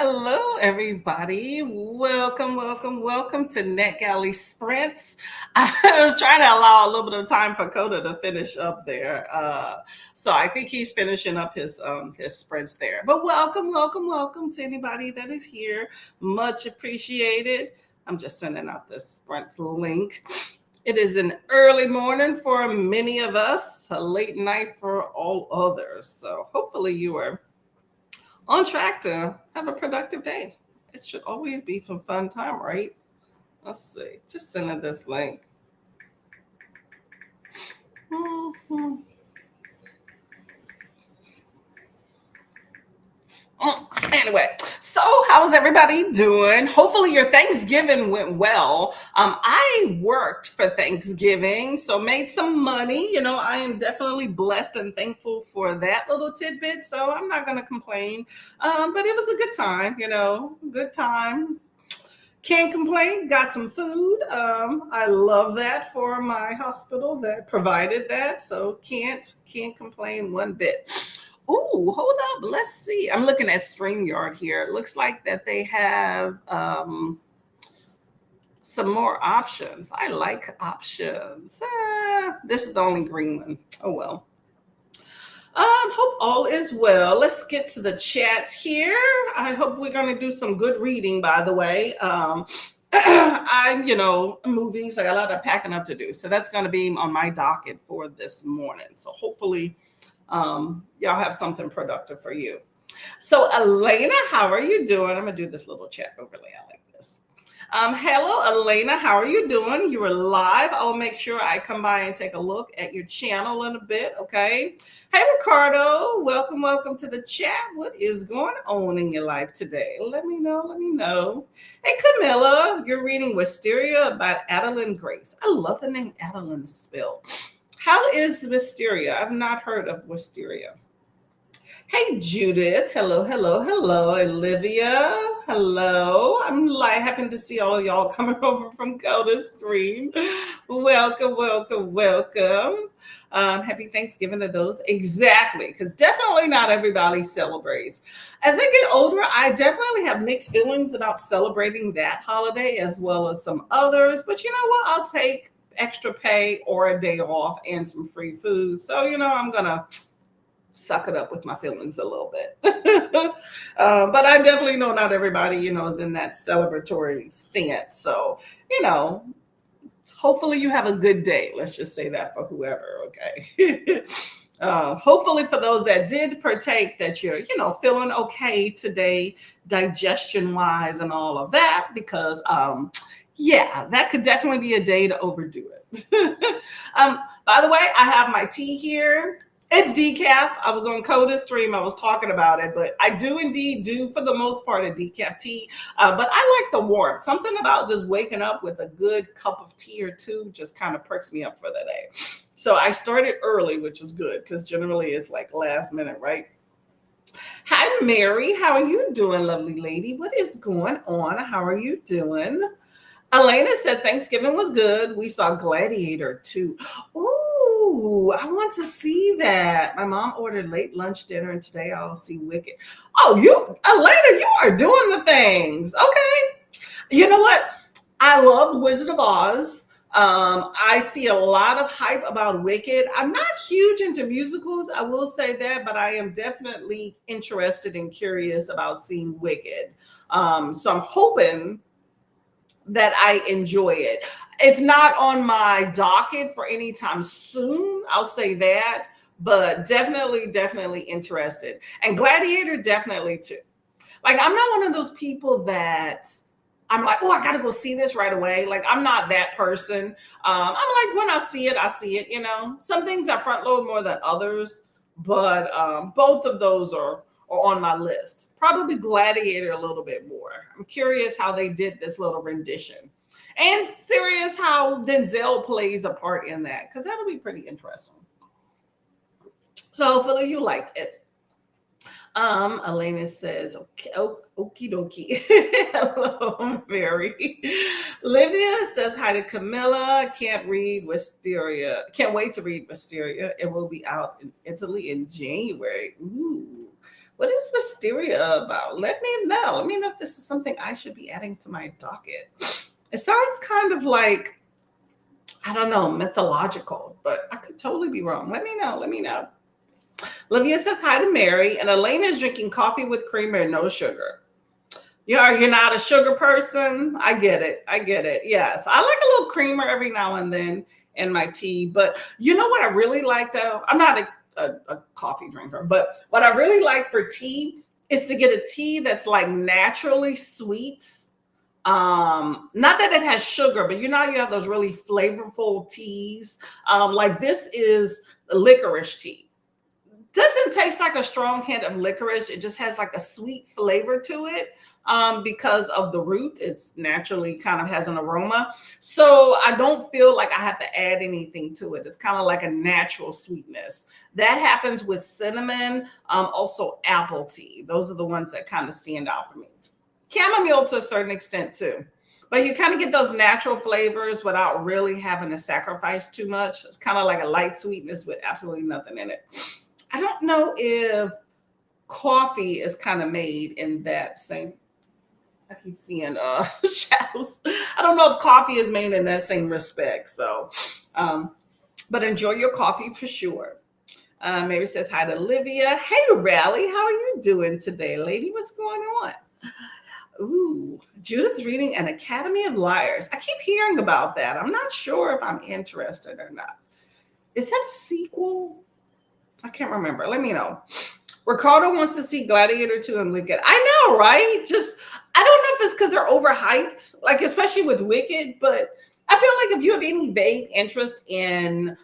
Hello, everybody. Welcome to NetGalley Sprints. I was trying to allow a little bit of time for Coda to finish up there. So I think he's finishing up his sprints there. But welcome to anybody that is here. Much appreciated. I'm just sending out this sprint link. It is an early morning for many of us, a late night for all others. So hopefully you are on track to have a productive day. It should always be some fun time, right? Let's see. Just sending this link. Mhm. Anyway, so how's everybody doing? Hopefully your Thanksgiving went well. I worked for Thanksgiving, so made some money. I am definitely blessed and thankful for that little tidbit. So I'm not going to complain. But it was a good time. Good time. Can't complain. Got some food. I love that for my hospital that provided that. So can't complain one bit. Ooh, hold up. Let's see. I'm looking at StreamYard here. It looks like that they have some more options. I like options. This is the only green one. Oh well. Hope all is well. Let's get to the chats here. I hope we're going to do some good reading, by the way. I'm moving, so I got a lot of packing up to do. So that's going to be on my docket for this morning. So hopefully y'all have something productive for you. So Elena, how are you doing? I'm going to do this little chat overlay. I like this. Hello, Elena. How are you doing? You are live. I'll make sure I come by and take a look at your channel in a bit. Okay. Hey, Ricardo. Welcome to the chat. What is going on in your life today? Let me know. Hey, Camilla. You're reading Wisteria by Adeline Grace. I love the name Adeline spelled. How is Wisteria? I've not heard of Wisteria. Hey, Judith. Hello. Olivia. Hello. I'm like happy to see all of y'all coming over from Coda Stream. Welcome. Happy Thanksgiving to those. Exactly. Because definitely not everybody celebrates. As I get older, I definitely have mixed feelings about celebrating that holiday as well as some others. But you know what? I'll take extra pay or a day off and some free food. So, I'm going to suck it up with my feelings a little bit. But I definitely know not everybody, is in that celebratory stance. So, hopefully you have a good day. Let's just say that for whoever, okay? Hopefully for those that did partake that you're, feeling okay today, digestion wise and all of that, because that could definitely be a day to overdo it. By the way, I have my tea here. It's decaf. I was on Coda Stream. I was talking about it, but I do indeed do, for the most part, a decaf tea. But I like the warmth. Something about just waking up with a good cup of tea or two just kind of perks me up for the day. So I started early, which is good because generally it's like last minute, right? Hi, Mary. How are you doing, lovely lady? What is going on? How are you doing? Elena said Thanksgiving was good. We saw Gladiator too. Ooh, I want to see that. My mom ordered late lunch dinner, and today I'll see Wicked. Oh, Elena, you are doing the things. Okay. You know what? I love Wizard of Oz. I see a lot of hype about Wicked. I'm not huge into musicals, I will say that, but I am definitely interested and curious about seeing Wicked. So I'm hoping that I enjoy it. It's not on my docket for any time soon. I'll say that, but definitely interested. And Gladiator, definitely too. Like, I'm not one of those people that I'm like, oh, I got to go see this right away. Like, I'm not that person. I'm like, when I see it, I see it. Some things I front load more than others, but both of those are on my list. Probably Gladiator a little bit more. I'm curious how they did this little rendition, and serious how Denzel plays a part in that, because that'll be pretty interesting. So hopefully you like it. Elena says, okay, okie dokie. Hello, Mary. Livia says hi to Camilla. Can't wait to read Wisteria. It will be out in Italy in January. Ooh. What is wisteria about? Let me know. Let me know if this is something I should be adding to my docket. It sounds kind of like, I don't know, mythological, but I could totally be wrong. Let me know. Let me know. Livia says hi to Mary, and Elena is drinking coffee with creamer and no sugar. You're not a sugar person. I get it. I get it. Yes, I like a little creamer every now and then in my tea. But you know what I really like though? I'm not a coffee drinker, but what I really like for tea is to get a tea that's like naturally sweet. Not that it has sugar, but you know you have those really flavorful teas. Like this is licorice tea. Doesn't taste like a strong hint of licorice. It just has like a sweet flavor to it because of the root. It's naturally kind of has an aroma. So I don't feel like I have to add anything to it. It's kind of like a natural sweetness. That happens with cinnamon, also apple tea. Those are the ones that kind of stand out for me. Chamomile to a certain extent too. But you kind of get those natural flavors without really having to sacrifice too much. It's kind of like a light sweetness with absolutely nothing in it. I don't know if coffee is kind of made in that same, I keep seeing shadows. I don't know if coffee is made in that same respect. So, but enjoy your coffee for sure. Mary says hi to Olivia. Hey, Rally, how are you doing today, lady? What's going on? Ooh, Judith's reading An Academy of Liars. I keep hearing about that. I'm not sure if I'm interested or not. Is that a sequel? I can't remember. Let me know. Ricardo wants to see Gladiator 2 and Wicked. I know, right? Just, I don't know if it's because they're overhyped, like especially with Wicked, but I feel like if you have any vague interest in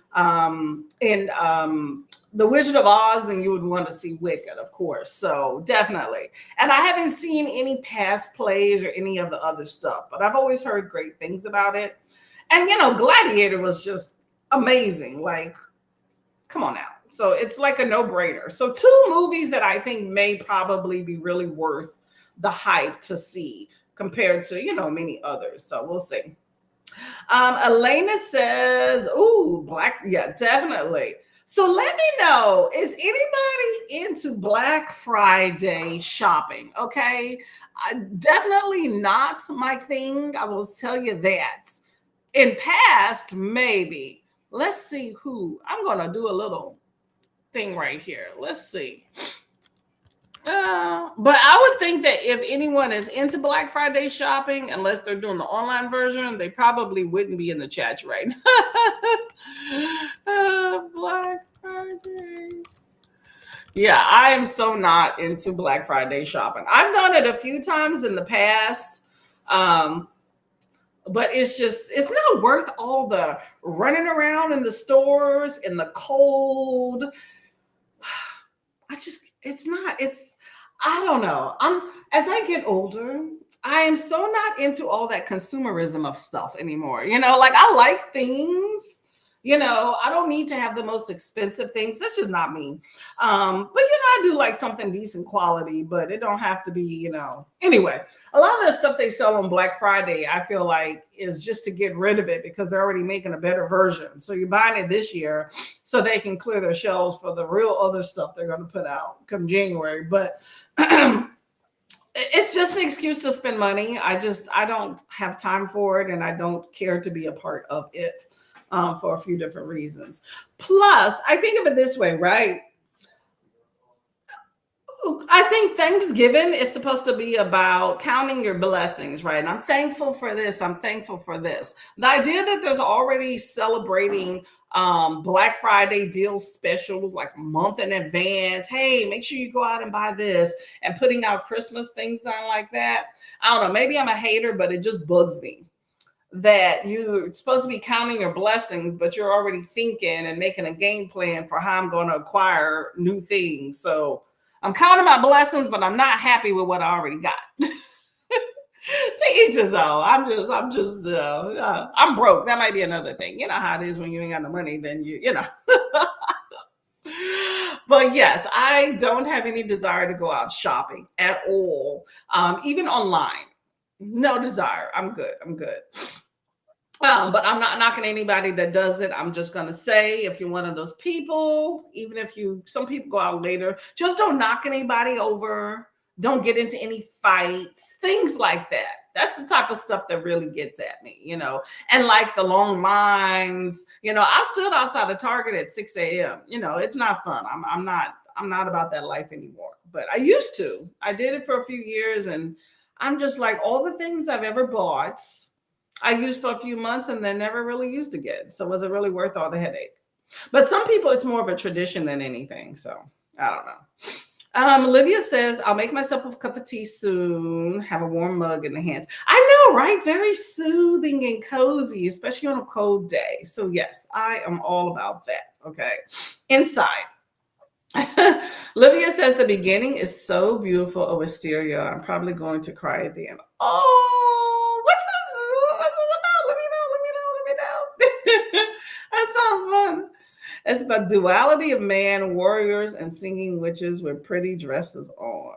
The Wizard of Oz, then you would want to see Wicked, of course. So definitely. And I haven't seen any past plays or any of the other stuff, but I've always heard great things about it. And, you know, Gladiator was just amazing. Like, come on now. So it's like a no-brainer. So 2 movies that I think may probably be really worth the hype to see compared to, you know, many others. So we'll see. Elena says, ooh, yeah, definitely. So let me know, is anybody into Black Friday shopping? Okay. Definitely not my thing. I will tell you that. In past, maybe. Let's see who. I'm going to do a little thing right here. Let's see. But I would think that if anyone is into Black Friday shopping, unless they're doing the online version, they probably wouldn't be in the chat right now. Black Friday. Yeah, I am so not into Black Friday shopping. I've done it a few times in the past. But it's not worth all the running around in the stores in the cold. I don't know. As I get older, I am so not into all that consumerism of stuff anymore. You know, like I like things, you know, I don't need to have the most expensive things. That's just not me. But you know, I do like something decent quality, but it don't have to be, you know. Anyway, a lot of the stuff they sell on Black Friday, I feel like is just to get rid of it because they're already making a better version. So you're buying it this year so they can clear their shelves for the real other stuff they're going to put out come January. But it's just an excuse to spend money. I don't have time for it and I don't care to be a part of it for a few different reasons. Plus, I think of it this way, right? I think Thanksgiving is supposed to be about counting your blessings, right? And I'm thankful for this. I'm thankful for this. The idea that there's already celebrating Black Friday deal specials like a month in advance. Hey, make sure you go out and buy this and putting out Christmas things on like that. I don't know. Maybe I'm a hater, but it just bugs me that you're supposed to be counting your blessings, but you're already thinking and making a game plan for how I'm going to acquire new things. So I'm counting my blessings, but I'm not happy with what I already got. To each his own. I'm broke. That might be another thing. You know how it is when you ain't got no money, then you know. But yes, I don't have any desire to go out shopping at all, even online. No desire. I'm good. But I'm not knocking anybody that does it. I'm just gonna say, if you're one of those people, even if some people go out later, just don't knock anybody over. Don't get into any fights, things like that. That's the type of stuff that really gets at me, And like the long lines, I stood outside of Target at 6 a.m. It's not fun. I'm not about that life anymore. But I used to. I did it for a few years, and I'm just like, all the things I've ever bought, I used for a few months and then never really used again. So was it really worth all the headache? But some people, it's more of a tradition than anything. So I don't know. Olivia says, I'll make myself a cup of tea soon. Have a warm mug in the hands. I know, right? Very soothing and cozy, especially on a cold day. So yes, I am all about that. Okay. Inside. Livia says the beginning is so beautiful of Wisteria. I'm probably going to cry at the end. Oh, what's this? What's this about? Let me know. That sounds fun. It's about duality of man, warriors, and singing witches with pretty dresses on.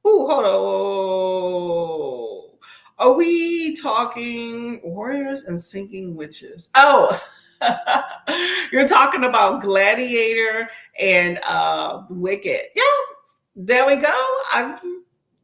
Ooh, hold on. Are we talking warriors and singing witches? Oh. You're talking about Gladiator and Wicked. Yeah, there we go.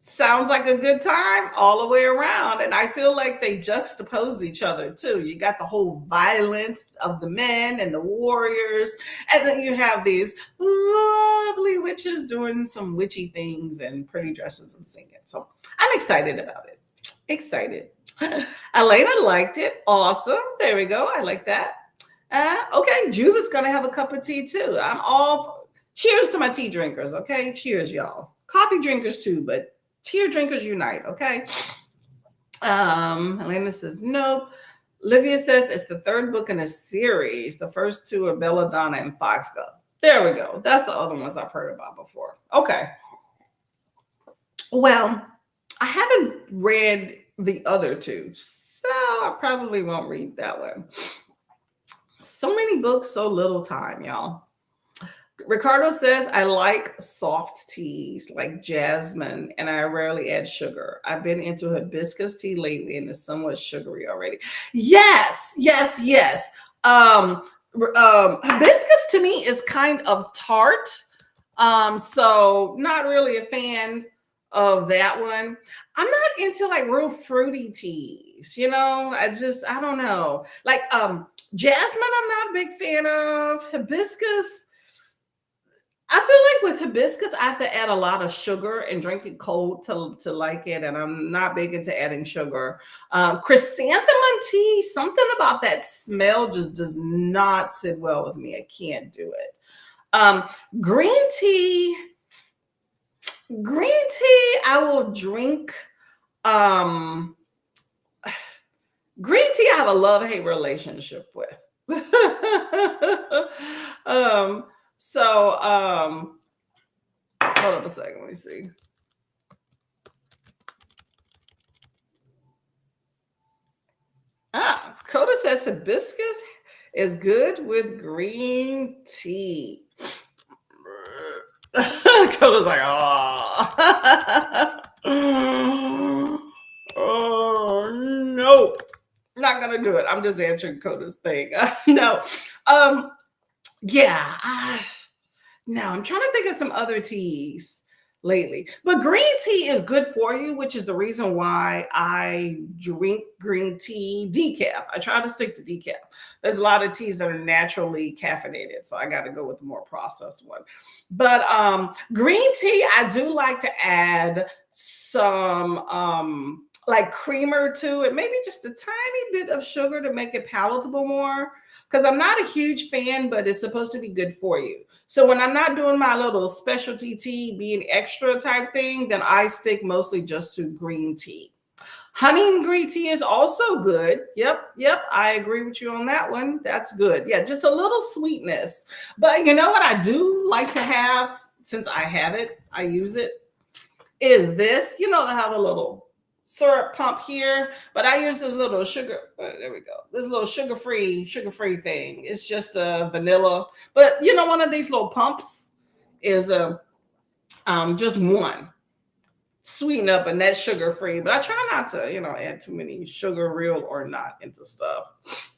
Sounds like a good time all the way around. And I feel like they juxtapose each other too. You got the whole violence of the men and the warriors. And then you have these lovely witches doing some witchy things and pretty dresses and singing. So I'm excited about it. Excited. Elena liked it. Awesome. There we go. I like that. Okay, Judith's gonna have a cup of tea too. I'm all cheers to my tea drinkers. Okay, cheers, y'all. Coffee drinkers too, but tea drinkers unite. Okay. Elena says nope. Livia says it's the third book in a series. The first two are Belladonna and Foxglove. There we go. That's the other ones I've heard about before. Okay. Well, I haven't read the other two, so I probably won't read that one. So many books, so little time, y'all. Ricardo says, I like soft teas like jasmine, and I rarely add sugar. I've been into hibiscus tea lately, and it's somewhat sugary already. Yes. Hibiscus to me is kind of tart. So not really a fan of that one. I'm not into like real fruity teas, I don't know. Like jasmine, I'm not a big fan of. Hibiscus, I feel like with hibiscus, I have to add a lot of sugar and drink it cold to like it. And I'm not big into adding sugar. Chrysanthemum tea, something about that smell just does not sit well with me. I can't do it. Green tea, I will drink. Green tea, I have a love-hate relationship with. Hold on a second. Let me see. Coda says hibiscus is good with green tea. Coda's like, oh, nope. Not gonna do it. I'm just answering Coda's thing. No. Yeah. No, I'm trying to think of some other teas lately. But green tea is good for you, which is the reason why I drink green tea decaf. I try to stick to decaf. There's a lot of teas that are naturally caffeinated, so I got to go with the more processed one. But green tea, I do like to add some like creamer to it, maybe just a tiny bit of sugar to make it palatable more. Because I'm not a huge fan, but it's supposed to be good for you. So when I'm not doing my little specialty tea, being extra type thing, then I stick mostly just to green tea. Honey and green tea is also good. Yep. I agree with you on that one. That's good. Yeah, just a little sweetness. But you know what I do like to have, since I have it, I use it, is this. They have a little syrup pump here, but I use this little sugar. There we go. This little sugar-free thing. It's just a vanilla, but one of these little pumps is just one. sweeten up, and that's sugar free. But I try not to, add too many sugar, real or not, into stuff.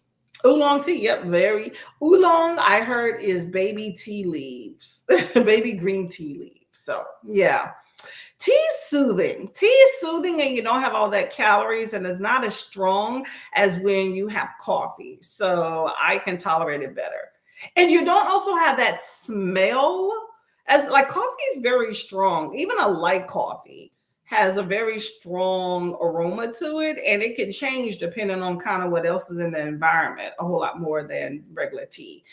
Oolong tea, yep, very. Oolong, I heard, is baby tea leaves, baby green tea leaves. So, yeah. Tea is soothing. Tea is soothing, and you don't have all that calories, and it's not as strong as when you have coffee. So, I can tolerate it better. And you don't also have that smell, as like coffee is very strong. Even a light coffee has a very strong aroma to it, and it can change depending on kind of what else is in the environment a whole lot more than regular tea.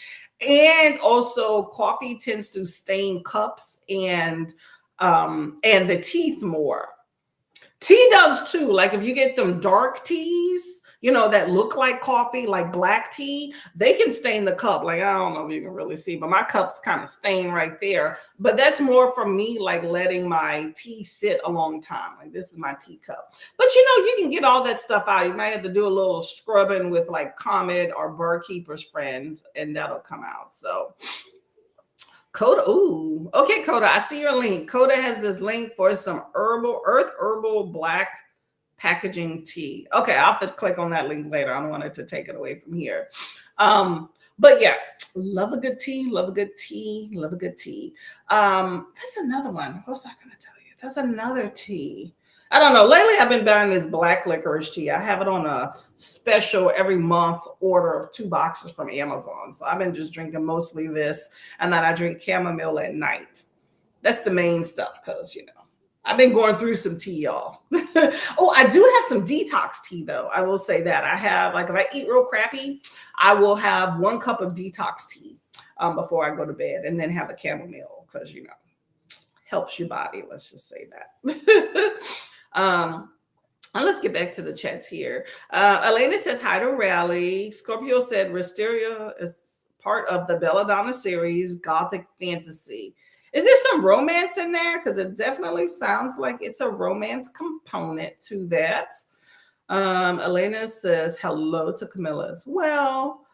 And also coffee tends to stain cups and the teeth more. Tea does too. Like if you get them dark teas, that look like coffee, like black tea, they can stain the cup. Like, I don't know if you can really see, but my cup's kind of stained right there. But that's more from me, like letting my tea sit a long time. Like this is my teacup. But you can get all that stuff out. You might have to do a little scrubbing with like Comet or Barkeeper's Friend, and that'll come out. So Coda, ooh, okay, Coda, I see your link. Coda has this link for some earth herbal black packaging tea. Okay, I'll have to click on that link later. I don't want it to take it away from here. But yeah, love a good tea, love a good tea, love a good tea. That's another one. What was I going to tell you? That's another tea. I don't know. Lately, I've been buying this black licorice tea. I have it on a special every month order of 2 boxes from Amazon. So I've been just drinking mostly this, and then I drink chamomile at night. That's the main stuff because, I've been going through some tea, y'all. Oh, I do have some detox tea, though. I will say that. I have, like, if I eat real crappy, I will have 1 cup of detox tea before I go to bed, and then have a chamomile because, helps your body. Let's just say that. Let's get back to the chats here. Elena says hi to Rally. Scorpio said Wisteria is part of the Belladonna series, Gothic Fantasy. Is there some romance in there? Because it definitely sounds like it's a romance component to that. Elena says hello to Camilla as well.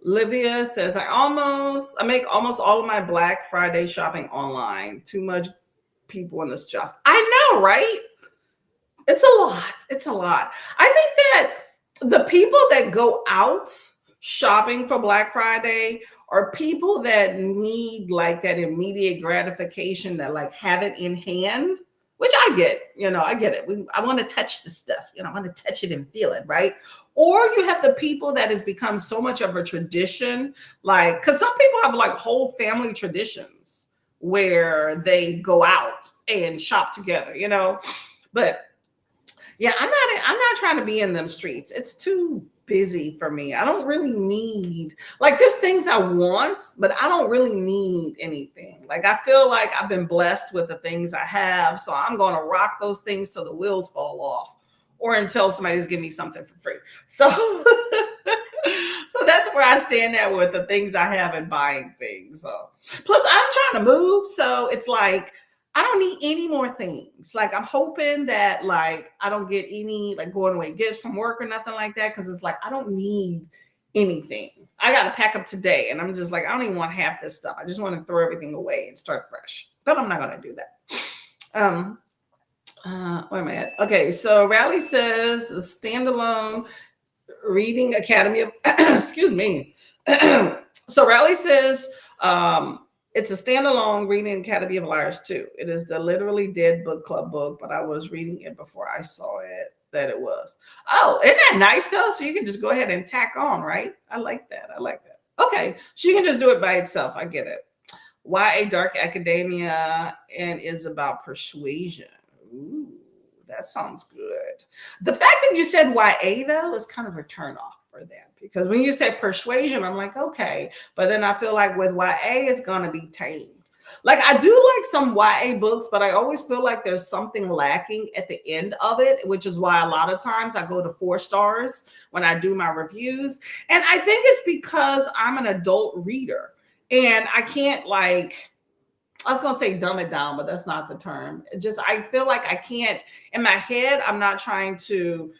Livia says I make almost all of my Black Friday shopping online. Too much people in this job. I know, right? It's a lot. It's a lot. I think that the people that go out shopping for Black Friday are people that need like that immediate gratification, that like have it in hand, which I get, I get it. I want to touch the stuff, I want to touch it and feel it, right? Or you have the people that has become so much of a tradition, like, because some people have like whole family traditions where they go out and shop together, but yeah, I'm not trying to be in them streets. It's too busy for me. I don't really need, like, there's things I want, but I don't really need anything. Like, I feel like I've been blessed with the things I have. So I'm going to rock those things till the wheels fall off or until somebody's giving me something for free. So, so that's where I stand at with the things I have and buying things. So plus I'm trying to move. So it's like, I don't need any more things. Like, I'm hoping that like I don't get any like going away gifts from work or nothing like that. Cause it's like, I don't need anything. I got to pack up today. And I'm just like, I don't even want half this stuff. I just want to throw everything away and start fresh. But I'm not going to do that. Where am I at? Okay. So Rally says a standalone reading academy of, excuse me. So Rally says, it's a standalone reading Academy of Liars too. It is the Literally Dead Book Club book, but I was reading it before I saw it that it was. Oh, isn't that nice though? So you can just go ahead and tack on, right? I like that. I like that. Okay, so you can just do it by itself. I get it. YA Dark Academia and is about persuasion. Ooh, that sounds good. The fact that you said YA though is kind of a turnoff for them. Because when you say persuasion, I'm like, okay. But then I feel like with YA, it's going to be tamed. Like, I do like some YA books, but I always feel like there's something lacking at the end of it, which is why a lot of times I go to 4 stars when I do my reviews. And I think it's because I'm an adult reader and I can't like, I was going to say dumb it down, but that's not the term. I feel like I can't, in my head, I'm not trying to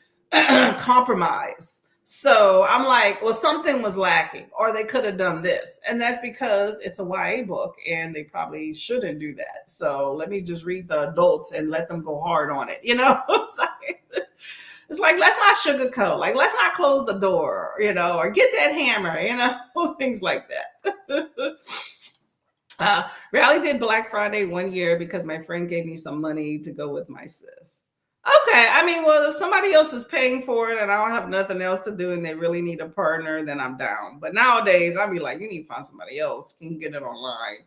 compromise. So I'm like, well, something was lacking, or they could have done this. And that's because it's a YA book and they probably shouldn't do that. So let me just read the adults and let them go hard on it. You know what I'm saying? It's like, let's not sugarcoat. Like, let's not close the door, or get that hammer, things like that. Rally did Black Friday one year because my friend gave me some money to go with my sis. Okay, I mean, well, if somebody else is paying for it and I don't have nothing else to do and they really need a partner, then I'm down. But nowadays, I'd be like, you need to find somebody else. You can get it online.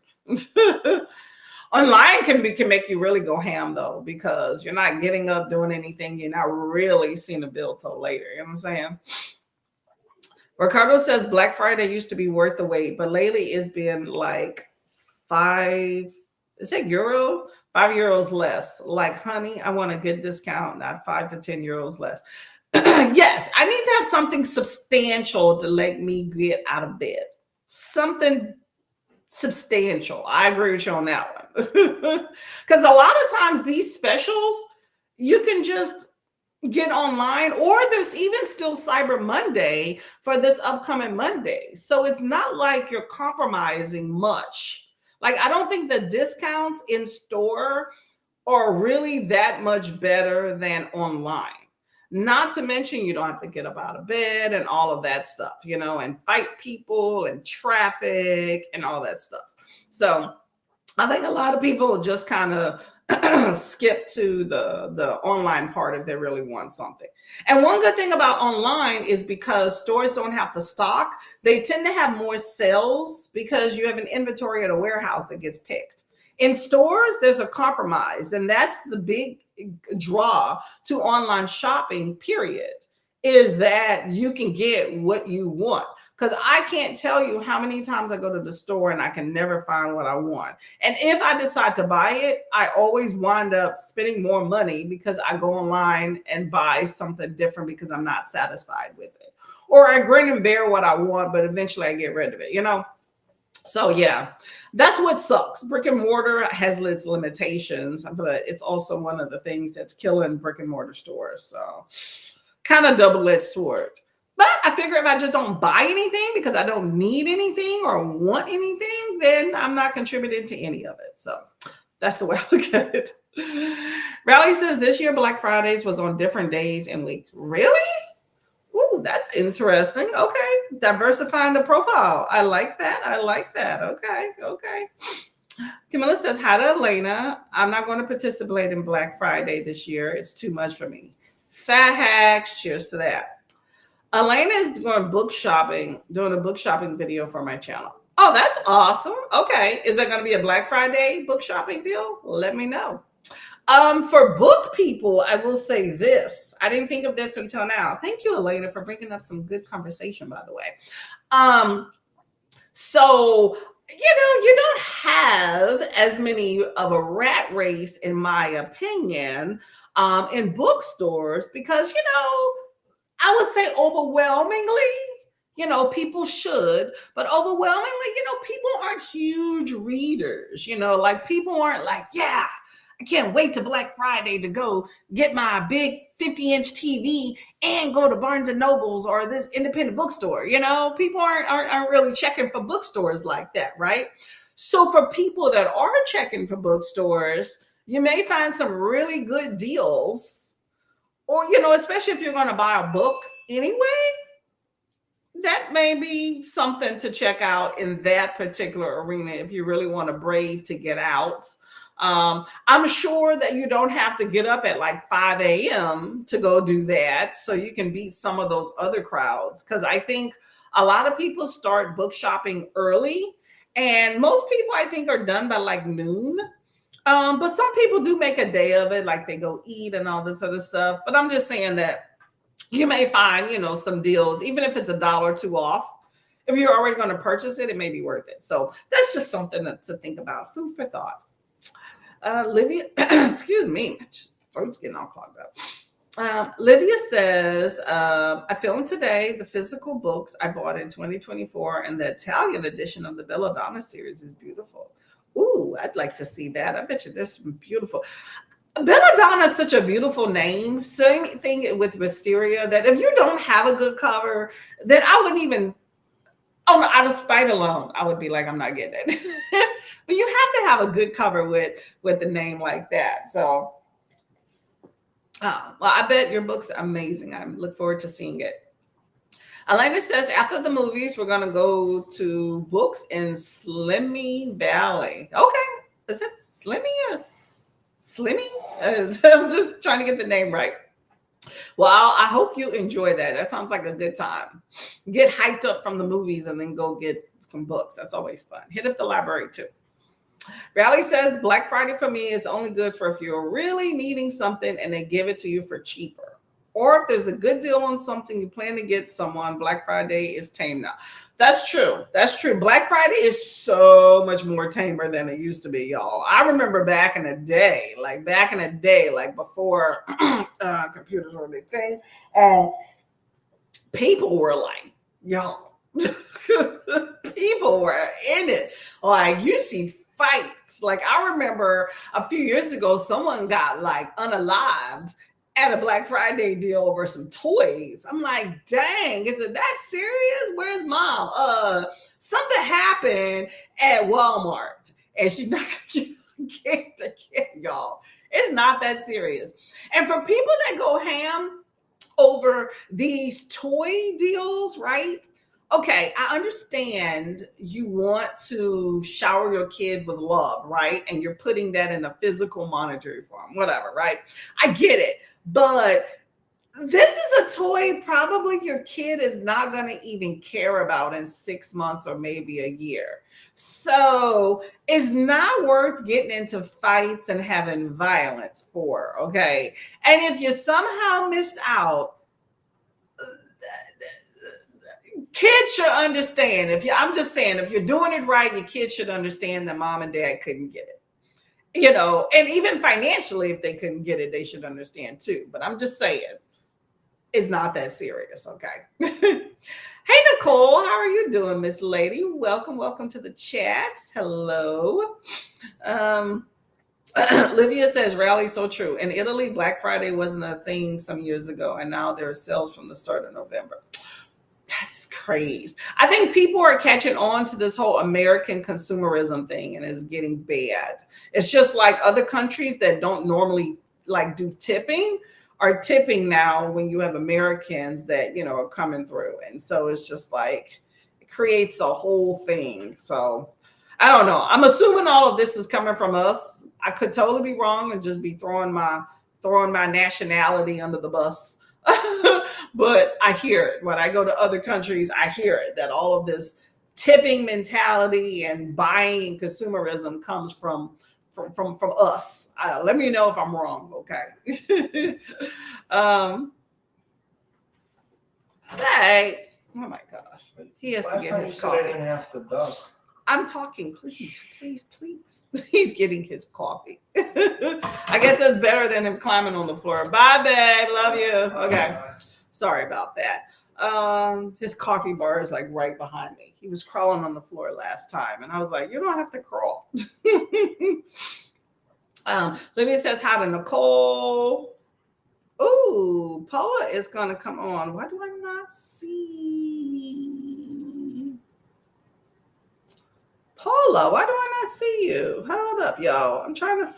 Online can make you really go ham though, because you're not getting up doing anything. You're not really seeing the bill till later. You know what I'm saying? Ricardo says Black Friday used to be worth the wait, but lately it's been like €5 less. Like, honey, I want a good discount, not 5 to 10 euros less. Yes, I need to have something substantial to let me get out of bed. Something substantial. I agree with you on that one. Because a lot of times these specials, you can just get online, or there's even still Cyber Monday for this upcoming Monday. So it's not like you're compromising much. Like, I don't think the discounts in store are really that much better than online. Not to mention, you don't have to get up out of bed and all of that stuff, and fight people and traffic and all that stuff. So I think a lot of people just kind of skip to the online part if they really want something. And one good thing about online is because stores don't have to stock, they tend to have more sales because you have an inventory at a warehouse that gets picked. In stores, there's a compromise, and that's the big draw to online shopping, period, is that you can get what you want. Because I can't tell you how many times I go to the store and I can never find what I want. And if I decide to buy it, I always wind up spending more money because I go online and buy something different because I'm not satisfied with it. Or I grin and bear what I want, but eventually I get rid of it, So yeah, that's what sucks. Brick and mortar has its limitations, but it's also one of the things that's killing brick and mortar stores. So kind of double-edged sword. But I figure if I just don't buy anything because I don't need anything or want anything, then I'm not contributing to any of it. So that's the way I look at it. Rally says this year Black Fridays was on different days and weeks. Really? Ooh, that's interesting. Okay. Diversifying the profile. I like that. Okay. Camilla says, hi to Elena. I'm not going to participate in Black Friday this year. It's too much for me. Fat hacks. Cheers to that. Elena is doing a book shopping video for my channel. Oh, that's awesome. Okay. Is that going to be a Black Friday book shopping deal? Let me know. For book people, I will say this. I didn't think of this until now. Thank you, Elena, for bringing up some good conversation, by the way. So, you don't have as many of a rat race, in my opinion, in bookstores because, I would say overwhelmingly, people should, but overwhelmingly, people aren't huge readers, like people aren't like, yeah, I can't wait to Black Friday to go get my big 50-inch TV and go to Barnes and Nobles or this independent bookstore. People aren't really checking for bookstores like that, right? So for people that are checking for bookstores, you may find some really good deals. Or, especially if you're going to buy a book anyway, that may be something to check out in that particular arena if you really want to brave to get out. I'm sure that you don't have to get up at like 5 a.m. to go do that, so you can beat some of those other crowds. Because I think a lot of people start book shopping early, and most people I think are done by like noon. But some people do make a day of it, like they go eat and all this other stuff. But I'm just saying that you may find, some deals, even if it's $1 or $2 off. If you're already going to purchase it, it may be worth it. So that's just something to think about. Food for thought. Livia, excuse me, my throat's getting all clogged up. Livia says, I filmed today the physical books I bought in 2024, and the Italian edition of the Belladonna series is beautiful. Ooh, I'd like to see that. I bet you there's some beautiful. Belladonna is such a beautiful name. Same thing with Wisteria, that if you don't have a good cover, then I wouldn't even, oh, out of spite alone, I would be like, I'm not getting it. But you have to have a good cover with the name like that. So, well, I bet your book's amazing. I look forward to seeing it. Elena says, after the movies, we're going to go to books in Slimmy Valley. Okay. Is it Slimmy or Slimmy? I'm just trying to get the name right. Well, I hope you enjoy that. That sounds like a good time. Get hyped up from the movies and then go get some books. That's always fun. Hit up the library too. Rally says, Black Friday for me is only good for if you're really needing something and they give it to you for cheaper. Or if there's a good deal on something you plan to get someone, Black Friday is tame now. That's true. That's true. Black Friday is so much more tamer than it used to be, y'all. I remember back in the day, like before computers were a big thing, people were like, y'all, people were in it. Like, you see fights. Like, I remember a few years ago, someone got like unalived at a Black Friday deal over some toys. I'm like, dang, is it that serious? Where's mom? Something happened at Walmart and she's not gonna get the kid, y'all. It's not that serious. And for people that go ham over these toy deals, right? Okay, I understand you want to shower your kid with love, right? And you're putting that in a physical monetary form, whatever, right? I get it. But this is a toy probably your kid is not going to even care about in 6 months or maybe a year. So it's not worth getting into fights and having violence for, okay? And if you somehow missed out, kids should understand. I'm just saying, if you're doing it right, your kids should understand that mom and dad couldn't get it. You know, and even financially, if they couldn't get it, they should understand too. But I'm just saying, it's not that serious, okay? Hey, Nicole, how are you doing, Miss Lady? Welcome to the chats. Hello. Livia says, rally, so true. In Italy, Black Friday wasn't a thing some years ago, and now there are sales from the start of November. That's crazy. I think people are catching on to this whole American consumerism thing, and it's getting bad. It's just like other countries that don't normally like do tipping are tipping now when you have Americans that, you know, are coming through. And so it's just like, it creates a whole thing. So I don't know. I'm assuming all of this is coming from us. I could totally be wrong and just be throwing my nationality under the bus. But I hear it when I go to other countries. I hear it, that all of this tipping mentality and buying consumerism comes from us. Let me know if I'm wrong, okay? Hey, oh my gosh, he has to get his coffee. I'm talking, please. He's getting his coffee. I guess that's better than him climbing on the floor. Bye, babe. Love you. Okay. Sorry about that. His coffee bar is like right behind me. He was crawling on the floor last time, and I was like, you don't have to crawl. Livia says hi to Nicole. Ooh, Paula is going to come on. Why do I not see Paula? Why do I not see you? Hold up, y'all. I'm trying to.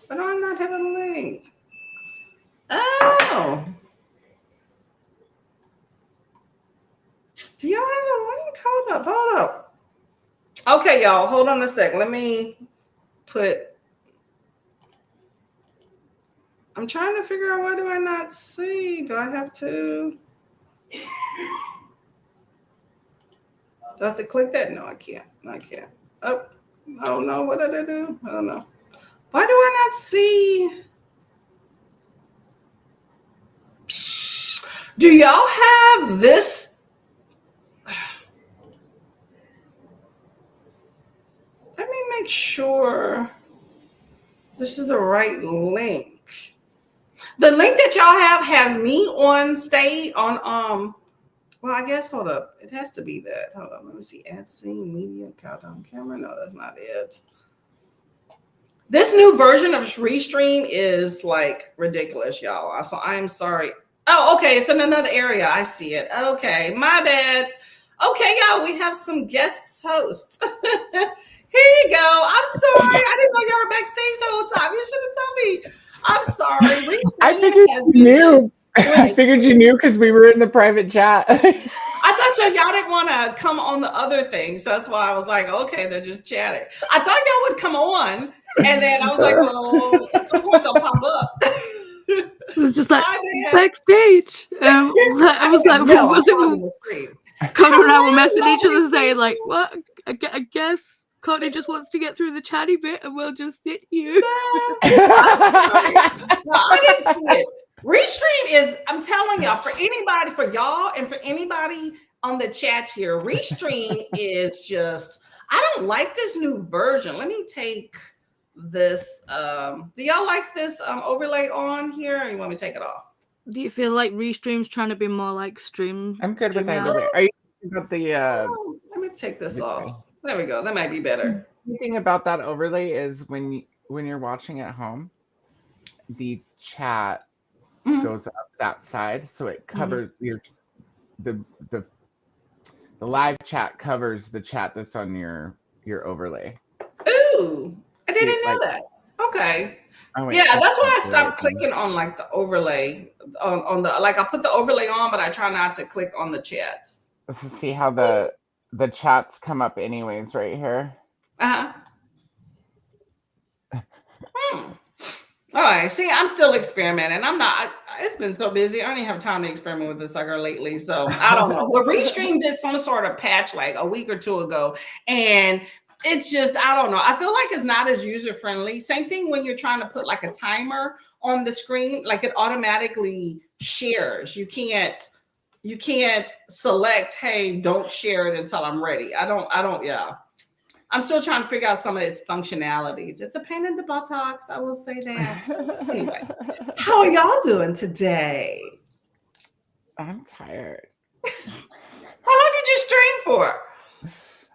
Why do I not have a link? Oh. Do y'all have a link? Hold up. Okay, y'all. Hold on a sec. Let me put. I'm trying to figure out, why do I not see? Do I have to? Do I have to click that? No, I can't. Oh no. What did I do? I don't know. Why do I not see? Do y'all have this? Let me make sure this is the right link. The link that y'all have has me on stage on well, I guess, hold up. It has to be that. Hold on, let me see. Add scene, media, countdown camera. No, that's not it. This new version of Restream is like ridiculous, y'all. So I'm sorry. Oh, okay. It's in another area. I see it. Okay. My bad. Okay, y'all. We have some guest hosts. Here you go. I'm sorry. I didn't know you were backstage the whole time. You should have told me. I'm sorry. I Restream figured has you been knew. just I doing figured you knew because we were in the private chat. I thought y'all didn't want to come on the other thing. So that's why I was like, okay, they're just chatting. I thought y'all would come on. And then I was like, well, at some point they'll pop up. It was just like My bad. backstage. I was like, no, was I'm it on the screen. Connor and I were Hello, messaging each other lovely saying like, people. what? I guess Connor just wants to get through the chatty bit and we'll just sit here. No, I'm sorry. No, I didn't see it. Restream is, I'm telling y'all, for anybody, for y'all and for anybody on the chats here, Restream is just, I don't like this new version. Let me take this. Do y'all like this overlay on here, or you want me to take it off? Do you feel like Restream's trying to be more like stream? I'm good with StreamYard? either way. Are you thinking about the Oh, let me take this off. There we go. That might be better. The thing about that overlay is when you're watching at home, the chat goes up that side, so it covers the the live chat covers the chat that's on your overlay. Ooh, I didn't know Like, that. Okay. oh wait, Yeah, that's why I right stopped then. clicking on like the overlay on the like I put the overlay on, but I try not to click on the chats. Let's see how the chats come up anyways right here. Uh-huh. All right. See, I'm still experimenting. I'm not. It's been so busy. I don't even have time to experiment with this sucker lately. So I don't know. Well, Restream did some sort of patch like a week or two ago, and it's just I don't know. I feel like it's not as user friendly. Same thing when you're trying to put like a timer on the screen, like it automatically shares. You can't select, hey, don't share it until I'm ready. I don't. Yeah. I'm still trying to figure out some of its functionalities. It's a pain in the buttocks, I will say that. Anyway, how are y'all doing today? I'm tired. How long did you stream for?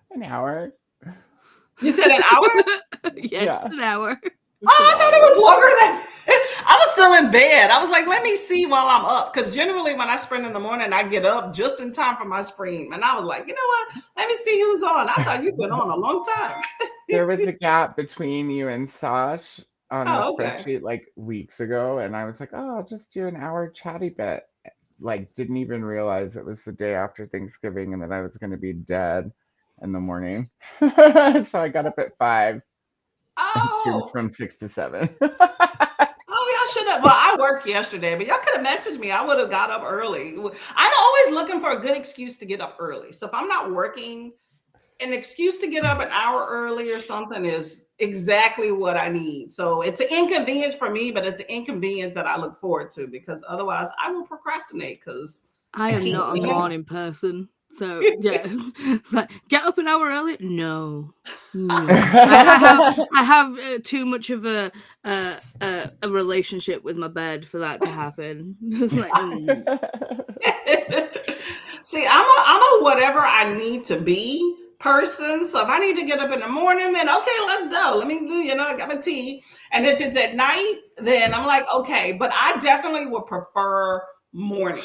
An hour. You said an hour? Yeah, just an hour. Oh, I thought it was longer than I was still in bed. I was like, let me see while I'm up. Because generally when I sprint in the morning, I get up just in time for my stream. And I was like, you know what? Let me see who's on. I thought you'd been on a long time. There was a gap between you and Sash on the Oh, okay. spreadsheet like weeks ago, and I was like, oh, I'll just do an hour chatty bit. Like, didn't even realize it was the day after Thanksgiving and that I was going to be dead in the morning. So I got up at 5 and streamed Oh. from 6 to 7. Oh, y'all should have. Well, I worked yesterday, but y'all could have messaged me. I would have got up early. I'm always looking for a good excuse to get up early. So if I'm not working, an excuse to get up an hour early or something is exactly what I need. So it's an inconvenience for me, but it's an inconvenience that I look forward to because otherwise I will procrastinate because I am not a morning person. So yeah, it's like get up an hour early. No. I have too much of a relationship with my bed for that to happen. It's like, See, I'm a whatever I need to be person. So if I need to get up in the morning, then okay, let's go. Let me do, I got my tea. And if it's at night, then I'm like, okay, but I definitely would prefer morning.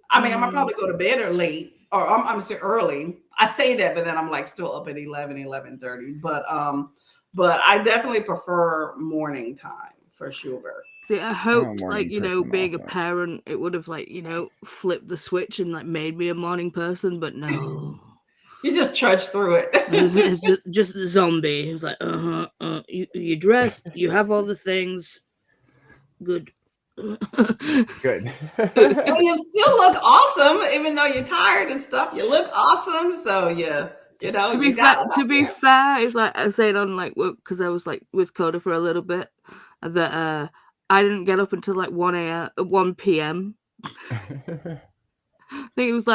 I mean, I'm gonna probably go to bed or late, or I'm saying early. I say that, but then I'm like still up at 11:30. But I definitely prefer morning time for sure. See, I hoped being also. a parent, it would have flipped the switch and made me a morning person, but no. You just trudge through it. It's just a zombie. It's like, you're dressed, you have all the things. Good. Good. Well, you still look awesome, even though you're tired and stuff. You look awesome, so yeah. To be fair, it's like I said on work because I was with Coda for a little bit that I didn't get up until 1 p.m. I think it was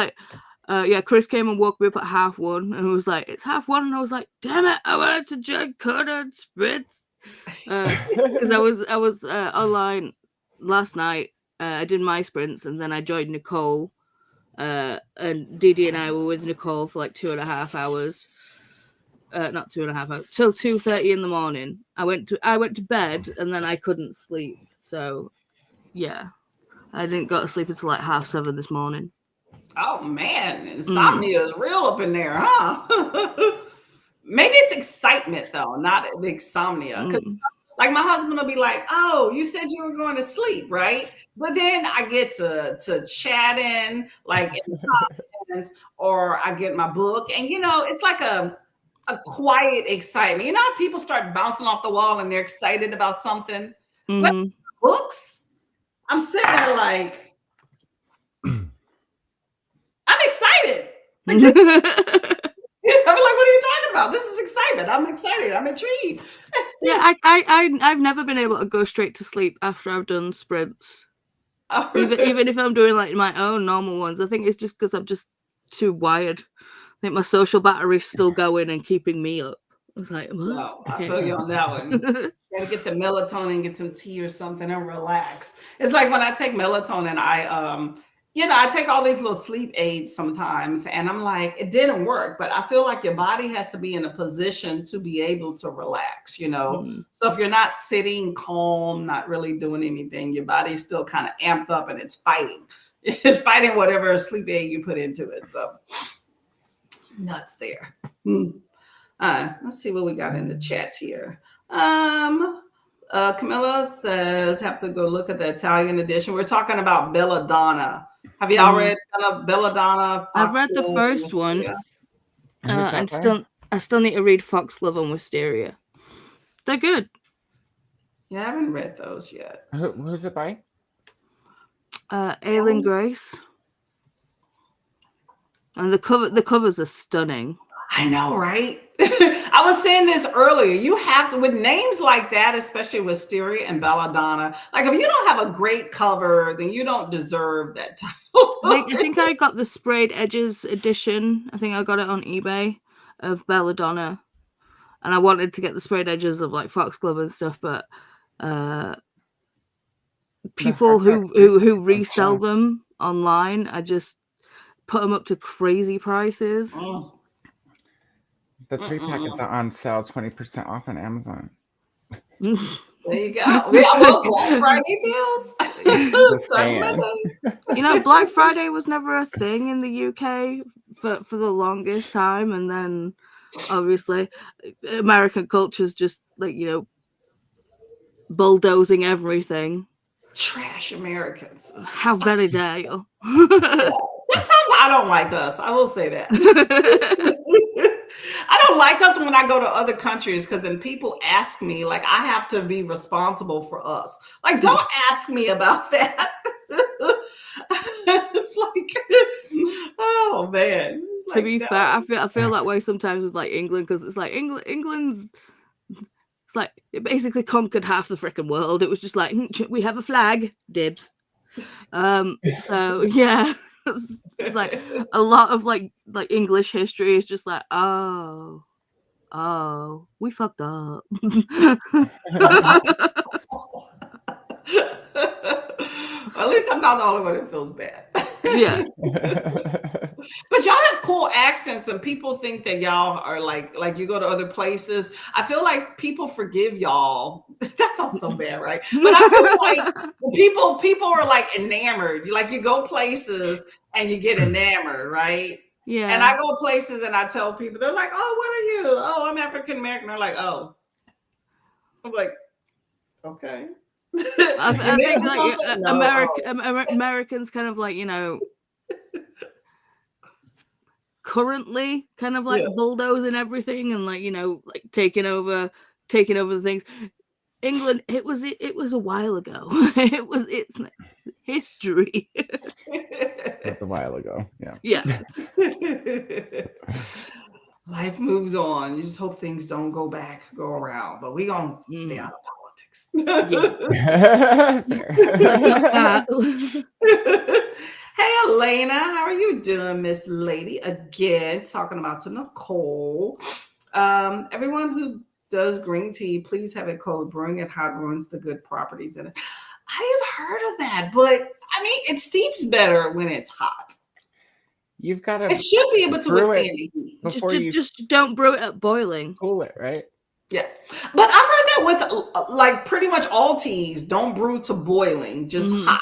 Chris came and woke me up at 1:30 and it was like, it's 1:30 and I was like, damn it, I wanted to join Coda and Sprints because I was online last night. I did my sprints and then I joined Nicole and Didi and I were with Nicole for 2.5 hours. not 2.5 hours, till 2:30 in the morning. I went to bed and then I couldn't sleep. So yeah, I didn't go to sleep until like 7:30 this morning. Oh man, insomnia is real up in there, huh? Maybe it's excitement though, not the insomnia. Like my husband will be like, "Oh, you said you were going to sleep, right?" But then I get to chatting, like in the comments, or I get my book, and it's like a quiet excitement. You know how people start bouncing off the wall and they're excited about something? When books, I'm sitting there like, I'm excited. Like, I'm like, what are you talking about? This is excitement. I'm excited. I'm intrigued. Yeah, I've never been able to go straight to sleep after I've done sprints. Even if I'm doing like my own normal ones, I think it's just because I'm just too wired. I think my social battery's still going and keeping me up. I was like, what? No, I feel you on that one. You gotta get the melatonin, get some tea or something, and relax. It's like when I take melatonin, I take all these little sleep aids sometimes, and I'm like, it didn't work, but I feel like your body has to be in a position to be able to relax, So if you're not sitting calm, not really doing anything, your body's still kind of amped up and it's fighting. It's fighting whatever sleep aid you put into it. So nuts there. Let's see what we got in the chats here. Camilla says, have to go look at the Italian edition. We're talking about Belladonna. Have y'all read Belladonna? I've read the first one. And I still need to read Foxglove and Wisteria. They're good. Yeah, I haven't read those yet. Who's it by? Aileen Grace. And the covers are stunning. I know, right? I was saying this earlier. You have to, with names like that, especially Wisteria and Belladonna, like if you don't have a great cover, then you don't deserve that title. I think I got the Sprayed Edges edition. I think I got it on eBay of Belladonna. And I wanted to get the Sprayed Edges of like Foxglove and stuff, but people who resell them online, I just put them up to crazy prices. The 3-pack is on sale, 20% off on Amazon. There you go. Well, Black Friday deals. Black Friday was never a thing in the UK for the longest time, and then obviously American culture's just like bulldozing everything. Trash Americans. How very dare you? Sometimes I don't like us. I will say that. I don't like us when I go to other countries because then people ask me, like, I have to be responsible for us. Like, don't ask me about that. It's like, oh man. To be fair, I feel that way sometimes with like England, because it's like England's. It's like it basically conquered half the freaking world. It was just like we have a flag, dibs. So yeah. It's like a lot of like English history is just like, oh, we fucked up. At least I'm not the only one that feels bad. Yeah. But y'all have cool accents, and people think that y'all are like you go to other places. I feel like people forgive y'all. That sounds so bad, right? But I feel like people are like enamored. Like you go places and you get enamored, right? Yeah. And I go places and I tell people, they're like, "Oh, what are you? Oh, I'm African American." They're like, "Oh." I'm like, okay. I think like Americans kind of like currently kind of like bulldozing everything and like like taking over the things. England, it was a while ago. It's history. That's a while ago. Yeah. Life moves on. You just hope things don't go around, but we gonna stay out of politics. Let's not start. Hey Elena, how are you doing, Miss Lady? Again, talking about to Nicole. Everyone who does green tea, please have it cold. Brewing it hot ruins the good properties in it. I have heard of that, but I mean, it steeps better when it's hot. You've got It to should be able to brew it withstand the heat. before you Just don't brew it at boiling. cool it, right? Yeah. But I've heard that with like pretty much all teas, don't brew to boiling, just hot.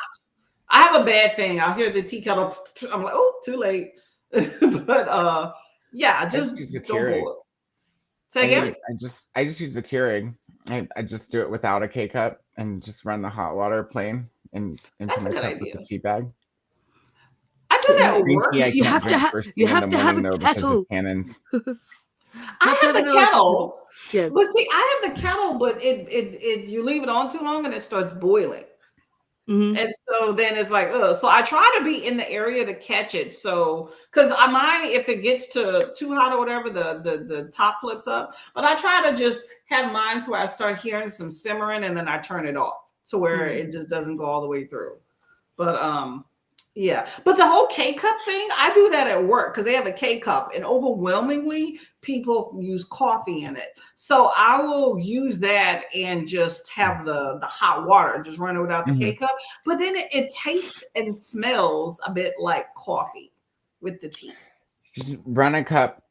I have a bad thing. I'll hear the tea kettle. I'm like, oh, too late. But yeah, just use the don't Keurig. boil. Say again? I just use the Keurig. I just do it without a K cup and just run the hot water plain into That's my a good cup idea. with the tea bag. I do that at Green work. tea I You can't have to drink ha- first you thing in have the to have morning a though because kettle. of tannins. I have the kettle. Yes. But see, I have the kettle, but it you leave it on too long and it starts boiling. And so then it's like, so I try to be in the area to catch it. So, because I mind if it gets to too hot or whatever, the top flips up. But I try to just have mine to where I start hearing some simmering and then I turn it off to where it just doesn't go all the way through. But yeah. But the whole K cup thing, I do that at work because they have a K cup, and overwhelmingly people use coffee in it. So I will use that and just have the hot water, just run it without the K cup. But then it tastes and smells a bit like coffee with the tea. Just run a cup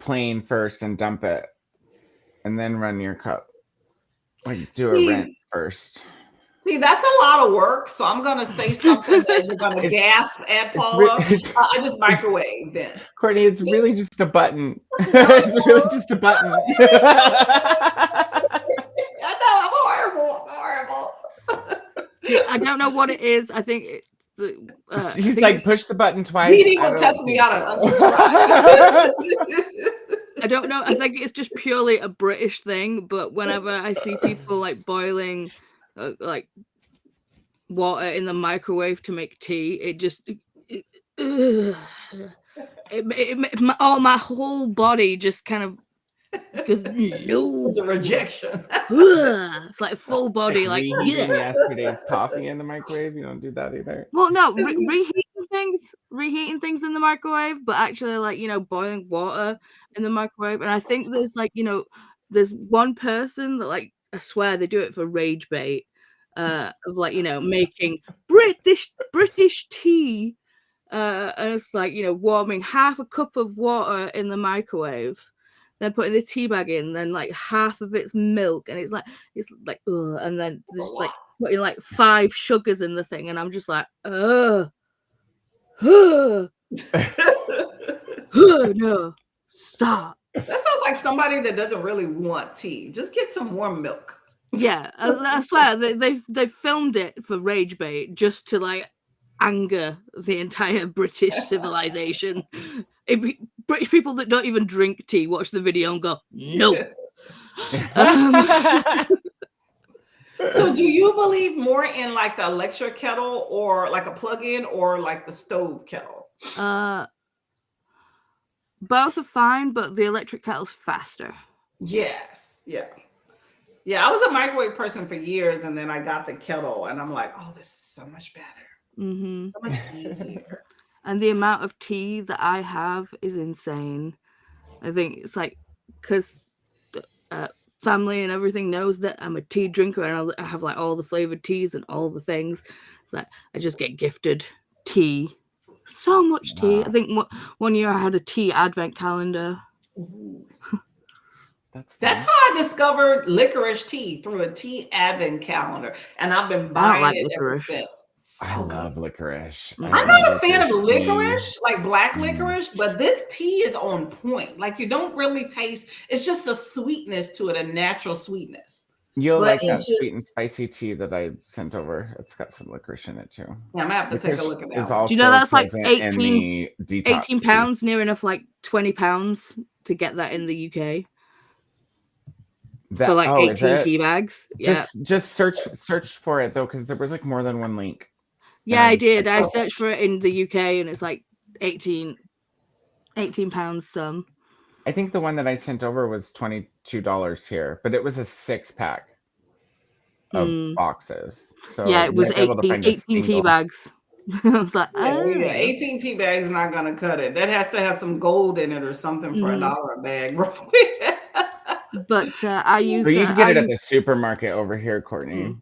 plain first and dump it, and then run your cup. Like do a rinse first. See, that's a lot of work. So I'm going to say something that you're going to gasp at, Paula. I just microwave then. Courtney, it's really just a button. It's really just a button. I know, I'm horrible. I'm horrible. I don't know what it is. I think it's She's like, push the button twice. Dee will cuss me out and unsubscribe. I don't know. I think it's just purely a British thing. But whenever I see people like boiling like water in the microwave to make tea, it just my whole body just kind of goes no. It's a rejection. It's like full body, like reheating yesterday's coffee in the microwave. You don't do that either. Well, no, reheating things in the microwave, but actually, like, you know, boiling water in the microwave. And I think there's like, you know, there's one person that, like, I swear they do it for rage bait, of like, you know, making British tea, and it's like, you know, warming half a cup of water in the microwave, then putting the tea bag in, then like half of it's milk, and it's like and then there's like putting like 5 sugars in the thing, and I'm just like, no, stop. That sounds like somebody that doesn't really want tea. Just get some warm milk. Yeah, I swear they filmed it for rage bait just to like anger the entire British civilization. British people that don't even drink tea watch the video and go, no. So do you believe more in like the electric kettle or like a plug-in or like the stove kettle? Both are fine, but the electric kettle's faster. Yes. Yeah. Yeah, I was a microwave person for years, and then I got the kettle, and I'm like, oh, this is so much better. So much easier. And the amount of tea that I have is insane. I think it's like, because family and everything knows that I'm a tea drinker, and I have like all the flavored teas and all the things. It's like I just get gifted tea. So much tea. I think one year I had a tea advent calendar. That's how I discovered licorice tea, through a tea advent calendar, and I've been buying it ever since. I love licorice. I'm not a fan of licorice, like black licorice, but this tea is on point. Like, you don't really taste, it's just a sweetness to it, a natural sweetness. You'll like that sweet and spicy tea that I sent over. It's got some licorice in it too. Yeah, I'm gonna have to take a look at that. Do you know that's like 18 pounds, near enough like 20 pounds to get that in the UK? For like 18 tea bags. Just search for it though, because there was like more than one link. Yeah, I did. I searched for it in the UK, and it's like 18 pounds some. I think the one that I sent over was $22 here, but it was a 6-pack of boxes. So yeah, it was 18 tea bags. I was like, yeah, 18 tea bags is not gonna cut it. That has to have some gold in it or something for $1 a bag, roughly. But I use. But you can get it at the supermarket over here, Courtney.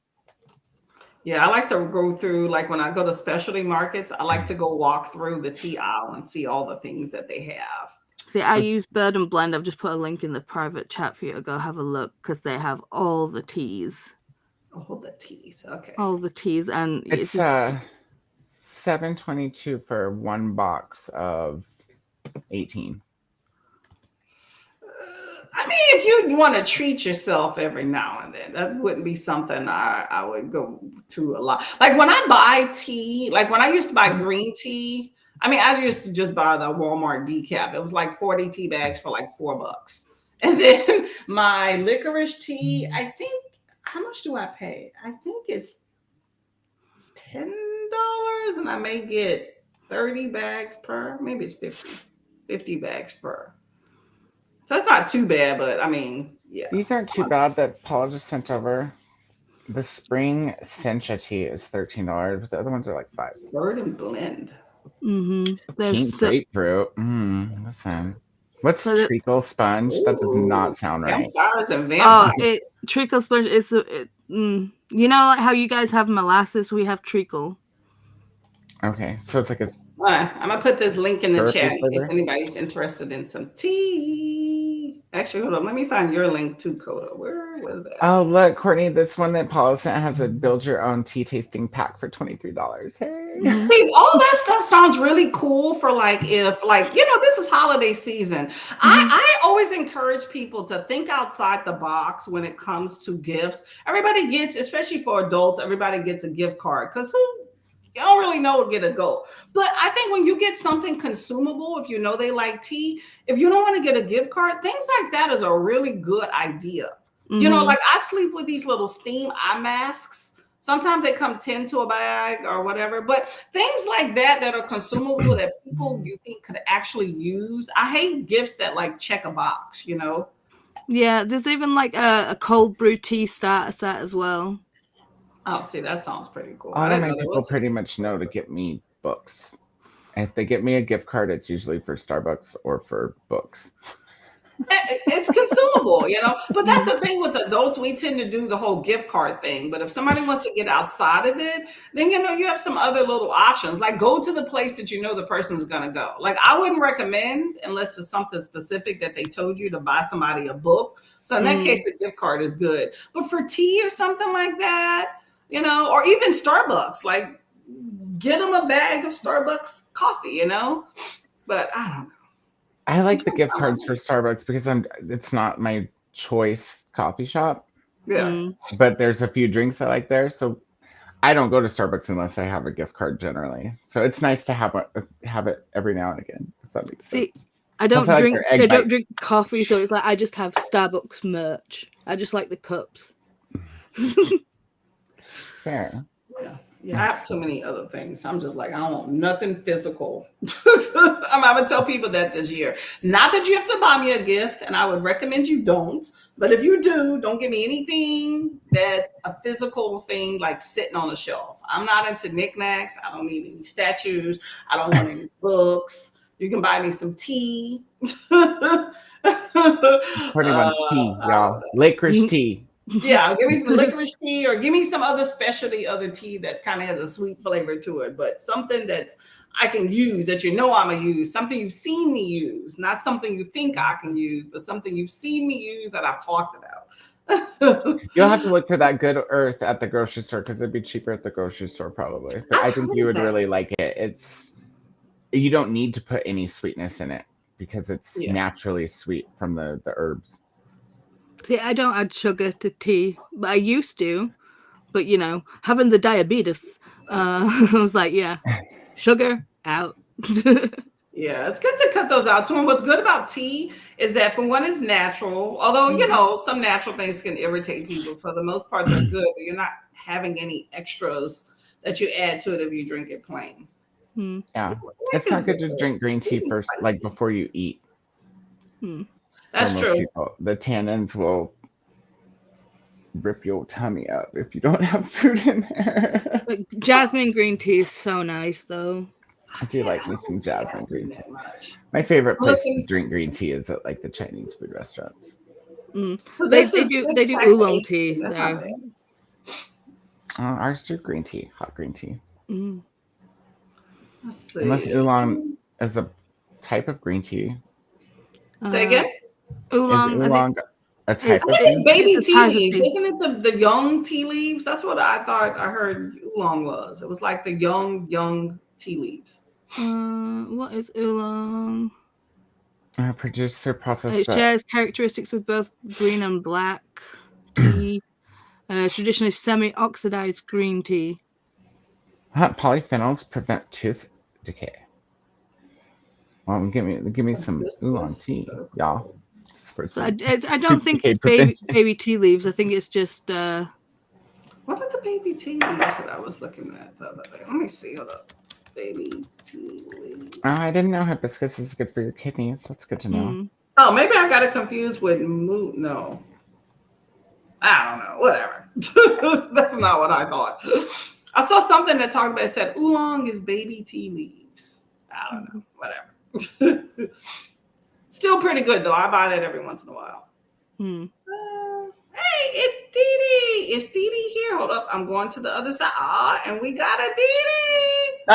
Yeah, I like to go through, like when I go to specialty markets, I like to go walk through the tea aisle and see all the things that they have. See, I What's- use Bird and Blend. I've just put a link in the private chat for you to go have a look because they have all the teas. Oh, the teas. Okay. All the teas, and it It's just $7.22 for one box of 18. I mean, if you want to treat yourself every now and then, that wouldn't be something I would go to a lot. Like when I buy tea, like when I used to buy green tea, I mean, I used to just buy the Walmart decaf. It was like 40 tea bags for like $4. And then my licorice tea, I think, how much do I pay? I think it's $10 and I may get 30 bags per, maybe it's 50 bags per. So it's not too bad, but I mean, yeah. These aren't too bad that Paula just sent over. The spring sencha tea is $13, but the other ones are like $5. Bird and Blend. Pink grapefruit. Listen. What's treacle sponge? That does not sound right. Campfires and vampires. Treacle sponge is you know, like how you guys have molasses, we have treacle. Okay, so it's like a. All right, I'm gonna put this link in the chat in case flavor? anybody's interested in some tea. Actually, hold on. Let me find your link too, Coda. Where was that? Oh, look, Courtney, this one that Paula sent has a build your own tea tasting pack for $23. Hey. See, all that stuff sounds really cool for like if like this is holiday season. I always encourage people to think outside the box when it comes to gifts. Everybody gets, especially for adults, everybody gets a gift card because you don't really know what get a go. But I think when you get something consumable, if you know they like tea, if you don't want to get a gift card, things like that is a really good idea. You know, like I sleep with these little steam eye masks. Sometimes they come 10 to a bag or whatever, but things like that are consumable that people you think could actually use. I hate gifts that like check a box, you know? Yeah, there's even like a cold brew tea starter set as well. Oh, see, that sounds pretty cool. All of my people pretty much know to get me books. If they get me a gift card, it's usually for Starbucks or for books. It's consumable, you know. But that's the thing with adults. We tend to do the whole gift card thing. But if somebody wants to get outside of it, then you have some other little options. Like go to the place that you know the person's gonna go. Like I wouldn't recommend unless it's something specific that they told you to buy somebody a book. So in that case, a gift card is good. But for tea or something like that, or even Starbucks, like get them a bag of Starbucks coffee, But I don't know. I like the gift cards for Starbucks because it's not my choice coffee shop. Yeah. But there's a few drinks I like there, so I don't go to Starbucks unless I have a gift card generally. So it's nice to have it every now and again. If that makes sense. I don't drink. I don't drink coffee, so it's like I just have Starbucks merch. I just like the cups. Fair. Yeah, I have too many other things. I'm just like, I don't want nothing physical. I'm gonna tell people that this year. Not that you have to buy me a gift, and I would recommend you don't. But if you do, don't give me anything that's a physical thing like sitting on a shelf. I'm not into knickknacks. I don't need any statues. I don't want any books. You can buy me some tea. 21 tea, y'all. Licorice tea. Yeah, give me some licorice tea or give me some other other tea that kind of has a sweet flavor to it, but something that's I can use that I'm gonna use, something you've seen me use, not something you think I can use, but something you've seen me use that I've talked about. You'll have to look for that Good Earth at the grocery store because it'd be cheaper at the grocery store probably. But I think you would really like it. You don't need to put any sweetness in it because it's naturally sweet from the herbs. See, I don't add sugar to tea, but I used to. But having the diabetes, I was like, sugar out. Yeah, it's good to cut those out. And what's good about tea is that for one, it's natural. Although some natural things can irritate people. For the most part, they're good. But you're not having any extras that you add to it if you drink it plain. Yeah, it's not good to drink green tea first, like before you eat. That's true. People. The tannins will rip your tummy up if you don't have food in there. Like jasmine green tea is so nice, though. I do like me some jasmine green tea. My favorite place to drink green tea is at like the Chinese food restaurants. So they do oolong tea there. Ours do green tea, hot green tea. Mm. Let's see. Unless oolong is a type of green tea. Say again? Oolong. Is oolong a type I of think green it's baby It's a tea type of leaves. tea. Isn't it the young tea leaves? That's what I thought I heard oolong was. It was like the young tea leaves. What is oolong? Producer process It shares characteristics with both green and black tea. Traditionally semi-oxidized green tea. Polyphenols prevent tooth decay. Well, give me some oolong tea, y'all. So I don't think it's baby tea leaves. I think it's just. What are the baby tea leaves that I was looking at the other day? Let me see. Hold up. Baby tea leaves. I didn't know hibiscus is good for your kidneys. That's good to know. Oh, maybe I got it confused with no. I don't know. Whatever. That's not what I thought. I saw something that talked about it said oolong is baby tea leaves. I don't know. Whatever. Still pretty good though. I buy that every once in a while. Hey, it's Dee Dee. It's Dee Dee here. Hold up. I'm going to the other side. And we got a Dee Dee. Hey,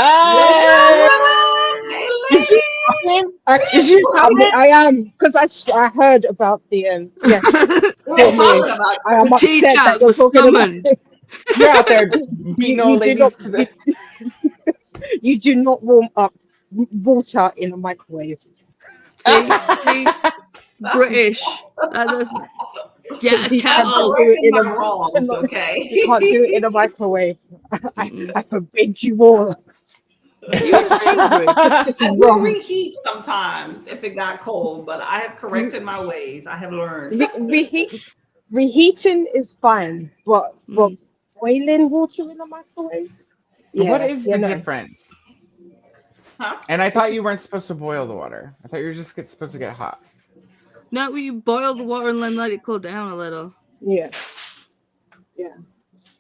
lady. Is you I am, because I heard about the yes. We're talking about I am tea upset chat that you're was talking summoned. about You're out there being old ladies to the. You do not warm up water in a microwave. See? British. Get a You kettle. can't do it in my wrongs, okay? You can't do it in a microwave. I forbid you all. You in Sainsbury's? I do reheat sometimes if it got cold, but I have corrected my ways. I have learned. Reheating is fine, but boiling water in a microwave? Yeah, what is the difference? Huh? And I thought you weren't supposed to boil the water. I thought you were just supposed to get hot. No, you boil the water and then let it cool down a little. Yeah.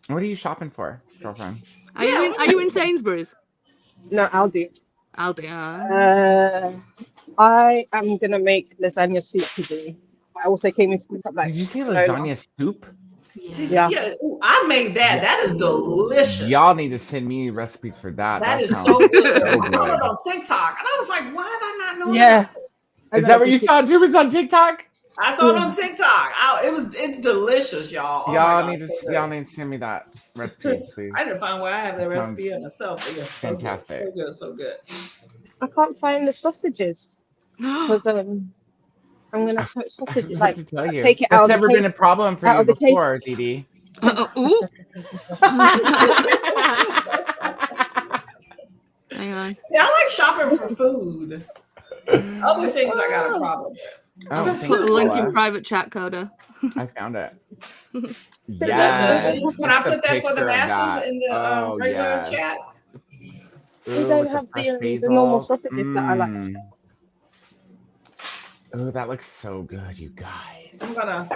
What are you shopping for, girlfriend? Are you in Sainsbury's? No, Aldi. I am gonna make lasagna soup today. I also came in to pick up Did you say lasagna soup? Yeah. Ooh, I made that. That is delicious. Y'all need to send me recipes for that. That is sounds so good. So I saw it on TikTok, and I was like, "Why have I not known?" Yeah. Is that what you saw too? Was on TikTok? I saw it on TikTok. It's delicious, y'all. Oh y'all need to send me that recipe, please. I didn't find where I have the recipe in myself. But yes, fantastic. So good. I can't find the sausages because I'm gonna put sausages. Like to tell you, take it that's out. never been a problem for you before, Dee Dee. Ooh. Hang on. See, I like shopping for food. Other things I got a problem with. Put a link in private chat, Coda. I found it. Yes. Can I put that for the masses in the regular chat? We don't have the normal sausages that I like. Oh, that looks so good, you guys. I'm gonna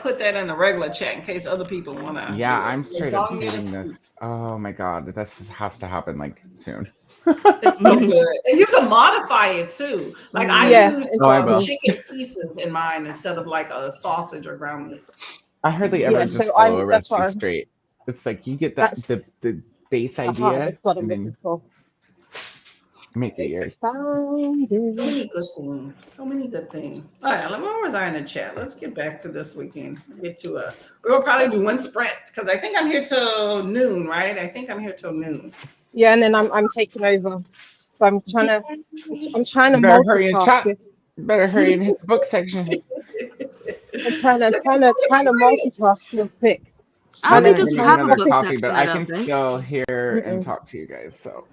put that in the regular chat in case other people wanna. Yeah, I'm straight up seeing this. Oh my god, this has to happen like soon. It's so good, and you can modify it too. Like I use chicken pieces in mine instead of like a sausage or ground meat. I hardly ever just follow a recipe straight. It's like you get the base idea and then make it yours. So many good things. All right, where was I in the chat? Let's get back to this weekend. We'll probably do one sprint because I think I'm here till noon, right? I think I'm here till noon. Yeah, and then I'm taking over. So I'm trying to multitask. Better hurry and hit the book section. I'm trying to multitask real quick. Aldi doesn't have a book coffee, section, but I can still hear and talk to you guys. So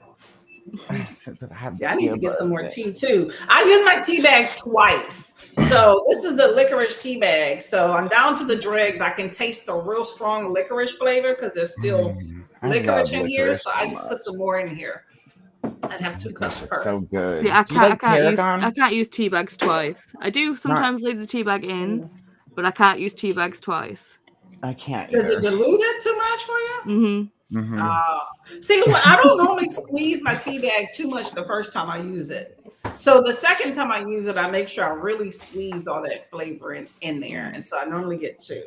I need to get some more tea too. I use my tea bags twice. So this is the licorice tea bag. So I'm down to the dregs. I can taste the real strong licorice flavor because there's still licorice in here. So I just put some more in here. I'd have 2 cups per. So good. See, I can't use tea bags twice. I do sometimes leave the tea bag in, but I can't use tea bags twice. I can't. Does it dilute it too much for you? Mm-hmm. See, I don't normally squeeze my tea bag too much the first time I use it. So the second time I use it, I make sure I really squeeze all that flavor in there. And so I normally get 2.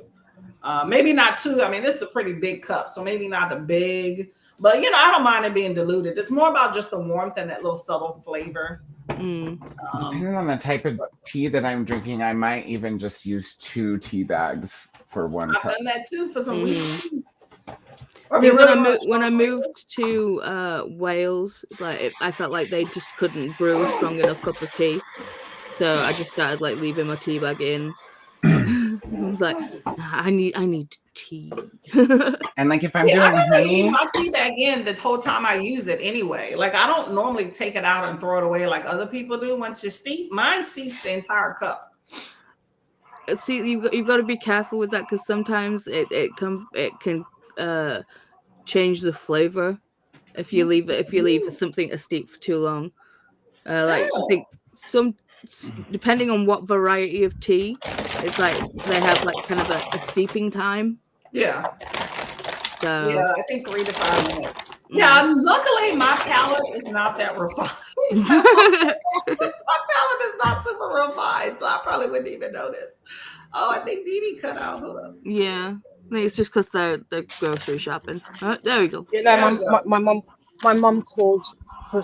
Maybe not too. I mean, this is a pretty big cup, so maybe not a big. But I don't mind it being diluted. It's more about just the warmth and that little subtle flavor. Depending on the type of tea that I'm drinking, I might even just use 2 tea bags for 1 I've cup. done that too for some weak tea. When I moved to Wales, it's like I felt like they just couldn't brew a strong enough cup of tea, so I just started like leaving my tea bag in. I was like, I need tea. And like if I'm doing honey, leave my tea bag in the whole time I use it anyway. Like I don't normally take it out and throw it away like other people do. Once you steep, mine steeps the entire cup. See, you've got to be careful with that because sometimes it can change the flavor if you leave something a steep for too long. I think depending on what variety of tea, it's like they have like kind of a steeping time. Yeah. So yeah, I think 3 to 5 minutes. Yeah, luckily my palate is not that refined. My palate is not super refined, so I probably wouldn't even notice. Oh, I think Dee Dee cut out. Hold up. Yeah, I think it's just because they're grocery shopping. There we go. My mum called.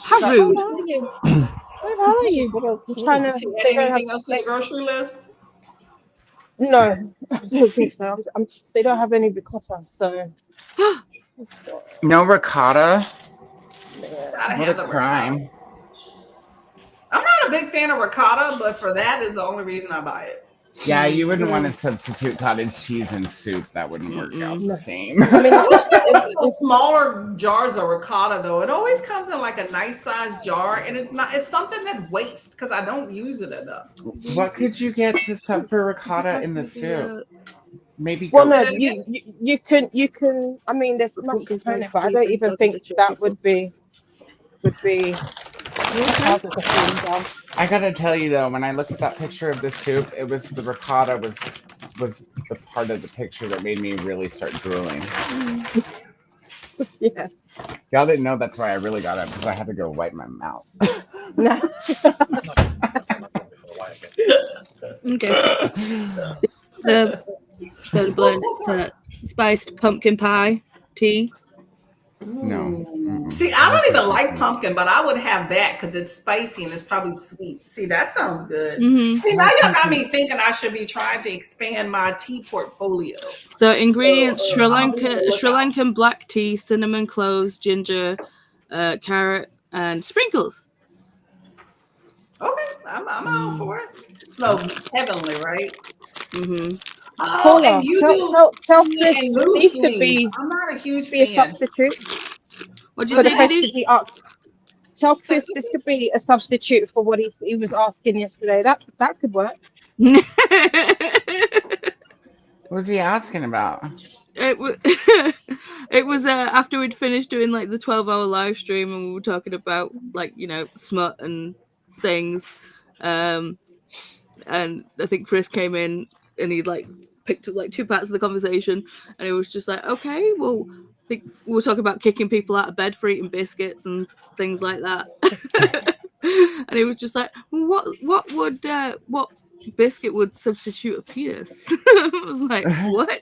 How rude! Where are you? I'm trying to. Did she add anything else to the grocery list? No, I don't think so. They don't have any ricotta, so. no ricotta. Gotta What have a the crime. ricotta. I'm not a big fan of ricotta, but for that is the only reason I buy it. Yeah, you wouldn't want to substitute cottage cheese in soup. That wouldn't work out the same. I mean, I wish there was smaller jars of ricotta though. It always comes in like a nice sized jar, and it's something that wastes because I don't use it enough. What could you get to sub for ricotta in the soup? Maybe. Well, no, you can. I mean, there's mascarpone, but I don't even think that would be. I gotta tell you though, when I looked at that picture of the soup, it was the ricotta was the part of the picture that made me really start drooling. Yeah. Y'all didn't know that's why I really got it because I had to go wipe my mouth. No. Okay. The spiced pumpkin pie tea. No. See, I don't even like pumpkin, but I would have that because it's spicy and it's probably sweet. See, that sounds good. See, now you got me thinking I should be trying to expand my tea portfolio. So ingredients: Sri Lankan black tea, cinnamon, cloves, ginger, carrot, and sprinkles. Okay, I'm all for it. Smells heavenly, right? Oh, and you tell Chris to be. I'm not a huge fan. A substitute. What did you say, Didi? Tell Chris this could be a substitute for what he was asking yesterday. That could work. What was he asking about? It was after we'd finished doing like the 12-hour live stream and we were talking about like smut and things, and I think Chris came in and he like picked up like 2 parts of the conversation and it was just like, okay, well, I think we were talking about kicking people out of bed for eating biscuits and things like that. And he was just like, what biscuit would substitute a penis? I was like, what?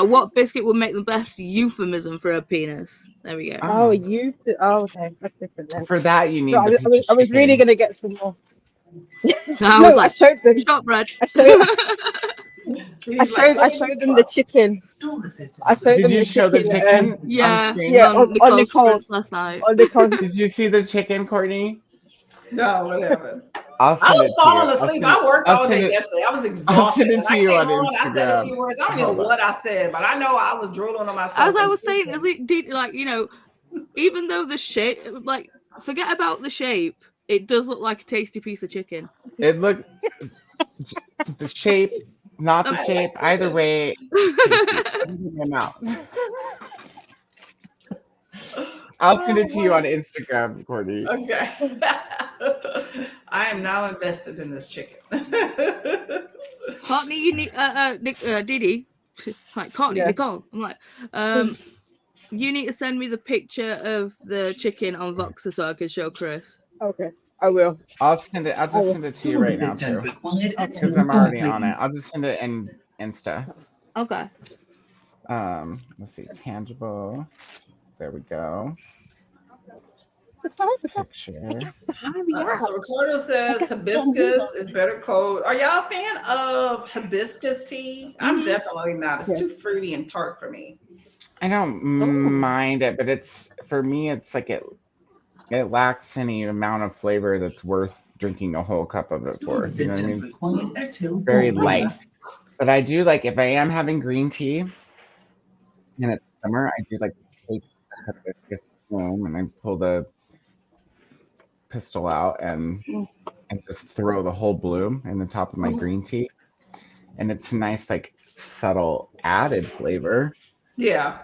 What biscuit would make the best euphemism for a penis? There we go. Oh, okay, that's different then. For that you need. I was really gonna get some more. I showed them shortbread. I showed them the chicken. Did you show the chicken? Yeah, on Nicole's last night. Did you see the chicken, Courtney? No, whatever. I was falling asleep. I worked all day yesterday. I was exhausted. I'll send it to you on Instagram. I said a few words. I don't even know what I said, but I know I was drooling on myself. As I was saying, like even though the shape, like, forget about the shape, it does look like a tasty piece of chicken. It looked the shape, not the shape. Either way, in my mouth. I'll send it to you on Instagram, Courtney. Okay. I am now invested in this chicken. Courtney, you need Didi, like Courtney, Nicole. I'm like, you need to send me the picture of the chicken on Voxer so I can show Chris. Okay. I will. I'll send it. I'll just Oh. send it to you right now too, because I'm already on it. I'll just send it in Insta. Okay. Let's see, tangible. There we go. Picture. So Ricardo says hibiscus is better cold. Are y'all a fan of hibiscus tea? I'm definitely not. It's too fruity and tart for me. I don't mind it, but it's for me. It's like it lacks any amount of flavor that's worth drinking a whole cup of it for. You know what I mean? It's very light. But I do like if I am having green tea and it's summer, I do like take the hibiscus bloom and I pull the pistol out and just throw the whole bloom in the top of my green tea. And it's nice, like subtle added flavor. Yeah.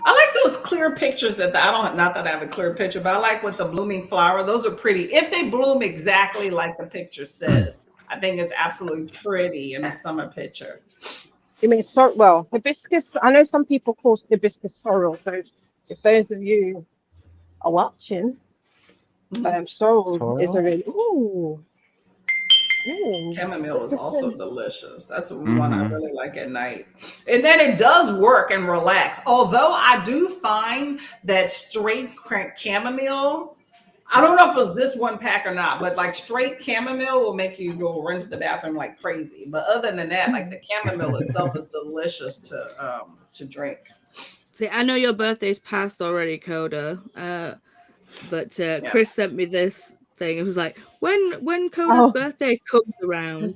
I like those clear pictures that not that I have a clear picture, but I like with the blooming flower. Those are pretty. If they bloom exactly like the picture says, I think it's absolutely pretty in a summer picture. You mean hibiscus? I know some people call hibiscus sorrel. So if those of you are watching, sorrel is a really chamomile is also delicious. That's one I really like at night. And then it does work and relax. Although I do find that straight chamomile, I don't know if it was this one pack or not, but like straight chamomile will make you go run to the bathroom like crazy. But other than that, like the chamomile itself is delicious to drink. See, I know your birthday's passed already, Coda. But Chris sent me this thing. It was like, when Coda's birthday comes around,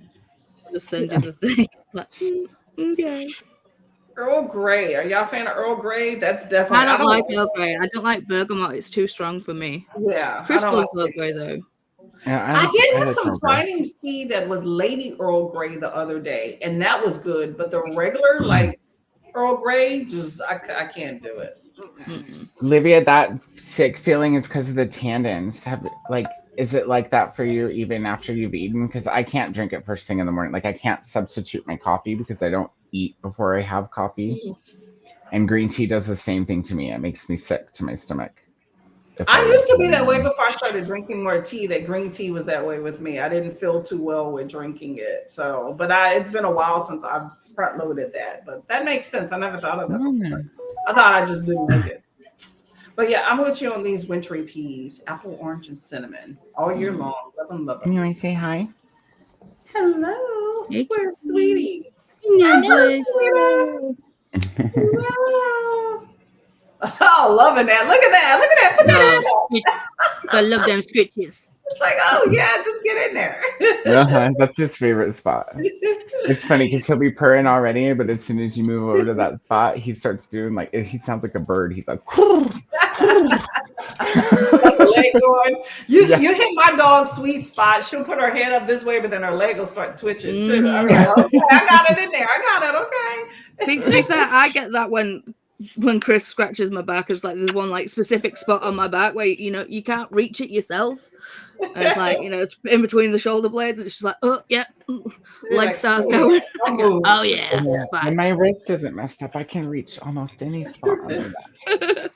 I'll just send you the thing. Like, okay. Earl Grey. Are y'all a fan of Earl Grey? That's definitely. I don't like Earl Grey. I don't like bergamot. It's too strong for me. Yeah. Chris loves Earl Grey though. Yeah, I did have some Twinings tea that was Lady Earl Grey the other day, and that was good. But the regular, like Earl Grey, just I can't do it. Olivia, that sick feeling is because of the tannins. Is it like that for you even after you've eaten? Because I can't drink it first thing in the morning. Like I can't substitute my coffee because I don't eat before I have coffee. And green tea does the same thing to me. It makes me sick to my stomach. I used to be that way before I started drinking more tea. That green tea was that way with me. I didn't feel too well with drinking it. So, but it's been a while since I've front loaded that. But that makes sense. I never thought of that before. I thought I just didn't like it. But yeah, I'm with you on these wintry teas, apple, orange, and cinnamon all year long. Love them. You want to say hi? Hello. Hey, where's Sweetie? Hello, sweeties. Hello. Oh, loving that. Look at that. Look at that. Put that in. I love them scritches. It's like, oh yeah, just get in there. That's his favorite spot. It's funny because he'll be purring already, but as soon as you move over to that spot, he starts doing he sounds like a bird. He's like, leg going. You hit my dog's sweet spot. She'll put her head up this way, but then her leg will start twitching too. I'm like, okay, I got it in there. I got it. Okay. See, to be fair, I get that when Chris scratches my back. It's like there's one specific spot on my back where you can't reach it yourself. And it's like it's in between the shoulder blades, and it's just like, oh yeah, leg starts going. Oh yeah, that's the spot. And my wrist isn't messed up. I can reach almost any spot on my back.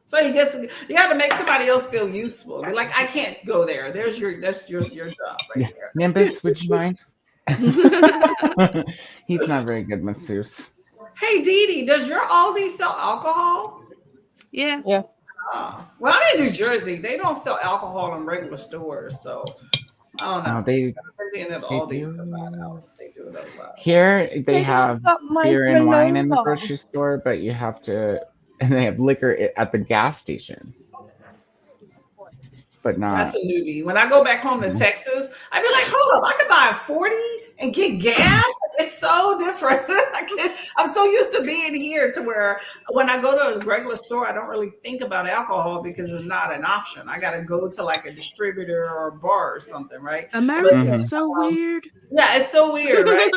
So you got to make somebody else feel useful. Be like, I can't go there. That's your job right there. Nimbus, would you mind? He's not very good masseuse. Hey, Dee Dee, does your Aldi sell alcohol? Yeah. Well, I'm in New Jersey. They don't sell alcohol in regular stores, so I don't know. They do it a lot. Here they have beer and wine in the grocery store, but you have to, and they have liquor at the gas stations. But not. That's a newbie. When I go back home to Texas, I'd be like, hold up, I could buy a 40 and get gas. It's so different. I'm so used to being here to where when I go to a regular store, I don't really think about alcohol because it's not an option. I got to go to like a distributor or a bar or something, right? America's so weird. Yeah, it's so weird, right?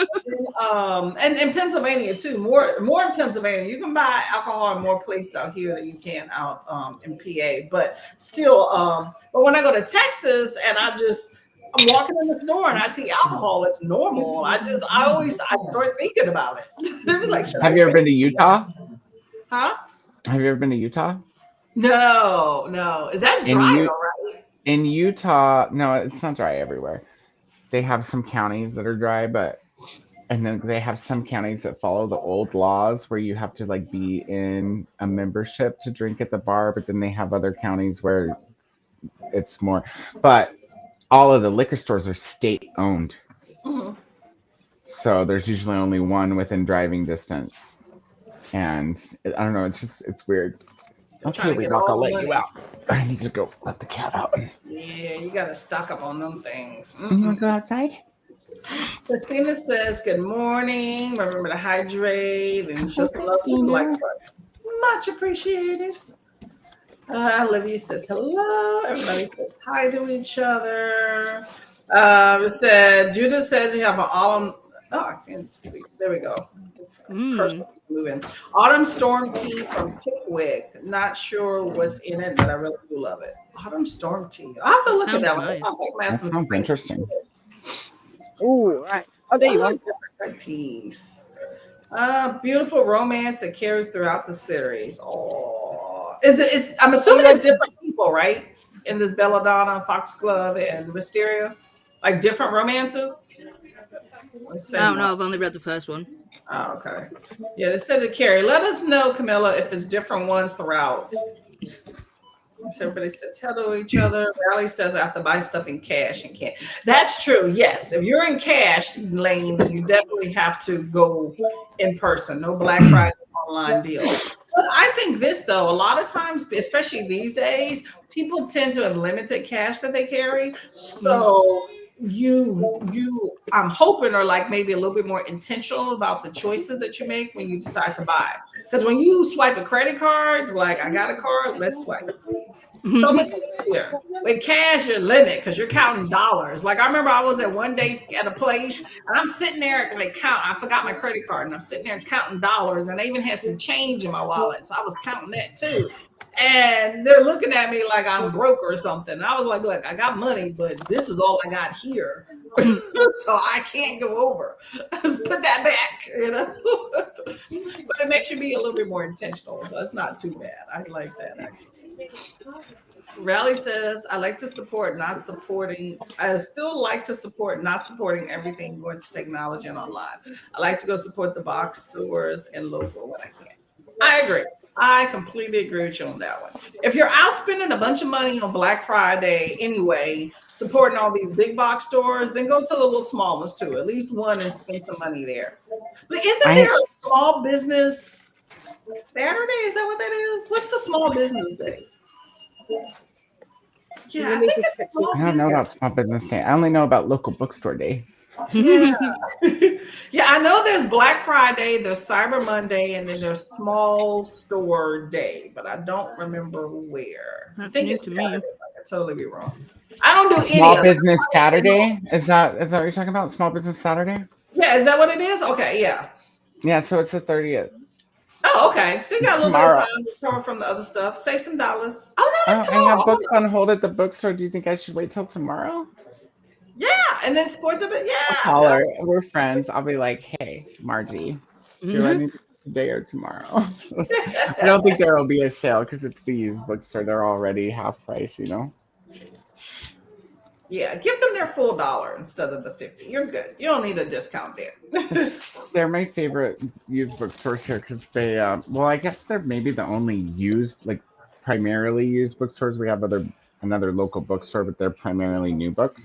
And in Pennsylvania too, more in Pennsylvania. You can buy alcohol in more places out here than you can out in PA. But still, but when I go to Texas and I'm walking in the store and I see alcohol, it's normal. I start thinking about it. It was like, have you ever been to Utah? Huh? Have you ever been to Utah? No. That's dry though, right? In Utah, no, it's not dry everywhere. They have some counties that are dry, and then they have some counties that follow the old laws where you have to like be in a membership to drink at the bar, but then they have other counties where it's more. But all of the liquor stores are state owned. Mhm. So there's usually only one within driving distance. And I don't know, it's weird. They're Okay, trying to get Reebok, I'll all the let you money. out. I need to go let the cat out. Yeah, you got to stock up on them things. You want to go outside? Christina says, "Good morning. Remember to hydrate and show Hi, some love to the like Christina. button. Much appreciated." Olivia says hello. Everybody says hi to each other. Said Judith says you have an autumn. Oh, I can't speak. There we go. It's cursor moving. Autumn storm tea from Pickwick. Not sure what's in it, but I really do love it. Autumn storm tea. I'll have to look at Sounds that one. That nice. sounds like man, That some sounds spicy. interesting. Oh, right. Oh, there you I are. like different teas. Beautiful romance that carries throughout the series. Oh, is it? Is I'm assuming it's different people, right? In this Belladonna, Foxglove, and Wisteria, like different romances. Or I same don't one? know. I've only read the first one. Oh, okay. Yeah, they said to Carrie. Let us know, Camilla, if it's different ones throughout. So everybody says hello to each other. Rally says I have to buy stuff in cash and can't. That's true. Yes. If you're in cash lane, then you definitely have to go in person. No Black Friday online deals. But I think this though, a lot of times, especially these days, people tend to have limited cash that they carry. So I'm hoping are like maybe a little bit more intentional about the choices that you make when you decide to buy. Because when you swipe a credit card, it's like I got a card, let's swipe. So much easier. With cash, your limit because you're counting dollars. Like I remember I was at one day at a place and I'm sitting there like count. I forgot my credit card and I'm sitting there counting dollars and I even had some change in my wallet. So I was counting that too. And they're looking at me like I'm broke or something. And I was like, look, I got money, but this is all I got here. So I can't go over. Just put that back, but it makes you be a little bit more intentional. So it's not too bad. I like that actually. Rally says, I like to support not supporting. I still like to support not supporting everything going to technology and online. I like to go support the box stores and local when I can. I agree. I completely agree with you on that one. If you're out spending a bunch of money on Black Friday anyway, supporting all these big box stores, then go to the little small ones too. At least one and spend some money there. But isn't I there a small business Saturday? Is that what that is? What's the small business day? Yeah, I think it's small don't know business. about Small Business Day. I only know about Local Bookstore Day. Yeah. Yeah, I know there's Black Friday, there's Cyber Monday, and then there's Small Store Day, but I don't remember where. I That's think new it's to Saturday. me. I could totally be wrong. I don't do any Small of them. Business Saturday? Is that what you're talking about? Small Business Saturday? Yeah, is that what it is? Okay, yeah. Yeah, so it's the 30th. Oh, okay. So you got a little bit of Tomorrow. time to cover from the other stuff. Save some dollars. Oh no, it's Oh, I have tomorrow. books on hold at the bookstore. Do you think I should wait till tomorrow? Yeah, and then support the I'll yeah. call her. We're friends. I'll be like, hey, Margie, do I need to today or tomorrow? I don't think there will be a sale because it's the used bookstore. They're already half price, Yeah, give them their full dollar instead of the 50. You're good. You don't need a discount there. They're my favorite used bookstores here because they, well, I guess they're maybe the only used, like primarily used bookstores. We have another local bookstore, but they're primarily new books.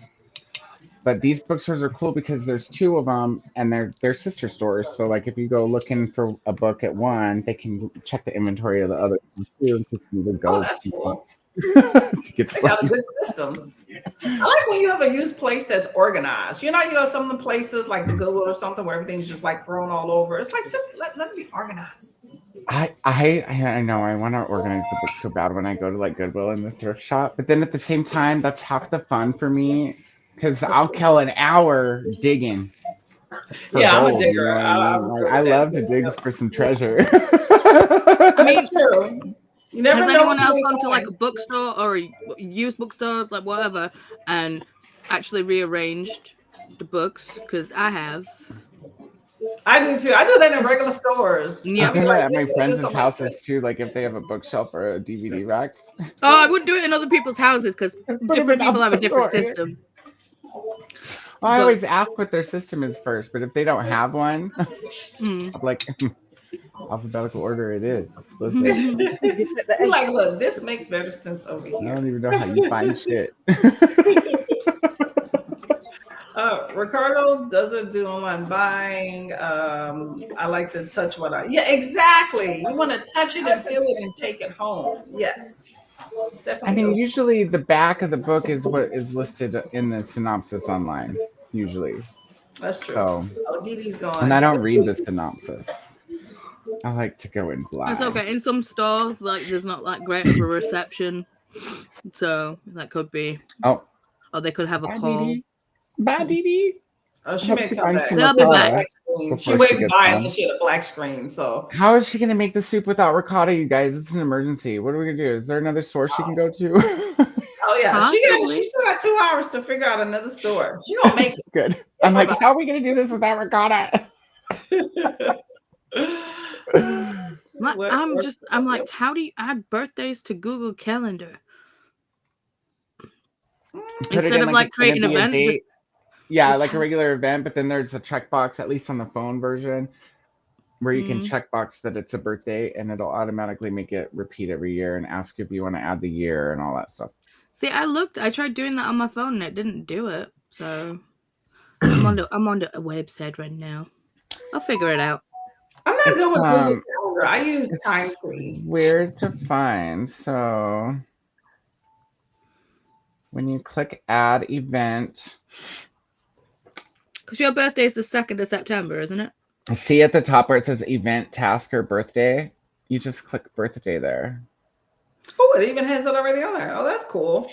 But these bookstores are cool because there's two of them and they're sister stores. So like if you go looking for a book at one, they can check the inventory of the other one too and just either Oh, go that's cool. to get the They got a book. good system. I like when you have a used place that's organized. You go some of the places like the Goodwill or something where everything's just like thrown all over. It's like just let it be organized. I know I want to organize the books so bad when I go to like Goodwill and the thrift shop, but then at the same time, that's half the fun for me because That's I'll true. kill an hour digging for Yeah, I'm a gold. You know digger. what I mean? I'm Like good I with that love too. to dig Yep. for some treasure. I mean, That's true. You never has know anyone what you else may gone to like a find. bookstore or a used bookstore, like whatever, and actually rearranged the books? Because I have. I do too. I do that in regular stores. Yeah. I I've be done like, that at my this friends' on my houses too, like if they have a bookshelf or a DVD rack. Oh, I wouldn't do it in other people's houses because Put 'em different in people have a the different door. system. Well, I But- always ask what their system is first, but if they don't have one, Mm. I'm like, alphabetical order it is. Listen, You're like, look, this makes better sense over I here. don't even know how you find shit. Ricardo doesn't do online buying. I like to touch what I. Yeah, exactly. You want to touch it and feel it and take it home. Yes, I definitely. mean, usually the back of the book is what is listed in the synopsis online, usually. That's true. So, Oh, Didi's and gone. I don't read the synopsis. I like to go in blind. It's okay. In some stores, like there's not like great of a reception, so that could be. Oh, Or they could have a bye, call. Dee. Bye, Dee. Oh, she Hope may she come finds back. some They'll be ricotta back. She before went gets by and home. then she had a black screen. So How is she gonna make the soup without ricotta, you guys? It's an emergency. What are we gonna do? Is there another store she can go to? oh yeah, she Possibly. still got 2 hours to figure out another store. She gonna make Good. I'm like, how are we gonna do this without ricotta? it. I'm like, how do you add birthdays to Google Calendar? Put Instead it in of like like it's gonna creating an be a event, date. Yeah, just like a have- regular event, but then there's a checkbox, at least on the phone version, where you can checkbox that it's a birthday, and it'll automatically make it repeat every year and ask if you want to add the year and all that stuff. See, I tried doing that on my phone and it didn't do it. So I'm on the website right now. I'll figure it out. I'm not good with Google Calendar. I use It's Time Tree. weird to find. So when you click add event, Because your birthday is the 2nd of September, isn't it? see at the top where it says event, task, or birthday, you just click birthday there. Oh, it even has it already on there. Oh, that's cool.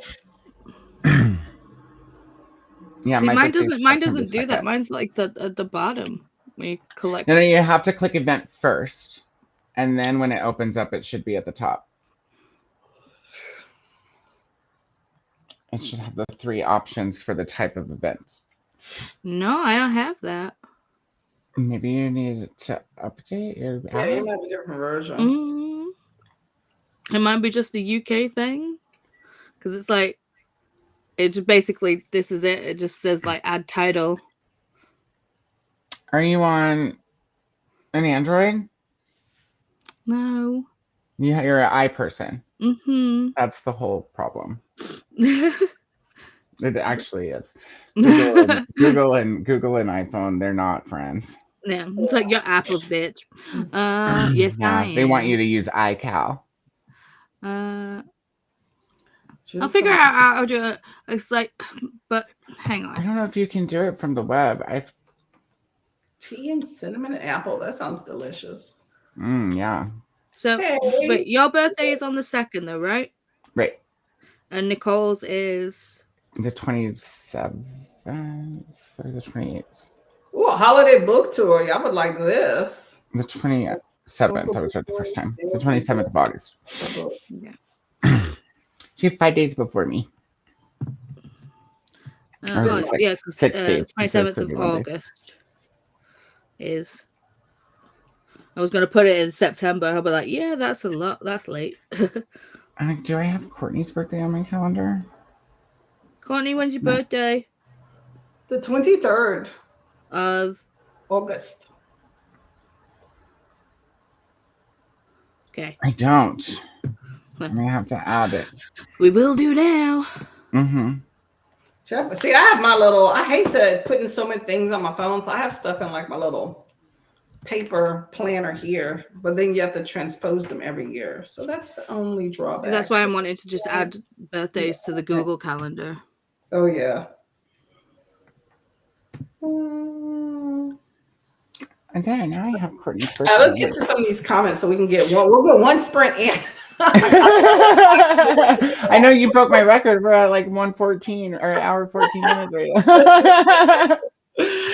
Yeah, See, my mine birthday's doesn't do that. September 2nd. Mine's like at the bottom. When you collect. No, you have to click event first, and then when it opens up, it should be at the top. It should have the 3 options for the type of event. No, I don't have that. Maybe you need to update your app. Yeah, you might have a different version. It might be just a UK thing. Because it's like, it's basically, this is it. It just says like add title. Are you on an Android? No. Yeah, you're an iPerson. Mm-hmm. That's the whole problem. Yeah. It actually is. Google and iPhone, they're not friends. It's like your Apple's bitch. Yes, Yeah, I am. they want you to use iCal. I'll figure out how to do it. It's like, but hang I on. don't know if you can do it from the web. Tea and cinnamon and apple. That sounds delicious. Yeah. So, Hey. but your birthday is on the 2nd, though, right? Right. And Nicole's is The 27th or the 28th. Ooh, a holiday book tour. I would like this. The 27th. I was right the first time. The 27th of August. Yeah. She had 5 days before me. Yeah, because 6 days. 27th of August is. I was gonna put it in September. I'll be like, yeah, that's a lot. That's late. I'm like, do I have Courtney's birthday on my calendar? Courtney, when's your birthday? The 23rd Of August. Okay. I don't. I'm gonna have to add it. We will do now. Mm-hmm. See, I have my little. I hate putting so many things on my phone, so I have stuff in like my little paper planner here, but then you have to transpose them every year. So that's the only drawback. That's why I'm wanting to just add birthdays to the Google Calendar. Oh yeah. And there, now I have Courtney's birthday. Let's get to some of these comments so we can get one. We'll get one sprint in. I know you broke my record for like 1:14 or hour 14 minutes right now.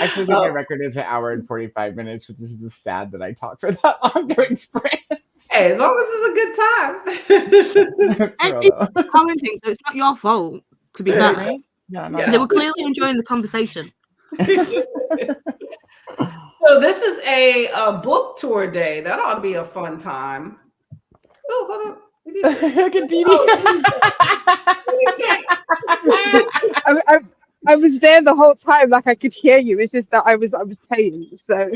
Actually, my record is 1 hour and 45 minutes, which is just sad that I talked for that long during sprint. Hey, as long as it's a good time. Everyone's commenting, so it's not your fault, to be fair. Yeah, They were clearly enjoying the conversation. So this is a book tour day. That ought to be a fun time. Oh, hold on. What is this? Look at Dee Dee. Oh, what is that? I was there the whole time, like I could hear you. It's just that I was paying. So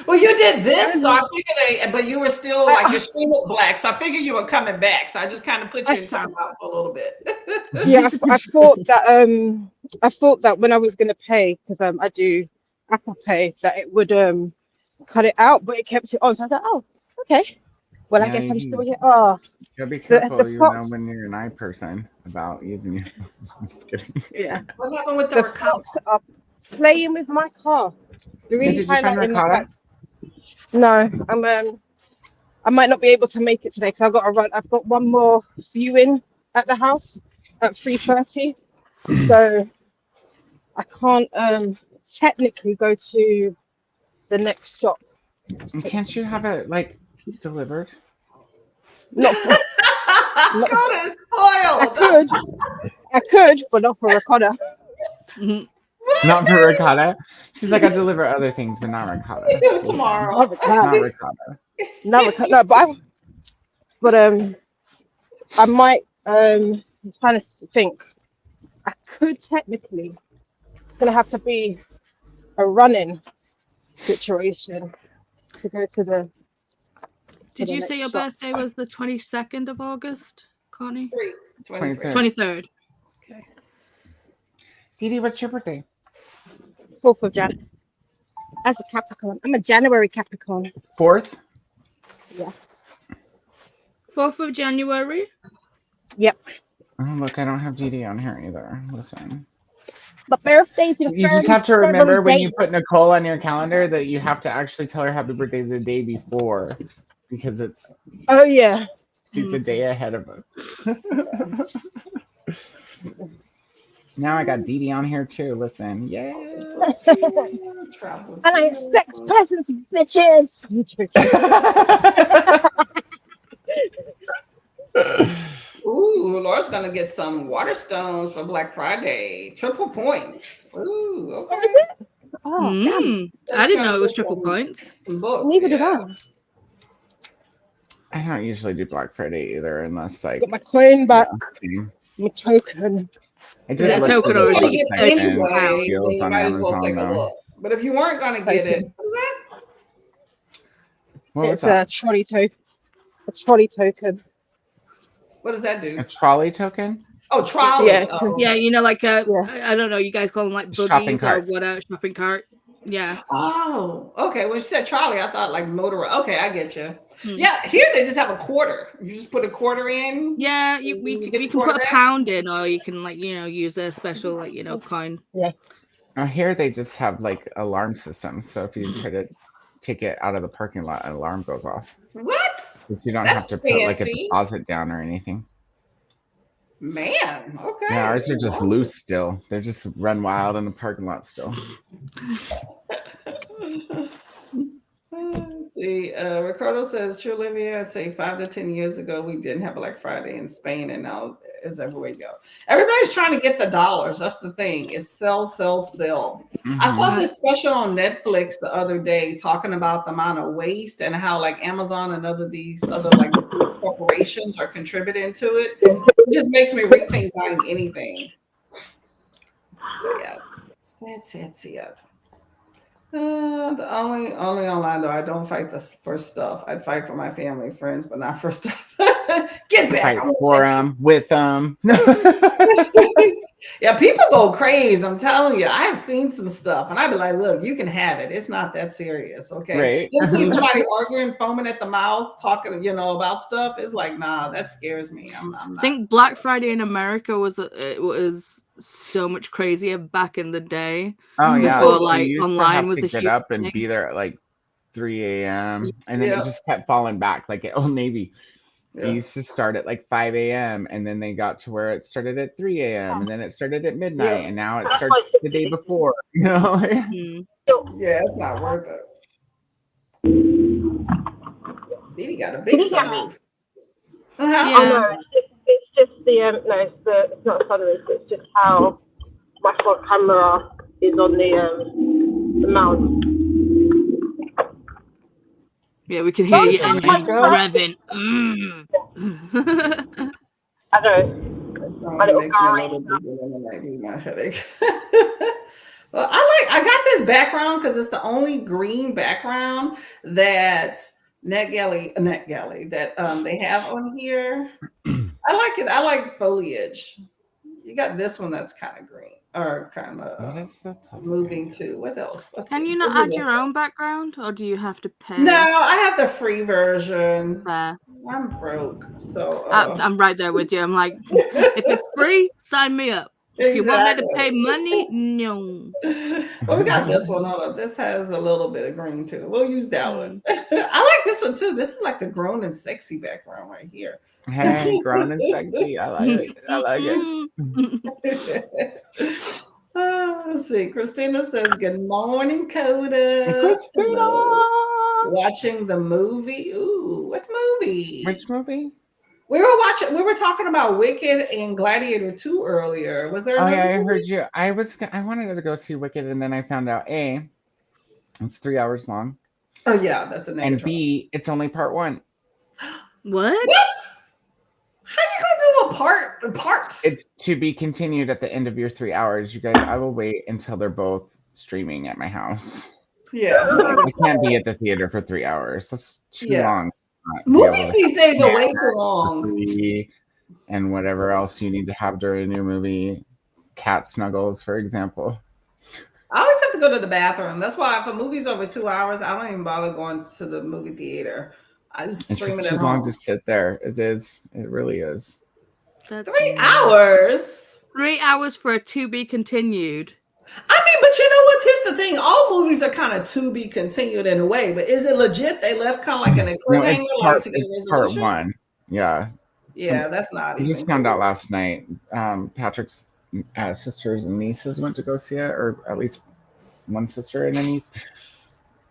Well, you did this, so I figured but you were still like your screen was black, so I figured you were coming back. So I just kind of put you in timeout for a little bit. yeah, I thought that when I was gonna pay, because I do Apple Pay, that it would cut it out, but it kept it on. So I was like, oh, okay. Well, I Yeah, guess I'm still you here. Oh, gotta be careful, the you know, fox. when you're an eye person about using your. I'm just kidding. Yeah, What happened with the the ricotta? fox are playing with my car. They're Yeah, really did you find highlighting the ricotta? fact. No, I might not be able to make it today because I've got to run. I've got one more viewing at the house at 3:30, so I can't technically go to the next shop. And can't you have it like delivered? Not for, not, Ricotta is I spoiled. could, but not for ricotta. Mhm. Not for ricotta. She's like, I deliver other things, but not ricotta. Tomorrow. Not ricotta. Not ricotta. Not ricotta. No, but I might I'm trying to think. I could technically. It's gonna have to be a running situation to go to the. Did you say next your shop. birthday was the 22nd of August, Connie? 23. 23rd. Okay. Dee Dee, what's your birthday? 4th of Jan. As a Capricorn, I'm a January Capricorn. 4th? Yeah. 4th of January. Yep. Oh, look, I don't have Dee Dee on here either. Listen. But birthdays in You just have to remember when you days. put Nicole on your calendar that you have to actually tell her happy birthday the day before because Oh yeah. she's a day ahead of us. Now I got Dee Dee on here too. Listen, yeah. Travel. And I expect presents, bitches. I'm joking. Ooh, Laura's gonna get some water stones for Black Friday. Triple points. Ooh, okay. What is it? Oh, damn. I didn't know it was triple points. Some books. Neither did Yeah. I don't usually do Black Friday either, unless like Got my coin back, same. my token. I did That look token for the already If 22nd you're gonna get it anyway, deals then you on might as well Amazon take a though. look. But if you weren't gonna get it, Token. what is that? What was It's that? a trolley token. A trolley token. What does that do? A trolley token? Oh, trolley. Yeah, Oh. Yeah, you know, like Yeah. I don't know, you guys call them like Shopping buggies or cart. whatever, shopping cart. Yeah. Oh, okay. When you said trolley, I thought like motor. Okay, I get you. Hmm. Yeah, here they just have a quarter. You just put a quarter in. Yeah, You you get can your put quarter a back? pound in, or you can like use a special coin. Here they just have like alarm systems. So if you try to take it out of the parking lot, an alarm goes off. What? If you don't That's have to put like a fancy. deposit down or anything. Man, okay. Yeah, ours are just loose still. They just run wild in the parking lot still. Let's see. Ricardo says, "True, Olivia. I'd say 5 to 10 years ago, we didn't have Black Friday in Spain, and now it's everywhere you go. Everybody's trying to get the dollars. That's the thing. It's sell, sell, sell. I saw this special on Netflix the other day talking about the amount of waste and how like Amazon and these other like corporations are contributing to it. It just makes me rethink buying anything. So yeah, sad. The only online though, I don't fight for stuff. I'd fight for my family, friends, but not for stuff. Get back. Fight for them, with them. Yeah, people go crazy. I'm telling you, I've seen some stuff, and I'd be like, "Look, you can have it. It's not that serious, okay?" Right. You see somebody arguing, foaming at the mouth, talking, about stuff. It's like, nah, that scares me. I'm not. I think Black Friday in America was so much crazier back in the day. Oh yeah, Before, so like, you used online to have was to a get huge up and thing. be there at like 3 a.m. and then Yeah. it just kept falling back. Like at Old Navy, Yeah. it used to start at like 5 a.m. and then they got to where it started at 3 a.m. and then it started at midnight Yeah. and now it starts the day before. You know? Mm. Yeah, it's not worth it. Baby got a big sunroof. Oh Yeah. no, it's just the no, it's not sunroof. It's just how my front camera is on the mount. Yeah, we can hear Those your sound engine like revving. I know. That My probably little makes me a Gary little stuff. bigger and it might be my headache. Well, I got this background because it's the only green background that NetGalley that they have on here. I like it. I like foliage. You got this one that's kind of green or kind What of is the plus moving sign? to. What else? Let's Can see. you We'll not do add this your one. own background, or do you have to No, pay? I have the free version. Fair. I'm broke, so I'm right there with you. I'm like, if it's free, sign me up. If you want me to pay money, exactly. no. Well, we got this one. Hold on. This has a little bit of green too. We'll use that one. Hmm. I like this one too. This is like the grown and sexy background right here. Hey, grown and sexy. I like it. I like it. Let's see. Christina says, "Good morning, Coda. Christina! Watching the movie. Ooh, what movie? Which movie? We were watching. We were talking about Wicked and Gladiator 2 earlier. Was there Oh another yeah, I movie? heard you. I wanted to go see Wicked, and then I found out it's 3 hours long, Oh yeah, that's a and negative. B, it's only part 1. What? What? How you gonna do parts? It's to be continued at the end of your 3 hours. You guys, I will wait until they're both streaming at my house. Yeah. I can't be at the theater for 3 hours. That's too Yeah. long. to be able Movies to these days are way have too long. free and whatever else you need to have during your movie. Cat snuggles, for example. I always have to go to the bathroom. That's why if a movie's over 2 hours, I don't even bother going to the movie theater. I just It's stream just it too at long home. to sit there. It is. It really is. That's 3 hours. 3 hours for a to be continued. I mean, but you know what? Here's the thing. All movies are kind of to be continued in a way, but is it legit? They left kind of like in a No, cliffhanger, like to get a it's part resolution? 1. Yeah. Yeah, that's not I even just found out cool. last night. Patrick's sisters and nieces went to go see it, or at least one sister and a niece.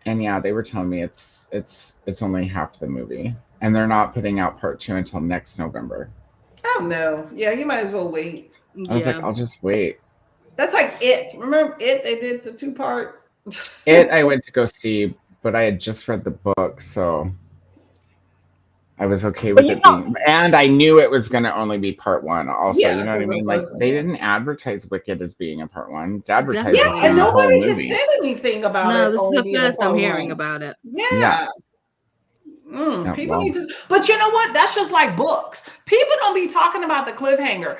And yeah, they were telling me it's only half the movie, and they're not putting out part 2 until next November. Oh no. Yeah, you might as well wait. I was like, Yeah. I'll just wait. That's like It. Remember It? They did the 2-part. I went to go see, but I had just read the book, so I was okay But with you it know, being, and I knew it was going to only be part 1 also, Yeah, you know what I because the mean? Like, first one. they Yeah. didn't advertise Wicked as being a part 1. It's advertised Yeah, as Definitely and being a not. whole nobody has movie. said anything about No, it this is only the being a first I'm part hearing 1. about it. Yeah. Yeah. People Well, need to, but you know what? That's just like books. People don't be talking about the cliffhanger.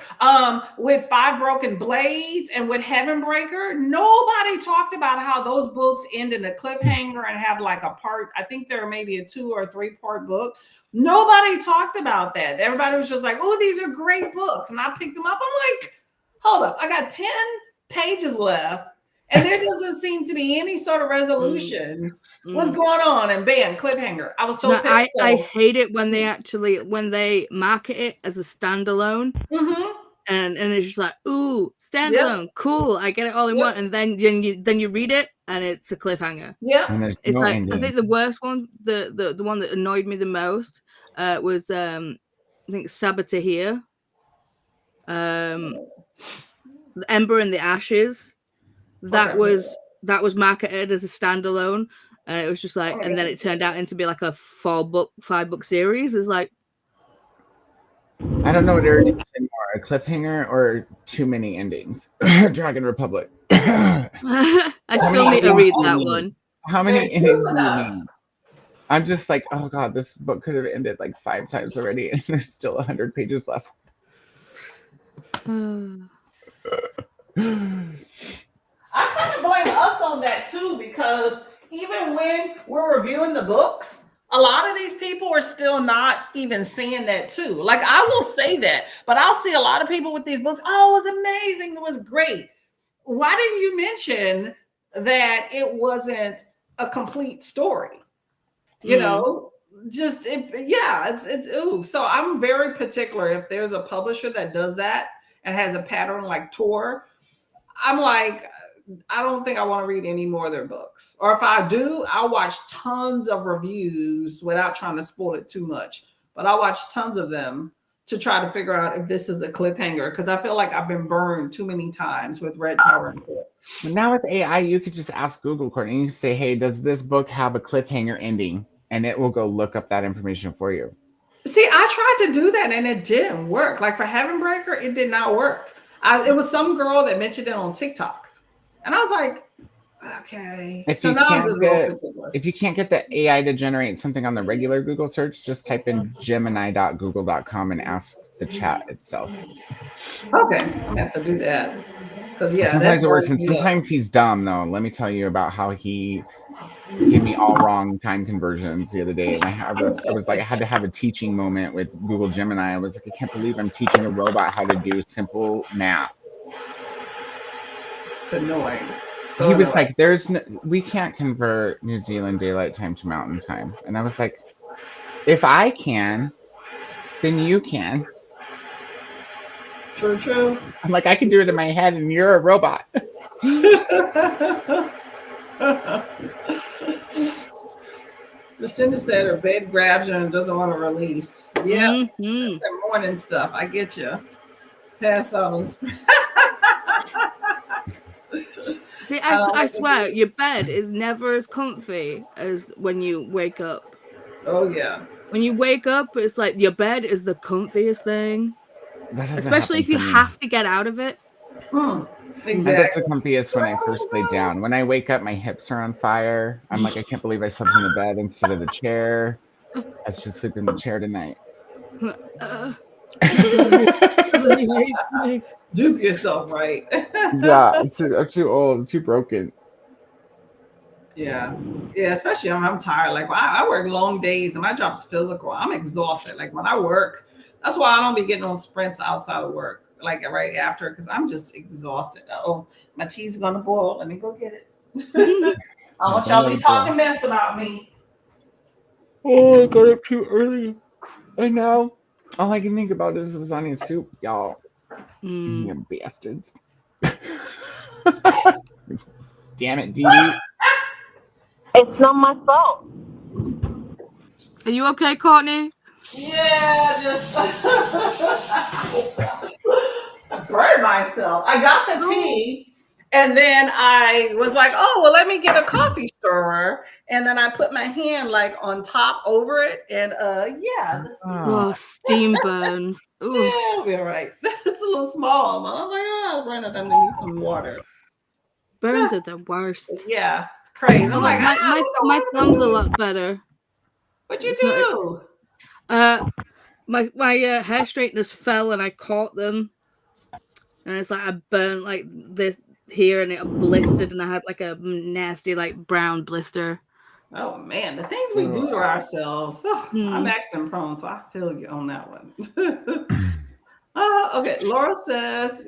With Five Broken Blades and with Heaven Breaker, nobody talked about how those books end in a cliffhanger and have like a part. I think there may be a 2 or 3-part book. Nobody talked about that. Everybody was just like, "Oh, these are great books," and I picked them up. I'm like, "Hold up, I got 10 pages left." And there doesn't seem to be any sort of resolution. What's going on? And bam, cliffhanger. I was so No, pissed. I hate it when they market it as a standalone, Mhm. and it's just like, ooh, Yep. standalone, cool, I get it all in Yep. one, and then you read it and it's a cliffhanger. Yep. and there's It's no like, ending. I think the worst one, the one that annoyed me the most, was I think Saboteur. The Ember and the Ashes. That Okay. was marketed as a standalone, and it was just like, Oh, and then it turned out into be like a 5-book series. It's like, I don't know what irritates me more, a cliffhanger or too many endings. Dragon Republic. I How still many need to endings read do you that need? one. How many They're endings killing do you us. need? I'm just like, oh god, this book could have ended like 5 times already, and there's still 100 pages left. I kind of blame us on that too, because even when we're reviewing the books, a lot of these people are still not even seeing that too. Like, I will say that, but I'll see a lot of people with these books. Oh, it was amazing. It was great. Why didn't you mention that it wasn't a complete story? You know, just it's ooh. So I'm very particular. If there's a publisher that does that and has a pattern like Tor, I'm like, I don't think I want to read any more of their books. Or if I do, I'll watch tons of reviews without trying to spoil it too much. But I'll watch tons of them to try to figure out if this is a cliffhanger, because I feel like I've been burned too many times with Red Tower and Court. But now with AI, you could just ask Google, Courtney, and you can say, hey, does this book have a cliffhanger ending? and it will go look up that information for you. See, I tried to do that and it didn't work. Like for Heaven Breaker, it did not work. It was some girl that mentioned it on TikTok. And I was like, okay. If So you now I'm can't just real get particular. if you can't get the AI to generate something on the regular Google search, just type in gemini.google.com and ask the chat itself. Okay, I'm gonna have to do that. Because yeah, that Sometimes it works, burns and me up. sometimes he's dumb though. Let me tell you about how he gave me all wrong time conversions the other day, and I was like, I had to have a teaching moment with Google Gemini. I was like, I can't believe I'm teaching a robot how to do simple math. It's annoying. So He was annoying. like, we can't convert New Zealand daylight time to mountain time. And I was like, if I can, then you can. True. I'm like, I can do it in my head and you're a robot. Lucinda said her bed grabs her and doesn't want to release. Yeah, that's that morning stuff. I get you. Pass out on See, I swear, your bed is never as comfy as when you wake up. Oh yeah. When you wake up, it's like your bed is the comfiest thing. Especially if you have to get out of it. Exactly. My bed's the comfiest when I first lay down. When I wake up, my hips are on fire. I'm like, I can't believe I slept in the bed instead of the chair. I should sleep in the chair tonight. Dupe yourself, right? Yeah, I'm too old. I'm too broken. Yeah, especially I'm tired. Like I work long days and my job's physical. I'm exhausted. Like when I work, that's why I don't be getting on sprints outside of work, like right after, because I'm just exhausted. Oh, my tea's gonna boil. Let me go get it. I want y'all to be talking mess about me. Oh, I got up too early. I know. All I can think about is lasagna soup, y'all. You bastards. Damn it, Dee Dee. It's not my fault. Are you okay, Courtney? Yeah, just I burned myself. I got the tea. And then I was like, oh, well, let me get a coffee stirrer. And then I put my hand like on top over it. And yeah. Steam burns. Yeah, it'll be all right. It's a little small. I'm like, oh, Brenda, I need some water. Burns are the worst. Yeah, it's crazy. I'm like, my thumb's a lot better. What'd you do? My hair straighteners fell and I caught them. And it's like I burnt like this here and it blistered and I had like a nasty like brown blister. Oh man, the things we do to ourselves. Oh, I'm accident prone, so I feel you on that one. Okay, Laura says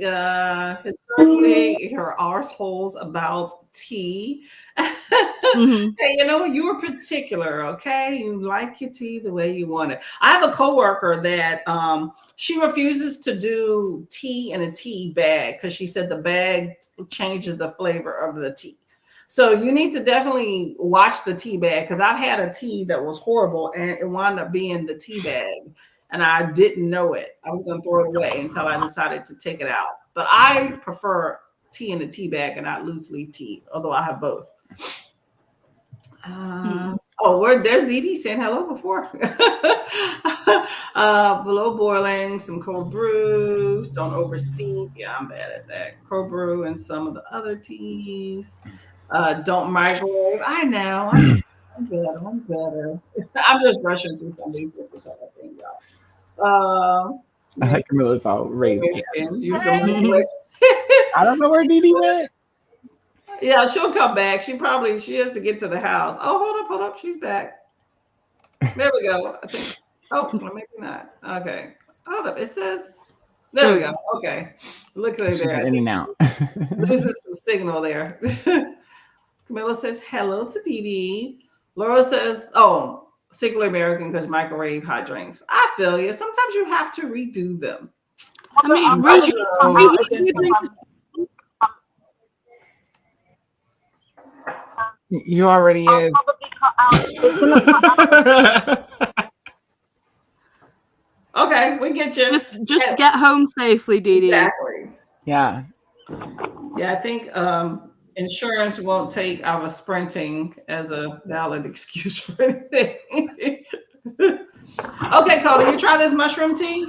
historically her arseholes about tea. Hey, you were particular, okay? You like your tea the way you want it. I have a coworker that she refuses to do tea in a tea bag because she said the bag changes the flavor of the tea. So you need to definitely watch the tea bag because I've had a tea that was horrible and it wound up being the tea bag. And I didn't know it. I was going to throw it away until I decided to take it out. But I prefer tea in a tea bag and not loose leaf tea, although I have both. There's Dee Dee saying hello before. Below boiling, some cold brews. Don't oversteep. Yeah, I'm bad at that. Cold brew and some of the other teas. Don't microwave. I know. I'm better. I'm just rushing through some of these different things, y'all. I like Camilla's all raised. I don't know where Dee Dee went. Yeah, she'll come back. She has to get to the house. Oh, hold up. She's back. There we go. I think. Oh, maybe not. Okay. Hold up. It says. There we go. Okay. Look at there. In and out. Losing some signal there. Camilla says hello to Dee Dee. Laura says, oh, Sickly American because microwave hot drinks. I feel you. Sometimes you have to redo them. I mean, you already is. Okay, we get you. Just get home safely, Dee Dee. Exactly. Yeah. Yeah, I think Insurance won't take our sprinting as a valid excuse for anything. Okay, Coda, you try this mushroom tea?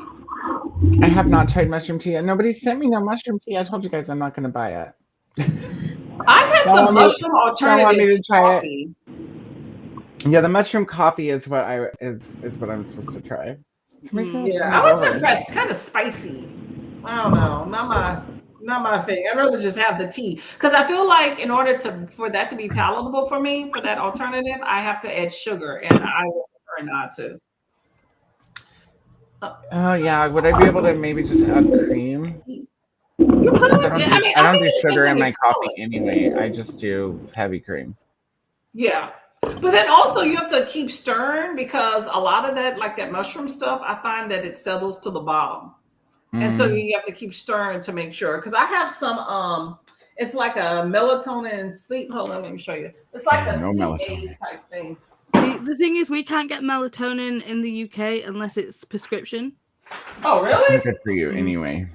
I have not tried mushroom tea, and nobody sent me no mushroom tea. I told you guys I'm not going to buy it. I've had Don't some want me- mushroom don't want me alternatives to to try it. coffee. Yeah, the mushroom coffee is what is what I'm supposed to try. Yeah, I was impressed. Kind of spicy. I don't know. Not my thing. I'd rather just have the tea because I feel like in order for that to be palatable for me, for that alternative, I have to add sugar, and I would prefer not to. Oh yeah, would I be able to maybe just add cream? You could. I don't do it sugar depends on in your my coffee palate. anyway. I just do heavy cream. Yeah. But then also you have to keep stirring because a lot of that, like that mushroom stuff, I find that it settles to the bottom. And so you have to keep stirring to make sure. Because I have some it's like a melatonin sleep. Hold on, let me show you. It's like a sleep aid type thing. The thing is, we can't get melatonin in the UK unless it's prescription. Oh, It's really? not good for you anyway.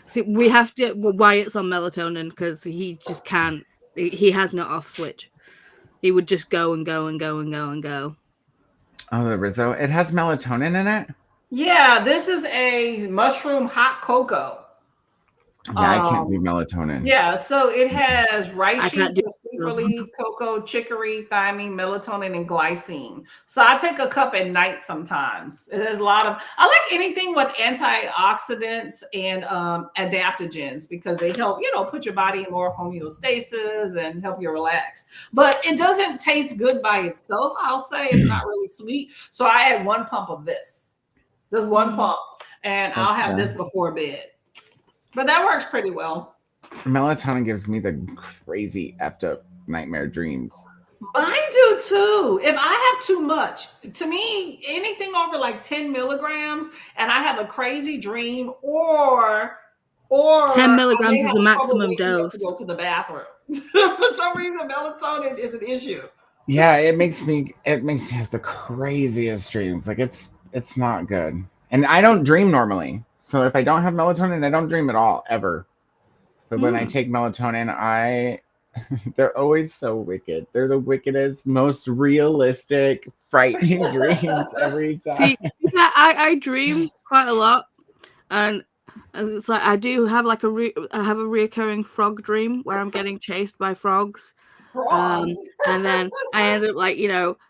See, we have to. Well, Wyatt's on melatonin because he just can't. He has no off switch. He would just go and go and go and go and go. Oh, the Rizzo. It has melatonin in it? Yeah, this is a mushroom hot cocoa. Yeah, I can't do melatonin. Yeah, so it has reishi, do sleep relief, cocoa, chicory, thiamine, melatonin, and glycine. So I take a cup at night sometimes. It has a lot of. I like anything with antioxidants and adaptogens because they help, put your body in more homeostasis and help you relax. But it doesn't taste good by itself. I'll say it's not really sweet. So I add 1 pump of this, just 1 pump, and I'll have this before bed. But that works pretty well. Melatonin gives me the crazy effed up nightmare dreams. Mine do too. If I have too much, to me, anything over like 10 milligrams and I have a crazy dream or 10 milligrams is the maximum dose. To go to the bathroom. For some reason, melatonin is an issue. Yeah, it makes me have the craziest dreams. Like it's not good. And I don't dream normally. So if I don't have melatonin, I don't dream at all, ever. But when I take melatonin, they're always so wicked. They're the wickedest, most realistic, frightening dreams every time. See, yeah, I dream quite a lot. And it's like I do have like I have a reoccurring frog dream where I'm getting chased by frogs. And then I end up like,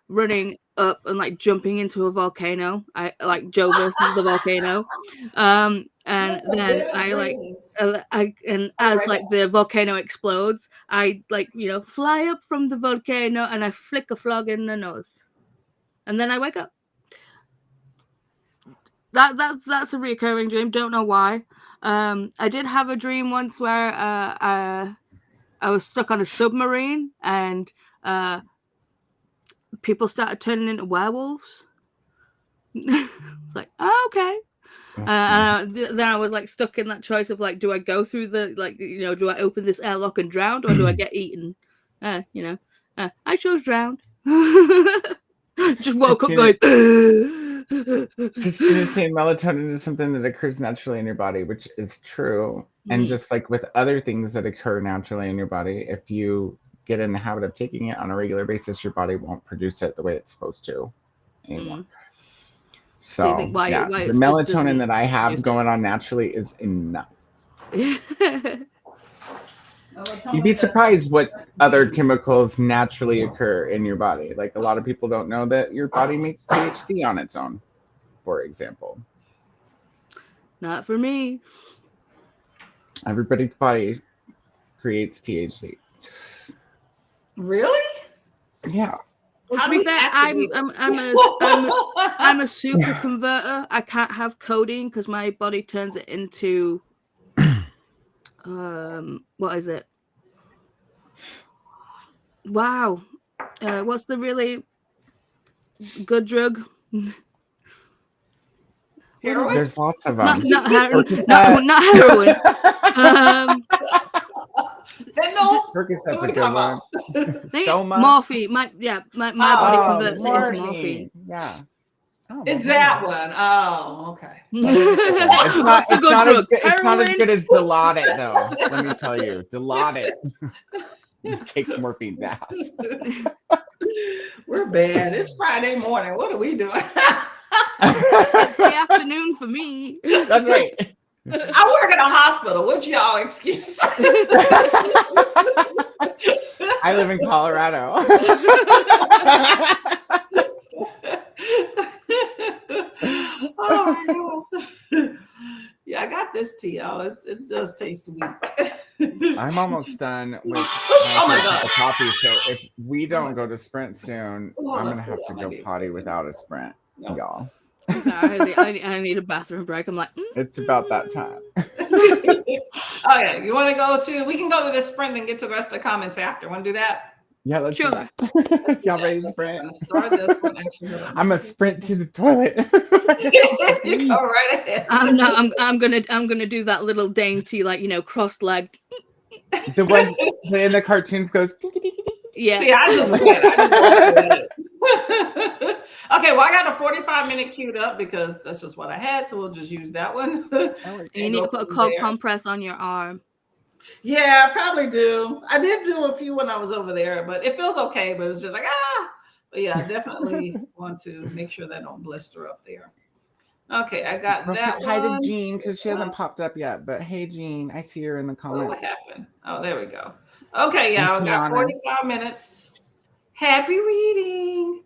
running up and like jumping into a volcano. I like Joe versus the volcano. And then as like the volcano explodes, I like, fly up from the volcano and I flick a frog in the nose. And then I wake up. That's a recurring dream. Don't know why. I did have a dream once where I was stuck on a submarine and people started turning into werewolves. It's like, oh, okay. Then I was like stuck in that choice of like, do I go through do I open this airlock and drown or do I get eaten? I chose drowned. Just woke up going. Christina's saying melatonin is something that occurs naturally in your body, which is true. And just like with other things that occur naturally in your body, if you get in the habit of taking it on a regular basis, your body won't produce it the way it's supposed to anymore. So you think why the melatonin that I have going on naturally is enough. You'd be surprised what other chemicals naturally occur in your body. Like a lot of people don't know that your body makes THC on its own, for example. Not for me. Everybody's body creates THC. Really? Yeah. Well, to be fair, I'm a super converter. I can't have codeine because my body turns it into what is it? Wow. What's the really good drug? There's lots of them. Not heroin. Not heroin. Percocet's a good one. Morphine. My body converts it into morphine. Yeah. Oh, It's well, that one. Oh, okay. Wants to it's go not drug. as good. It's not as Heroin. good as Dilaudid, though. Let me tell you, Dilaudid kicks morphine's ass. We're bad. It's Friday morning. What are we doing? It's the afternoon for me. That's right. I work in a hospital. What's y'all excuse? I live in Colorado. Oh my God. Yeah, I got this tea, y'all. It does taste weak. I'm almost done with Oh my my God. cup of coffee, so if we don't go to Sprint soon, Hold I'm up, gonna have to go potty without a Sprint, No. y'all. Okay, I need a bathroom break. I'm like, It's about that time. Okay, you want to go to? We can go to this sprint and get to the rest of the comments after. Want to do that? Yeah, let's do sure. that. Y'all ready to I'm sprint? gonna start this one. Actually, hold on. I'm gonna sprint to the toilet. You go right ahead. I'm gonna do that little dainty, like, cross-legged. The one in the cartoons goes. Yeah. See, I just went. I just walked away. Okay, well, I got a 45-minute queued up because that's just what I had, so we'll just use that one. You need to put a cold compress on your arm. Yeah, I probably do. I did do a few when I was over there, but it feels okay. But it's just like But yeah, I definitely want to make sure that don't blister up there. Okay, I got that Hi to one. Jean because she hasn't popped up yet. But hey, Jean, I see her in the Oh, comments. what happened? Oh, there we go. Okay, y'all, And got Tiana. 45 minutes. Happy reading.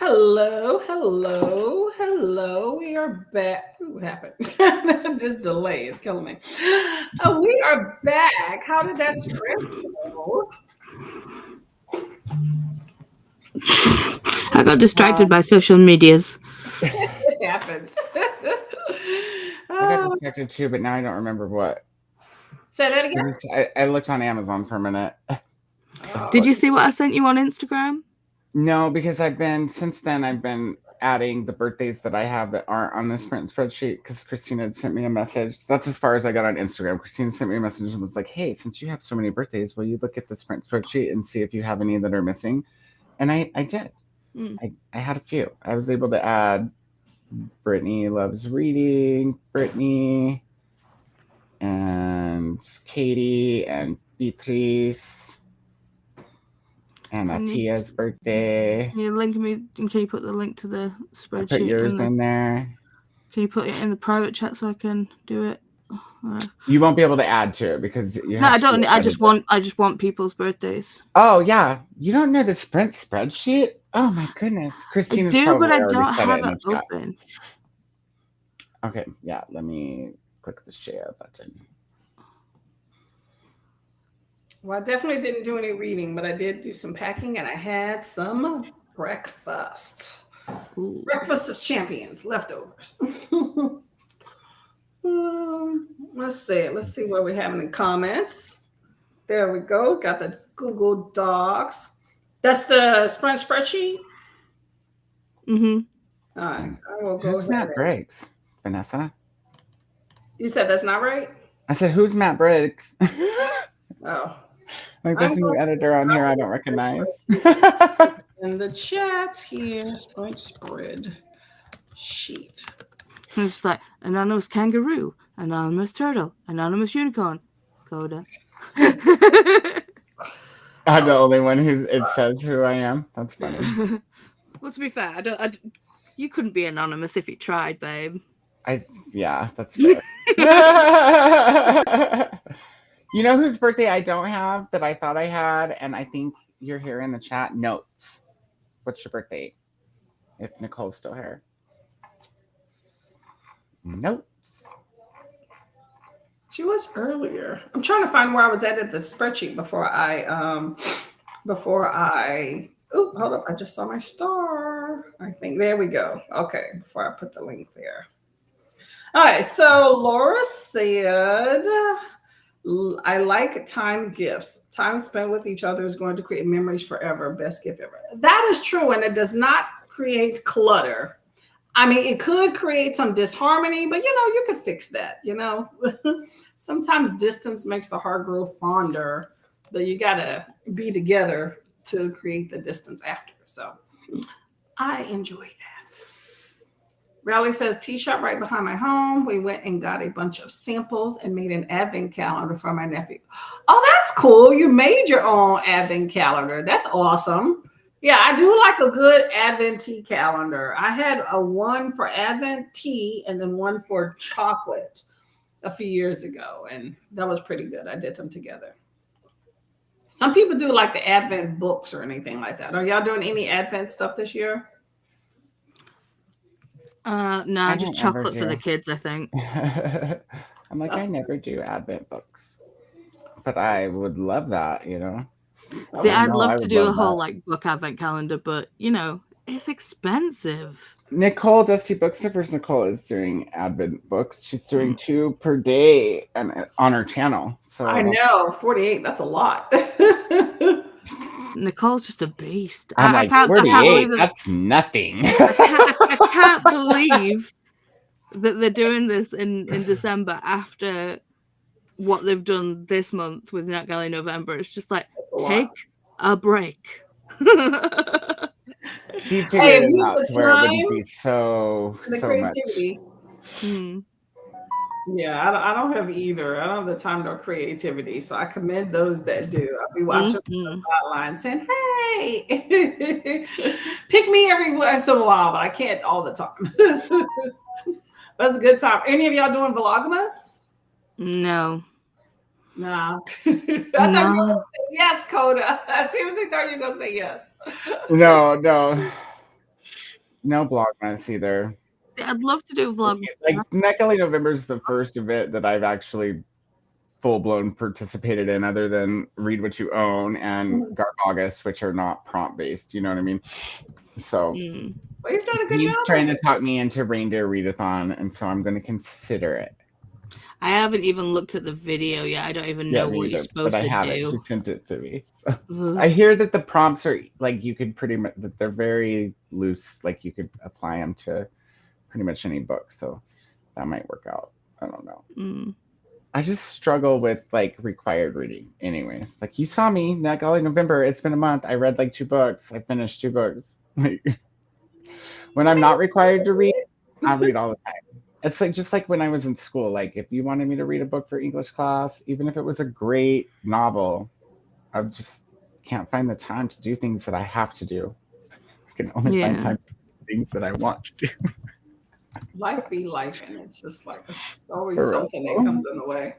Hello, hello, hello. We are back. Ooh, what happened? This delay is killing me. Oh, we are back. How did that sprint go? I got distracted by social medias. It happens. I got distracted too, but now I don't remember what. Say that again. I looked on Amazon for a minute. Did you see what I sent you on Instagram? No, because since then I've been adding the birthdays that I have that aren't on the sprint spreadsheet because Christina had sent me a message. That's as far as I got on Instagram. Christina sent me a message and was like, hey, since you have so many birthdays, will you look at the sprint spreadsheet and see if you have any that are missing? And I did. I had a few. I was able to add Brittany loves reading, Brittany, and Katie, and Beatrice, and Atia's birthday. Can you put the link to the spreadsheet? Put yours in there. Can you put it in the private chat so I can do it? You won't be able to add to it because you. No, I don't. I just want people's birthdays. Oh yeah, you don't know the sprint spreadsheet? Oh my goodness, Christina's I do, probably but I already don't said have in it the chat. open. Okay, yeah. Let me click the share button. Well, I definitely didn't do any reading, but I did do some packing, and I had some breakfast. Ooh. Breakfast of champions, leftovers. Let's see what we're having in comments. There we go. Got the Google Docs. That's the sprint spreadsheet. Mm-hmm. All right, I will go. Who's Matt Briggs, Vanessa? You said that's not right. I said, who's Matt Briggs? Oh, Like there's a new editor on here I don't recognize. In the chat here, sprint spread sheet. It's like anonymous kangaroo, anonymous turtle, anonymous unicorn, Coda. I'm the only one it says who I am. That's funny. Well, to be fair, you couldn't be anonymous if you tried, babe. Yeah, that's fair. You know whose birthday I don't have that I thought I had, and I think you're here in the chat? Notes. What's your birthday? If Nicole's still here. Notes. She was earlier. I'm trying to find where I was at the spreadsheet before I oh, hold up. I just saw my star. I think there we go. Okay, before I put the link there. All right, so Laura said, I like time gifts. Time spent with each other is going to create memories forever. Best gift ever. That is true, and it does not create clutter. I mean, it could create some disharmony, but you could fix that. Sometimes distance makes the heart grow fonder, but you gotta be together to create the distance after. So I enjoy that. Raleigh says, tea shop right behind my home. We went and got a bunch of samples and made an advent calendar for my nephew. Oh, that's cool. You made your own advent calendar. That's awesome. Yeah, I do like a good Advent tea calendar. I had a one for Advent tea and then one for chocolate a few years ago, and that was pretty good. I did them together. Some people do like the Advent books or anything like that. Are y'all doing any Advent stuff this year? No, just chocolate for the kids, I think. I'm like, I never do Advent books, but I would love that, See, I'd love to do a whole book advent calendar, but it's expensive. Nicole, Dusty Booksnippers Nicole is doing Advent books. She's doing 2 per day and on her channel. So I know 48. That's a lot. Nicole's just a beast. I'm like, 48. That's nothing. I can't believe that they're doing this in December after what they've done this month with NetGalley November. It's just like, take a break. She figured it out to where it wouldn't be so creativity. Much. Yeah, I don't have either. I don't have the time nor creativity. So I commend those that do. I'll be watching the sidelines saying, hey, pick me every once in a while, but I can't all the time. That's a good time. Any of y'all doing Vlogmas? No. Nah. I thought you were gonna say yes, Coda. I seriously thought you were going to say yes. No. No Vlogmas either. I'd love to do vlog. Like NetGalley November is the first event that I've actually full-blown participated in, other than Read What You Own and August, which are not prompt-based. You know what I mean? So Well, you've done a good he's job. trying to talk me into Reindeer Readathon, and so I'm going to consider it. I haven't even looked at the video yet. I don't even know what you're supposed but I to have do. it. She sent it to me. So. I hear that the prompts are like you could pretty much that they're very loose. Like you could apply them to pretty much any book. So that might work out. I don't know. I just struggle with like required reading. Anyways, like you saw me, NetGalley November. It's been a month. I read like 2 books. I finished 2 books. When I'm not required to read, I read all the time. It's like just like when I was in school. Like if you wanted me to read a book for English class, even if it was a great novel, I just can't find the time to do things that I have to do. I can only find time for things that I want to do. Life be life, and it's just like always something that comes in the way.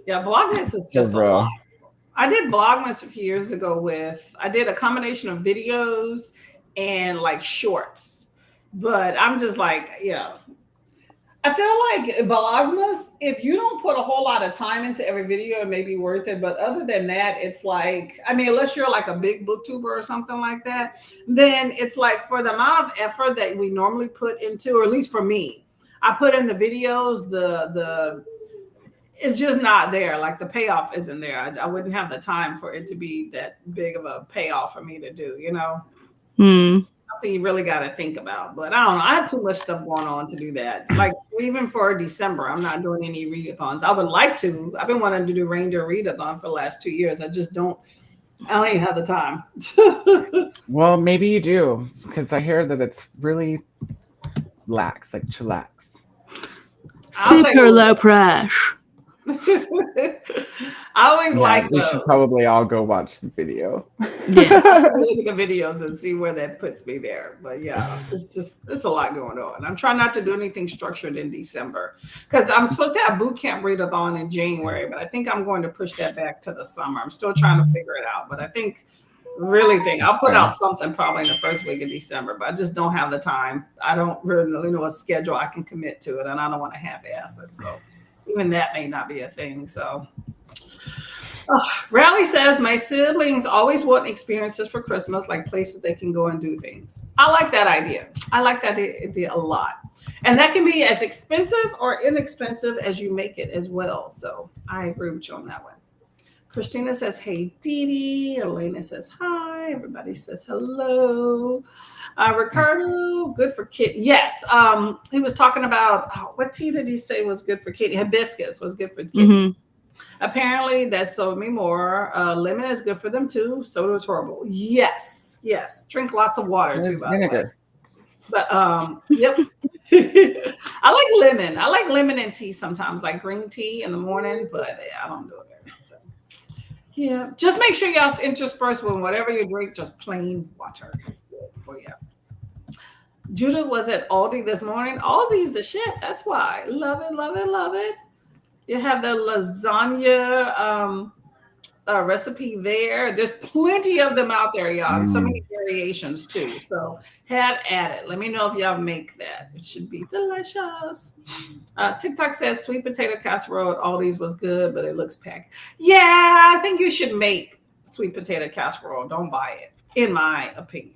Yeah, Vlogmas is just a lot. I did Vlogmas a few years ago I did a combination of videos and like shorts. But I'm just like, yeah. I feel like Vlogmas, if you don't put a whole lot of time into every video, it may be worth it. But other than that, it's like, I mean, unless you're like a big booktuber or something like that, then it's like for the amount of effort that we normally put into, or at least for me, I put in the videos, it's just not there. Like the payoff isn't there. I wouldn't have the time for it to be that big of a payoff for me to do, you know? Something you really got to think about. But I don't know. I have too much stuff going on to do that. Like even for December, I'm not doing any readathons. I would like to. I've been wanting to do Reindeer Readathon for the last 2 years. I don't even have the time. Well, maybe you do, because I hear that it's really lax, like chillax. Super low pressure. I always like we should probably all go watch the video. Yeah. Look at the videos and see where that puts me there. But yeah, it's a lot going on. I'm trying not to do anything structured in December because I'm supposed to have boot camp readathon in January, but I think I'm going to push that back to the summer. I'm still trying to figure it out, but I think I'll put out something probably in the first week of December, but I just don't have the time. I don't really know a schedule I can commit to it, and I don't want to half-ass it. So even that may not be a thing. So Rally says, my siblings always want experiences for Christmas, like places they can go and do things. I like that idea. I like that idea a lot. And that can be as expensive or inexpensive as you make it as well. So I agree with you on that one. Christina says, hey, Dee Dee. Elena says, hi. Everybody says hello. Ricardo, good for Kitty. Yes. He was talking about, what tea did he say was good for Kitty? Hibiscus was good for Kitty. Apparently, that sold me more. Lemon is good for them too. Soda is horrible. Yes. Drink lots of water too. Vinegar. But yep. I like lemon. I like lemon in tea sometimes, like green tea in the morning. But I don't do it. So, yeah, just make sure y'all intersperse with whatever you drink. Just plain water is good for you. Judith was at Aldi this morning. Aldi's the shit. That's why. Love it, love it, love it. You have the lasagna recipe there. There's plenty of them out there, y'all. So many variations too. So have at it. Let me know if y'all make that. It should be delicious. TikTok says sweet potato casserole at Aldi's was good, but it looks packed. Yeah, I think you should make sweet potato casserole. Don't buy it, in my opinion.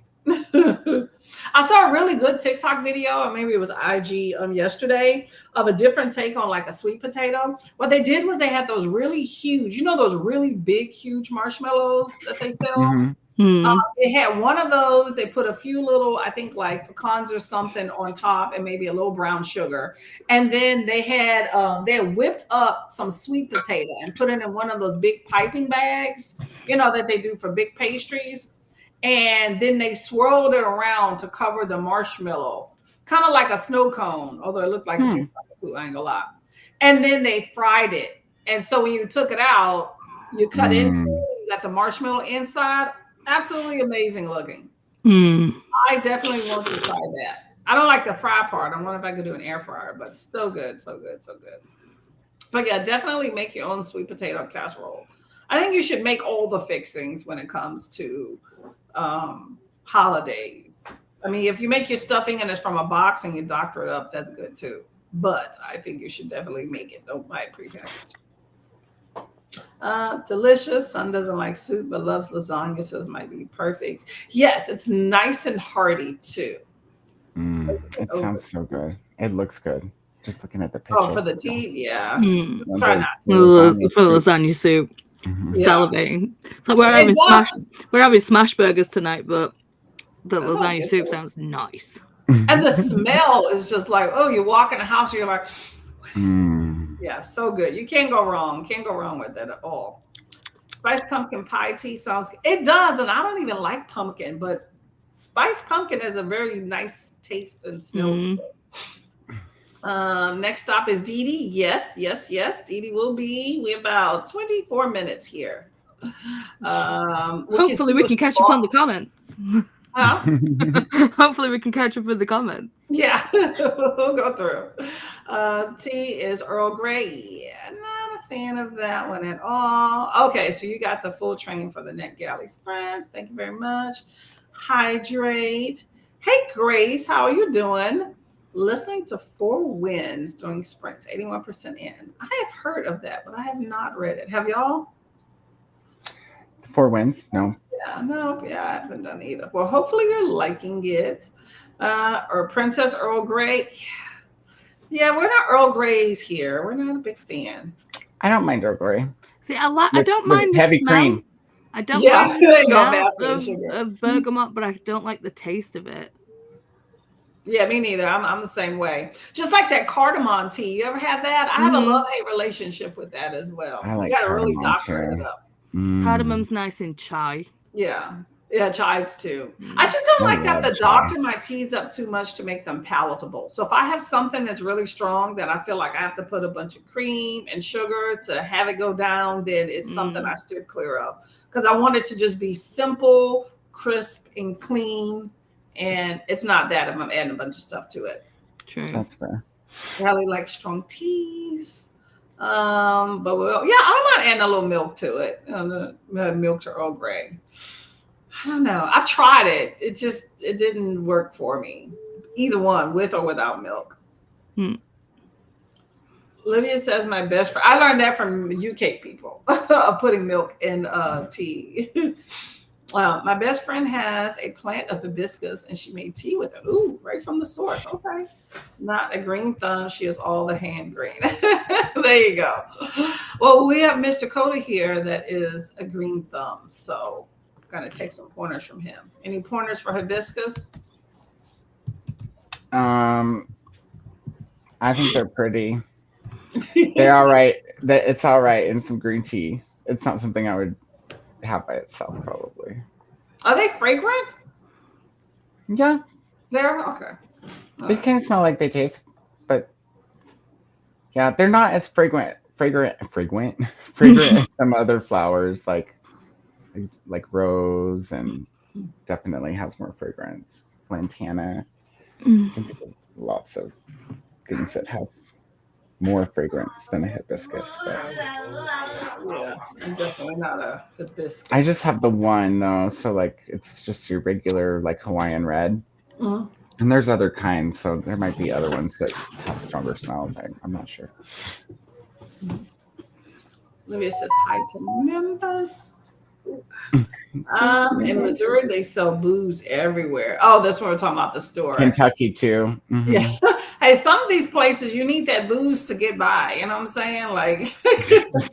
I saw a really good TikTok video, or maybe it was IG yesterday, of a different take on like a sweet potato. What they did was they had those really huge, those really big, huge marshmallows that they sell. They had one of those. They put a few little, I think like pecans or something on top, and maybe a little brown sugar. And then they had whipped up some sweet potato and put it in one of those big piping bags, that they do for big pastries. And then they swirled it around to cover the marshmallow, kind of like a snow cone, although it looked like a big food, I ain't gonna lie. And then they fried it. And so when you took it out, you cut it, you got the marshmallow inside. Absolutely amazing looking. I definitely want to try that. I don't like the fry part. I wonder if I could do an air fryer, but still good, so good, so good. But yeah, definitely make your own sweet potato casserole. I think you should make all the fixings when it comes to holidays. I mean, if you make your stuffing and it's from a box and you doctor it up, that's good too. But I think you should definitely make it. Don't buy it prepackaged. Delicious. Son doesn't like soup but loves lasagna, so this might be perfect. Yes, it's nice and hearty too. It sounds so good. It looks good. Just looking at the picture. Oh, for the tea, yeah. Mm. Try not to. For the lasagna soup. Salivating. So we're having smash burgers tonight, but the lasagna soup sounds nice. And the smell is just like, oh, you walk in the house, you're like, yeah, so good. You can't go wrong. Can't go wrong with that at all. Spiced pumpkin pie tea sounds good. It does, and I don't even like pumpkin, but spiced pumpkin has a very nice taste and smell to it. Next stop is Dee Dee. Yes. Dee Dee will be. We're about 24 minutes here. Hopefully we can catch up on the comments. Hopefully we can catch up with the comments. Yeah, we'll go through. Tea is Earl Grey. Yeah, not a fan of that one at all. Okay, so you got the full training for the NetGalley Sprints. Thank you very much. Hydrate. Hey, Grace, how are you doing? Listening to 4 Winds doing sprints, 81% in. I have heard of that, but I have not read it. Have y'all? 4 Winds? No. Yeah, I haven't done either. Well, hopefully you're liking it. Or Princess Earl Grey. Yeah, we're not Earl Greys here. We're not a big fan. I don't mind Earl Grey. See, I don't mind the heavy smell. cream. I don't mind the smell of bergamot, but I don't like the taste of it. Yeah, me neither. I'm the same way. Just like that cardamom tea. You ever had that? I have a love-hate relationship with that as well. I like you gotta really doctor it up. Cardamom's nice in chai. Yeah, chives too. I just don't like that the doctor my teas up too much to make them palatable. So if I have something that's really strong that I feel like I have to put a bunch of cream and sugar to have it go down, then it's something I steer clear of. Because I want it to just be simple, crisp, and clean. And it's not that I'm adding a bunch of stuff to it. True. That's fair. I really like strong teas. But I don't mind adding a little milk to it. Milk to Earl Grey. I don't know. I've tried it. It didn't work for me. Either one, with or without milk. Olivia says my best friend. I learned that from UK people, putting milk in tea. My best friend has a plant of hibiscus and she made tea with it. Ooh, right from the source. Okay. Not a green thumb. She has all the hand green. There you go. Well, we have Mr. Coda here that is a green thumb. So I'm going to take some pointers from him. Any pointers for hibiscus? I think they're pretty. They're all right. It's all right in some green tea. It's not something I would have by itself, probably. Are they fragrant? Yeah. They're okay. They kind of smell like they taste, but yeah, they're not as fragrant as some other flowers like rose, and definitely has more fragrance. Lantana. I think there's lots of things that have more fragrance than a hibiscus. But yeah, I'm definitely not a hibiscus. I just have the one though, so like it's just your regular like Hawaiian red. And there's other kinds, so there might be other ones that have stronger smells. I'm not sure. Olivia says hi to Memphis. In Missouri, they sell booze everywhere. Oh, that's what we're talking about, the store. Kentucky too. Yeah. Hey, some of these places you need that booze to get by. You know what I'm saying? Like, it's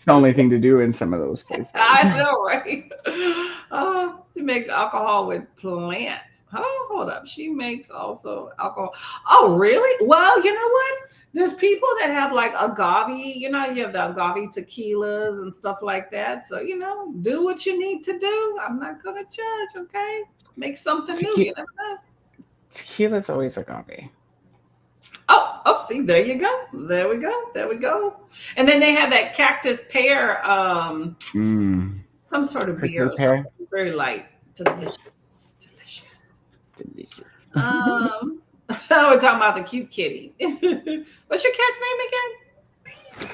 the only thing to do in some of those places. I know, right? She makes alcohol with plants. Oh, hold up. She makes also alcohol. Oh, really? Well, you know what? There's people that have like agave, you have the agave tequilas and stuff like that. So, do what you need to do. I'm not going to judge, okay? Make something new. You never know. Tequila's always agave. Oh, see, there you go. There we go. And then they have that cactus pear, some sort of beer or something. Very light. Delicious. We're talking about the cute kitty. What's your cat's name again?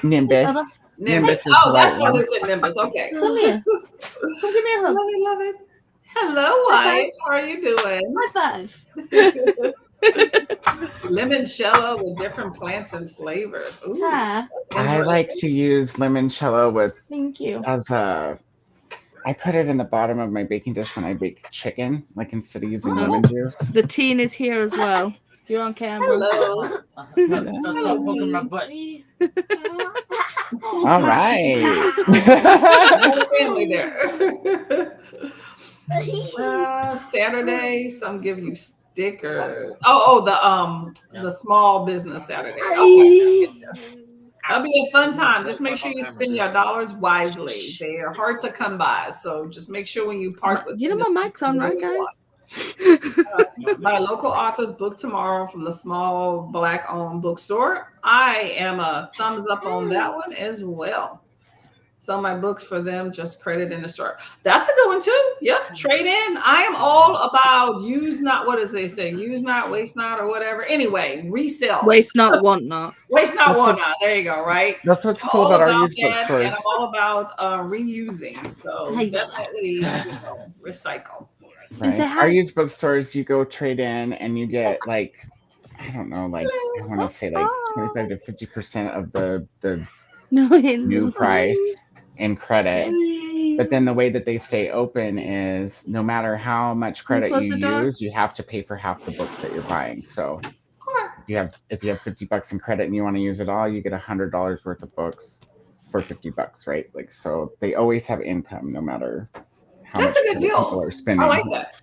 Nimbus. Nimbus. Oh, that's why they said Nimbus. Okay. Come here. Come give me a hug. Love it. Hello, High wife. How are you doing? High five. Limoncello with different plants and flavors. Ooh, Ta. that's I like interesting. to use limoncello with Thank you. as a. I put it in the bottom of my baking dish when I bake chicken, like instead of using Oh. lemon juice. The teen is here as well. You're on camera. Hello. Hello. Hello, tea. All right. Whole family there. Saturday, some give you stickers. Oh, the small business Saturday. Okay. That'll be a fun time. Just make sure you spend your dollars wisely. They are hard to come by, so just make sure when you part with You know them, my mic's on, right, guys? Buy a local author's book tomorrow from the small Black-owned bookstore. I am a thumbs up on that one as well. Sell my books for them, just credit in the store. That's a good one too. Yep, trade in. I am all about use not. What does they say? Use not, waste not, or whatever. Anyway, resell. Waste not, want not. Waste not, That's want what- not. There you go. Right. That's what's I'm cool all about our about used that, bookstores. and I'm all about reusing. So Hi. definitely, recycle. And say Right. hi. Our used bookstores, you go trade in and you get like, I don't know, like I want to say like 25 to 50% of the No, new price in credit. But then the way that they stay open is no matter how much credit close you the door? use, you have to pay for half the books that you're buying. So if you have $50 in credit and you want to use it all, you get $100 worth of books for $50, right? Like, so they always have income no matter how That's much a good credit people deal. are spending. I like that.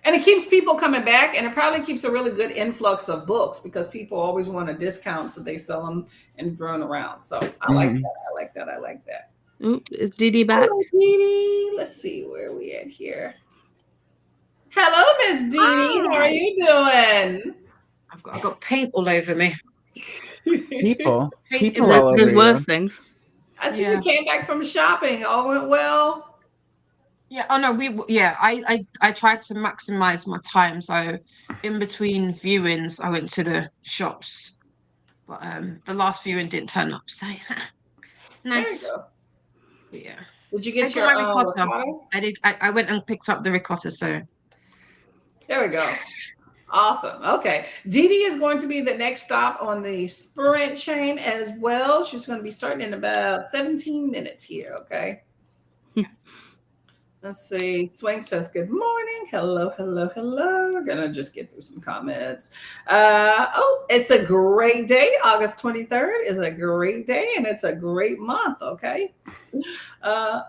And it keeps people coming back, and it probably keeps a really good influx of books because people always want a discount, so they sell them and run around. So I like that. I like that. I like that. Ooh, is Dee back? Hello, Dee. Let's see where we at here. Hello, Miss Dee. How are you doing? I've got paint all over me. People Paint all over There's you. worse things. I see Yeah. you came back from shopping. All went well. Yeah. Oh no. I tried to maximize my time. So in between viewings, I went to the shops, but the last viewing didn't turn up. So nice. There you go. But yeah. Did you I get got your my ricotta. ricotta? I did. I went and picked up the ricotta. So There we go. Awesome. Okay. Dee Dee is going to be the next stop on the sprint chain as well. She's going to be starting in about 17 minutes here. Okay. Let's see. Swank says, good morning. Hello, hello, hello. We're going to just get through some comments. It's a great day. August 23rd is a great day and it's a great month. Okay.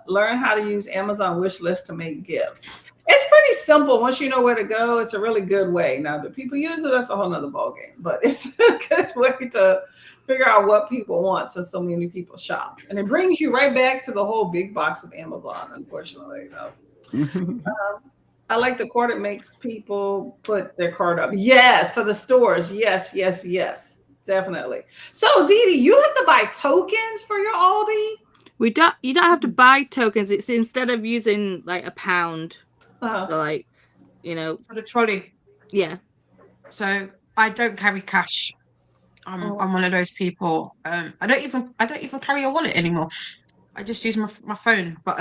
Learn how to use Amazon wish list to make gifts. It's pretty simple. Once you know where to go, it's a really good way. Now, do people use it? That's a whole nother ballgame, but it's a good way to figure out what people want since so many people shop. And it brings you right back to the whole big box of Amazon, unfortunately. I like the card. It makes people put their card up. Yes, for the stores. Yes, yes, yes, definitely. So, Dee Dee, you have to buy tokens for your Aldi? You don't have to buy tokens. It's instead of using like £1. So like, for the trolley. Yeah. So I don't carry cash. I'm one of those people. I don't even carry a wallet anymore. I just use my phone. But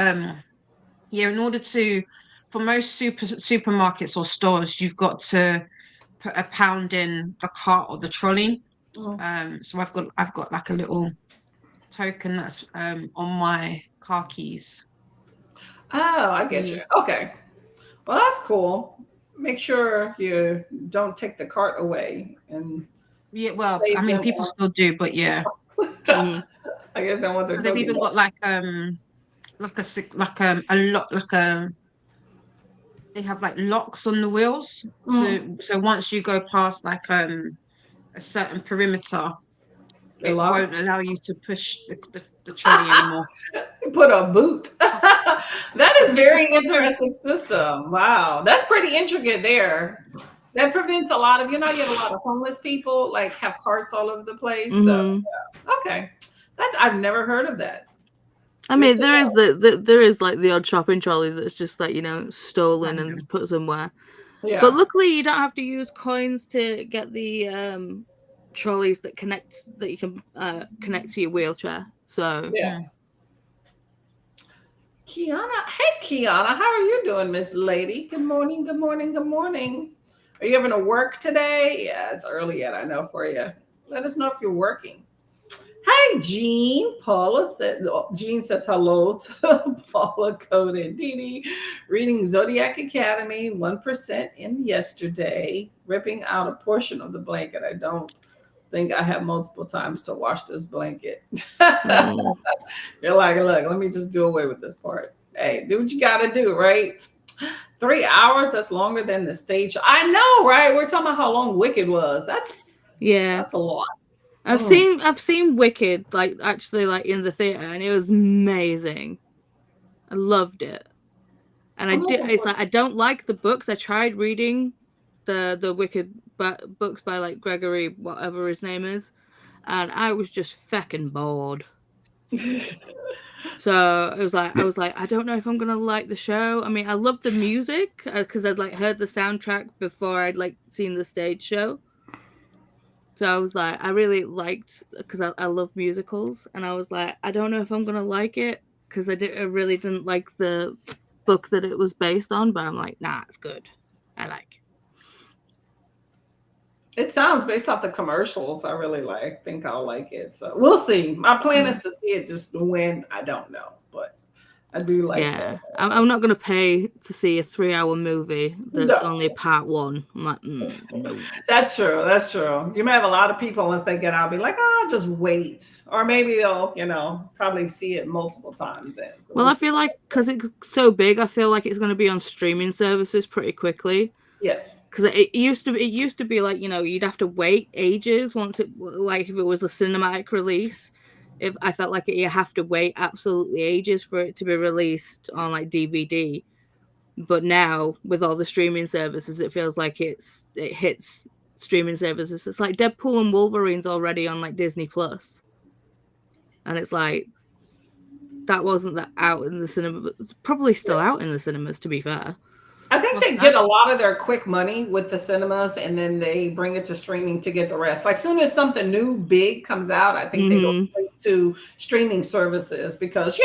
yeah, in order for most supermarkets or stores, you've got to put £1 in the cart or the trolley. So I've got like a little token that's on my car keys. Oh, I get you. Okay. Well, that's cool. Make sure you don't take the cart away. And Yeah, well, I mean, people still do, but yeah. I guess I want their They've even got they have like locks on the wheels. So once you go past like a certain perimeter, it won't allow you to push the trolley anymore. Put a boot. That is very interesting system. Wow. That's pretty intricate there. That prevents a lot of, you have a lot of homeless people like have carts all over the place. So yeah. Okay. I've never heard of that. I mean, there is there is like the odd shopping trolley that's just like, stolen and put somewhere. Yeah. But luckily you don't have to use coins to get the trolleys that you can connect to your wheelchair. So yeah. Kiana. Hey, Kiana. How are you doing, Miss Lady? Good morning. Good morning. Good morning. Are you having to work today? Yeah, it's early yet, I know for you. Let us know if you're working. Hey, Jean. Jean says hello to Paula, Coda, and Dee. Reading Zodiac Academy, 1% in yesterday, ripping out a portion of the blanket. I don't think I have multiple times to wash this blanket. Mm. You're like, look, let me just do away with this part. Hey, do what you got to do, right? 3 hours, that's longer than the stage. I know, right? We're talking about how long Wicked was. That's a lot. I've seen Wicked like actually like in the theater, and it was amazing. I loved it, and it's like I don't like the books. I tried reading the Wicked books by like Gregory, whatever his name is, and I was just feckin' bored. So I was like, I don't know if I'm gonna like the show. I mean, I love the music because I'd like heard the soundtrack before I'd like seen the stage show. So I was like, I really liked because I love musicals, and I was like, I don't know if I'm gonna like it because I really didn't like the book that it was based on, but I'm like, nah, it's good. I like it. It sounds based off the commercials. I really think I'll like it. So we'll see. My plan is to see it, just when I don't know, but I do like that. I'm not gonna pay to see a 3-hour movie that's only part one. I'm like, no. That's true. That's true. You may have a lot of people once they get out be like, oh, I'll just wait, or maybe they'll probably see it multiple times then. So well, I feel like because it's so big, I feel like it's going to be on streaming services pretty quickly. Yes, because it used to be like, you'd have to wait ages once if it was a cinematic release. If I felt like you have to wait absolutely ages for it to be released on like DVD, but now with all the streaming services, it feels like it hits streaming services. It's like Deadpool and Wolverine's already on like Disney Plus, and it's like that wasn't that out in the cinema, but it's probably still out in the cinemas, to be fair. I think they get a lot of their quick money with the cinemas, and then they bring it to streaming to get the rest. Like, soon as something new big comes out, I think they go straight to streaming services, because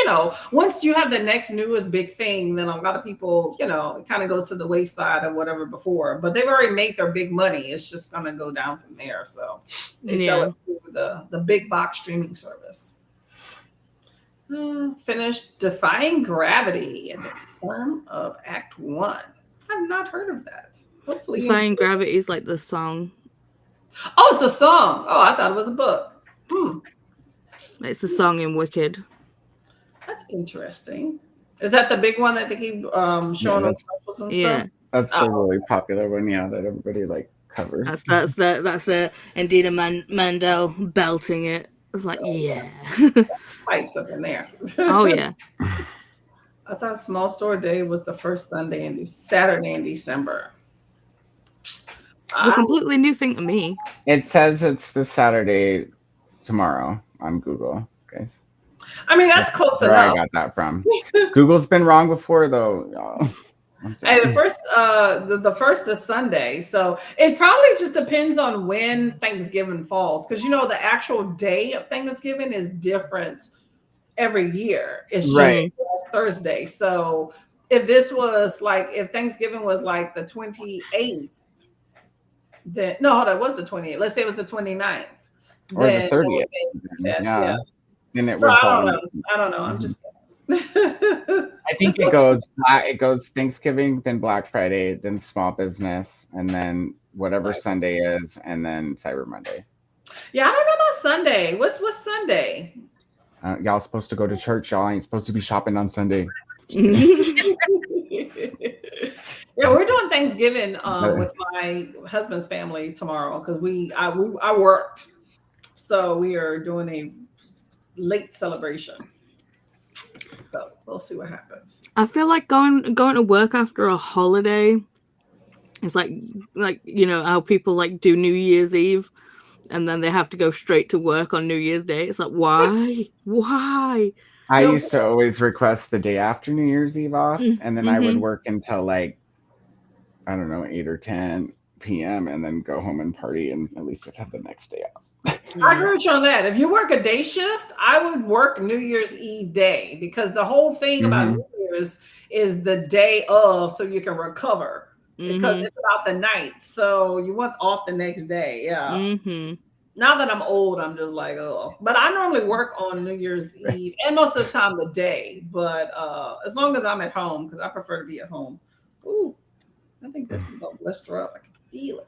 once you have the next newest big thing, then a lot of people, it kind of goes to the wayside of whatever before. But they've already made their big money. It's just going to go down from there. So they sell it through the big box streaming service. Finished Defying Gravity in the form of Act 1. I've not heard of that. Hopefully, Defying Gravity is like the song. Oh, it's a song. Oh, I thought it was a book. It's the song in Wicked. That's interesting. Is that the big one that they keep showing on socials and stuff? Yeah, that's the really popular one. Yeah, that everybody like covers. That's Indina Mandel belting it. It's like, pipes up in there. Oh yeah. I thought Small Store Day was the first Saturday in December. It's a completely new thing to me. It says it's the Saturday tomorrow on Google, guys. I mean, that's close enough. Where I got that from. Google's been wrong before, though. Hey, the first is Sunday, so it probably just depends on when Thanksgiving falls, because the actual day of Thanksgiving is different every year. It's just Thursday. So if Thanksgiving was like the 28th, then it was the 28th. Let's say it was the 29th. Or the 30th. Yeah. Then it was I don't know. I'm just guessing. I think it goes Thanksgiving, then Black Friday, then Small Business, and then whatever Sunday is, and then Cyber Monday. Yeah, I don't know about Sunday. What's Sunday? Y'all supposed to go to church. Y'all ain't supposed to be shopping on Sunday. Yeah, we're doing Thanksgiving with my husband's family tomorrow, because I worked, so we are doing a late celebration. So we'll see what happens. I feel like going to work after a holiday. It's like how people like do New Year's Eve, and then they have to go straight to work on New Year's Day. It's like, why? I used to always request the day after New Year's Eve off, and then I would work until like, I don't know, 8 or 10 p.m. and then go home and party, and at least I'd have the next day off. I agree with you on that. If you work a day shift, I would work New Year's Eve day, because the whole thing about New Year's is the day of, so you can recover because it's about the night. So you want off the next day. Yeah. Now that I'm old, I'm just like, oh. But I normally work on New Year's Eve and most of the time the day. But as long as I'm at home, because I prefer to be at home. Ooh, I think this is gonna blister up. I can feel it.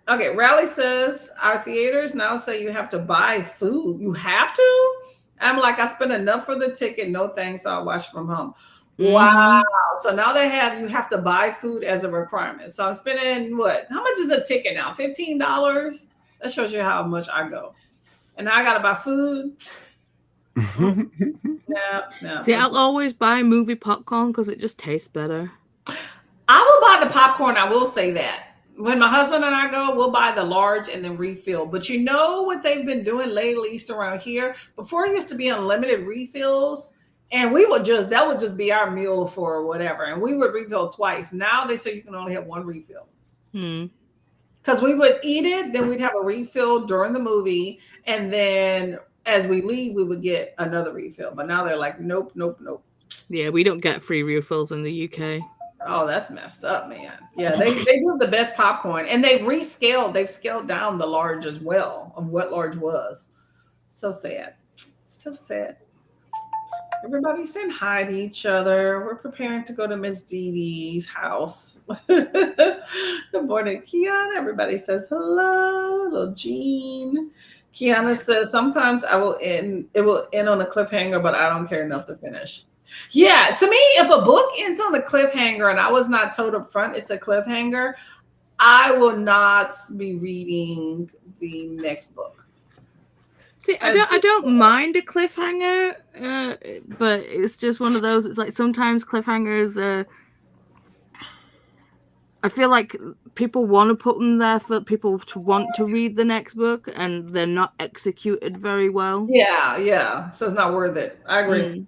Okay, Rally says our theaters now say you have to buy food. You have to? I'm like, I spent enough for the ticket. No thanks. I'll watch from home. Wow. So now they you have to buy food as a requirement. So I'm spending what? How much is a ticket now? $15? That shows you how much I go. And now I got to buy food. Yeah. See, I'll always buy movie popcorn because it just tastes better. I will buy the popcorn. I will say that. When my husband and I go, we'll buy the large and then refill. But you know what they've been doing lately, at least around here? Before it used to be unlimited refills. And that would just be our meal for whatever. And we would refill twice. Now they say you can only have one refill. Because we would eat it, then we'd have a refill during the movie. And then as we leave, we would get another refill. But now they're like, nope. Yeah, we don't get free refills in the UK. Oh, that's messed up, man. Yeah, they do the best popcorn. And they've scaled down the large as well of what large was. So sad. So sad. Everybody's saying hi to each other. We're preparing to go to Miss Dee Dee's house. Good morning, Kiana. Everybody says hello. Little Jean. Kiana says, sometimes it will end on a cliffhanger, but I don't care enough to finish. Yeah, to me, if a book ends on a cliffhanger and I was not told up front it's a cliffhanger, I will not be reading the next book. See, I don't mind a cliffhanger, but it's just one of those. It's like sometimes cliffhangers. I feel like people want to put them there for people to want to read the next book, and they're not executed very well. Yeah. So it's not worth it. I agree.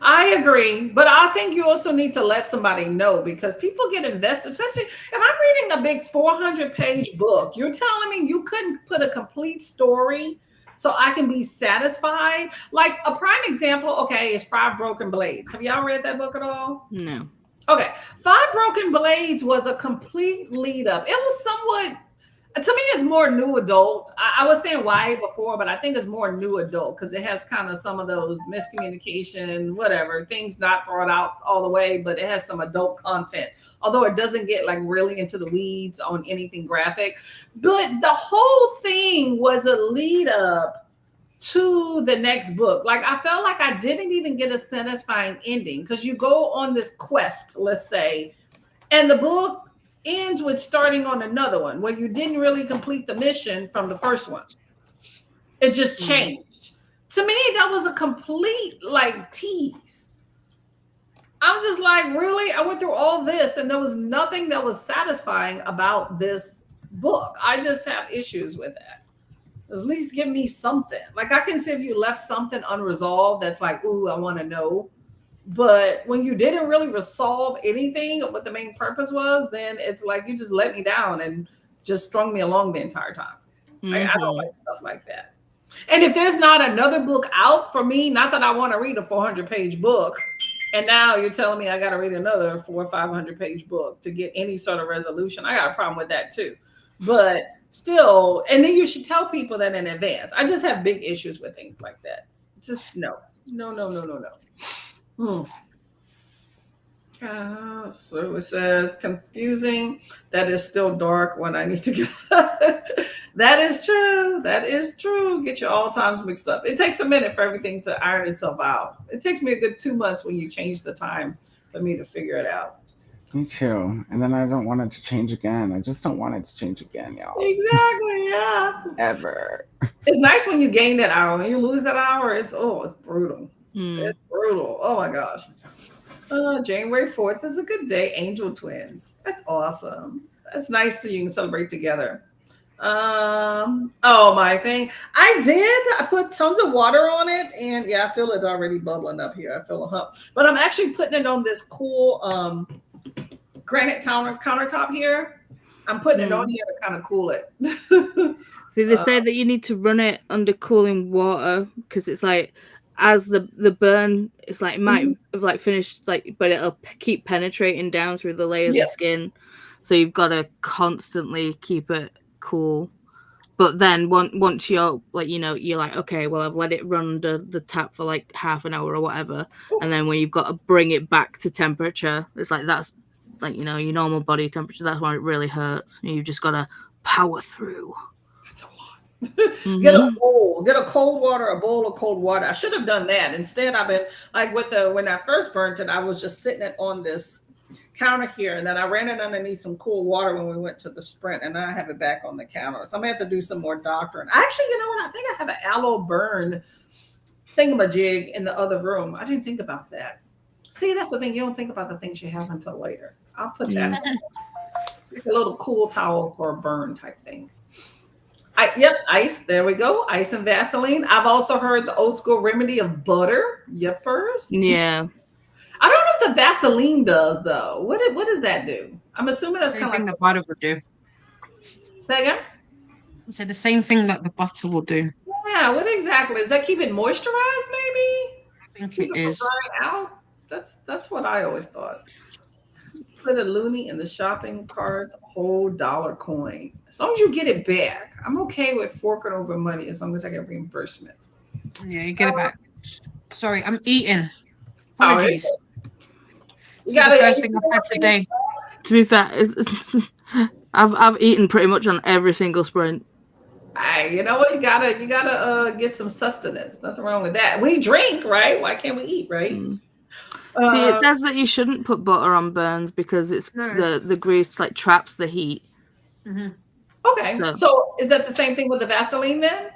I agree, but I think you also need to let somebody know because people get invested, especially if I'm reading a big 400-page book. You're telling me you couldn't put a complete story so I can be satisfied? Like a prime example, okay, is 5 Broken Blades. Have y'all read that book at all? No. Okay, 5 Broken Blades was a complete lead up. It was somewhat, to me, it's more new adult. I was saying YA before, but I think it's more new adult because it has kind of some of those miscommunication, whatever, things not thought out all the way, but it has some adult content, although it doesn't get like really into the weeds on anything graphic. But the whole thing was a lead up to the next book. Like I felt like I didn't even get a satisfying ending because you go on this quest, let's say, and the book ends with starting on another one where you didn't really complete the mission from the first one. It just changed. To me, that was a complete like tease. I'm just like, really? I went through all this and there was nothing that was satisfying about this book. I just have issues with that. At least give me something. Like I can see if you left something unresolved that's like, ooh, I want to know. But when you didn't really resolve anything of what the main purpose was, then it's like you just let me down and just strung me along the entire time. I don't like stuff like that. And if there's not another book out for me, not that I want to read a 400-page book, and now you're telling me I got to read another 400 or 500-page book to get any sort of resolution, I got a problem with that too. But still, and then you should tell people that in advance. I just have big issues with things like that. Just no. So it says confusing. That is still dark when I need to get. That is true. Get your all times mixed up. It takes a minute for everything to iron itself out. It takes me a good 2 months when you change the time for me to figure it out. Me too. And then I don't want it to change again. I just don't want it to change again, y'all. Exactly. Yeah. Ever. It's nice when you gain that hour. When you lose that hour, it's brutal. It's brutal. Oh my gosh. January 4th is a good day. Angel twins. That's awesome. That's nice you can celebrate together. My thing. I put tons of water on it, and yeah, I feel it's already bubbling up here. I feel a hump. But I'm actually putting it on this cool granite countertop here. I'm putting it on here to kind of cool it. See, they say that you need to run it under cooling water because it's like as the burn, it's like it might have like finished, like, but it'll keep penetrating down through the layers of skin, so you've got to constantly keep it cool. But then once you're like, you're like, okay, well, I've let it run under the tap for like half an hour or whatever, and then when you've got to bring it back to temperature, it's like that's like your normal body temperature. That's when it really hurts. You've just got to power through. That's a lot. Get a bowl, get a bowl of cold water. I should have done that. Instead, I've been like when I first burnt it, I was just sitting it on this counter here, and then I ran it underneath some cool water when we went to the sprint, and then I have it back on the counter. So I'm gonna have to do some more doctoring. Actually, you know what? I think I have an aloe burn thingamajig in the other room. I didn't think about that. See, that's the thing. You don't think about the things you have until later. I'll put that a little cool towel for a burn type thing. Ice. There we go. Ice and Vaseline. I've also heard the old school remedy of butter. Yippers. Yeah. I don't know what the Vaseline does though. What does that do? I'm assuming that's kind of like the butter would do. Say again? So the same thing that the butter will do. Yeah. What exactly? Is that keep it moisturized? Maybe. I think it is. Drying out. That's what I always thought. Put a loonie in the shopping cart, whole dollar coin. As long as you get it back, I'm okay with forking over money as long as I get reimbursement. Yeah, you get it back. Sorry, I'm eating. Apologies. You got the first thing I've had today. To be fair, I've eaten pretty much on every single sprint. You know what? You gotta get some sustenance. Nothing wrong with that. We drink, right? Why can't we eat, right? See, it says that you shouldn't put butter on burns because it's the grease like traps the heat. Mm-hmm. Okay, so is that the same thing with the Vaseline then?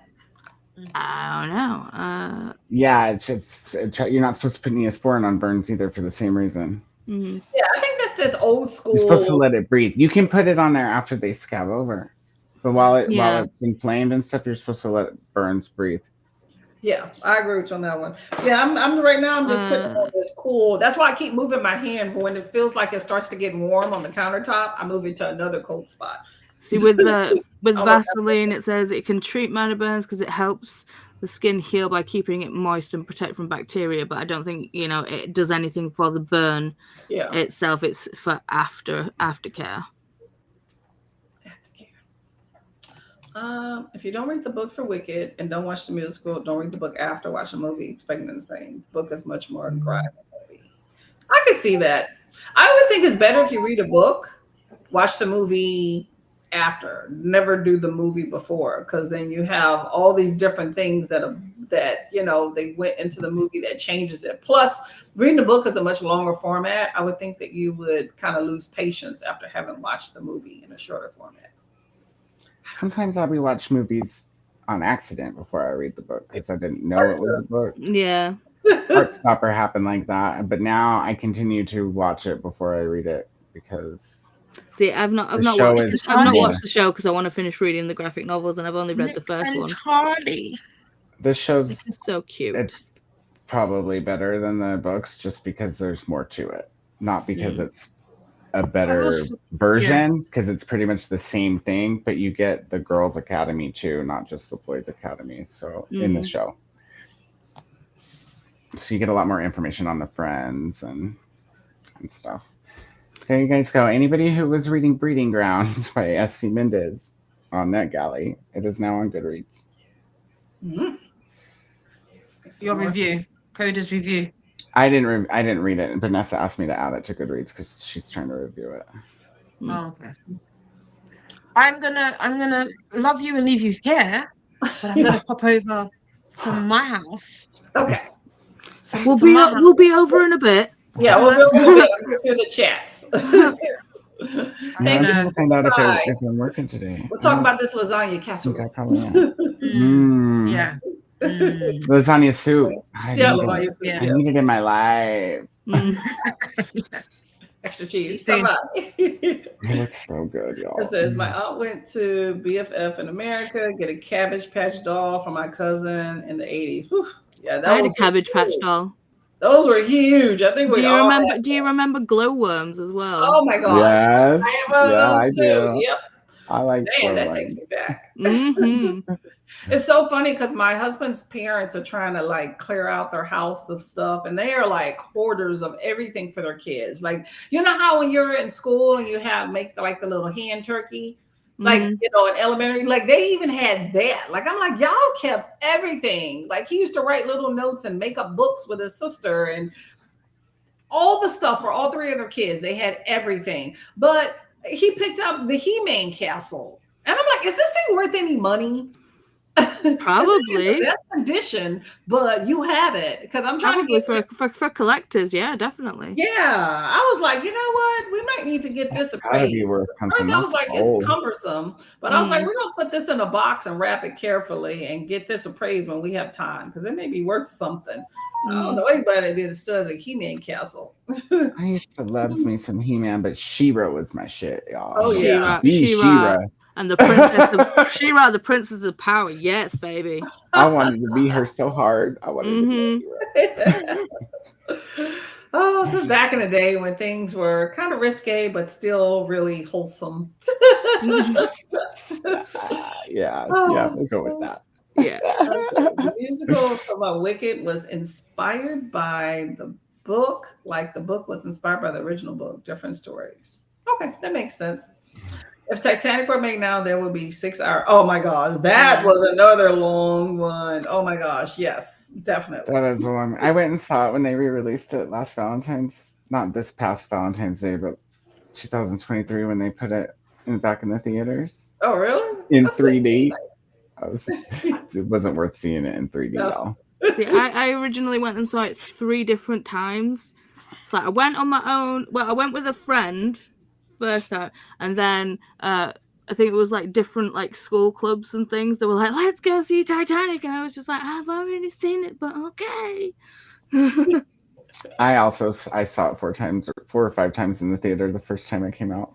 I don't know. Yeah, it's you're not supposed to put Neosporin on burns either for the same reason. Mm-hmm. Yeah, I think that's this old school. You're supposed to let it breathe. You can put it on there after they scab over, but while it's inflamed and stuff, you're supposed to let burns breathe. Yeah, I agree with you on that one. Yeah, I'm right now. I'm just putting on this cool. That's why I keep moving my hand. But when it feels like it starts to get warm on the countertop, I move it to another cold spot. See, with Vaseline, it says it can treat minor burns because it helps the skin heal by keeping it moist and protect from bacteria. But I don't think it does anything for the burn itself. It's for aftercare. If you don't read the book for Wicked and don't watch the musical, don't read the book after watch the movie, expecting the same. The book is much more grimy. I can see that. I always think it's better if you read a book, watch the movie after, never do the movie before, because then you have all these different things that they went into the movie that changes it. Plus, reading the book is a much longer format. I would think that you would kind of lose patience after having watched the movie in a shorter format. Sometimes I'll rewatch movies on accident before I read the book because I didn't know it was a book. Yeah. Heartstopper happened like that, but now I continue to watch it before I read it because. See, I've not watched the show because I want to finish reading the graphic novels, and I've only read the first one. Hardy. This show's so cute. It's probably better than the books just because there's more to it, not because it's a better version, because it's pretty much the same thing, but you get the girls' academy too, not just the boys' academy. So in the show, so you get a lot more information on the friends and stuff. There you guys go. Anybody who was reading Breeding Ground by S.C. Mendez on NetGalley, it is now on Goodreads. Mm-hmm. Your review, Coda's review. I didn't read it, and Vanessa asked me to add it to Goodreads because she's trying to review it. Oh, okay. I'm gonna love you and leave you here, but I'm gonna pop over to my house. Okay. We'll be over in a bit. Yeah, we'll through the chats. I'm gonna find out if I'm working today. We'll talk about this lasagna casserole. I probably am. Yeah. Lasagna soup. I need it in my life. Extra cheese. It looks so good, y'all. It says my aunt went to BFF in America, get a Cabbage Patch doll for my cousin in the 80s. Whew. Yeah, I had a Cabbage Patch doll. Those were huge. I think do you remember glowworms as well? Oh my god! Yes. I have one of those too. Do. Yep. I like Man, slow that takes ones. me back. Mm-hmm. It's so funny because my husband's parents are trying to like clear out their house of stuff, and they are like hoarders of everything for their kids. Like, you know how when you're in school and you have make like the little hen turkey, like, Mm-hmm. you know, in elementary, like they even had that. Like, I'm like, y'all kept everything. Like, he used to write little notes and make up books with his sister and all the stuff for all three of their kids. They had everything, but he picked up the He-Man castle, and I'm like, is this thing worth any money? It's in the Probably. best condition, but you have it because I'm trying to Probably get. for collectors, yeah, definitely. Yeah, I was like, you know what? We might need to get this Gotta be appraised. worth something. First, I was That's like, it's old. cumbersome, but I was like, Mm. we're gonna put this in a box and wrap it carefully and get this appraised when we have time because it may be worth something. I don't know anybody that still has a He-Man castle. I used to love me some He-Man, but She-Ra was my shit, y'all. Oh, yeah. To be She-Ra, She-Ra, and the princess of She-Ra, the princess of power. Yes, baby. I wanted to be her so hard. I wanted to be Mm-hmm. She-Ra. Oh, back in the day when things were kind of risque, but still really wholesome. Yeah, Oh, we'll go with that. Yeah. the musical talking about Wicked was inspired by the book, like the book was inspired by the original book, different stories. Okay, that makes sense. If Titanic were made now, there would be 6 hours. Oh my gosh, that was another long one. Oh my gosh, yes, definitely. That is a long. I went and saw it when they re-released it last Valentine's, not this past Valentine's Day, but 2023 when they put it back in the theaters Oh really? in That's good. 3D. It wasn't worth seeing it in 3D, No. y'all. See, I originally went and saw it 3 different times. It's like I went on my own. Well, I went with a friend first time, and then I think it was like different like school clubs and things. They were like, "Let's go see Titanic," and I was just like, "I've already seen it, but okay." I saw it 4 or 5 times in the theater the first time it came out.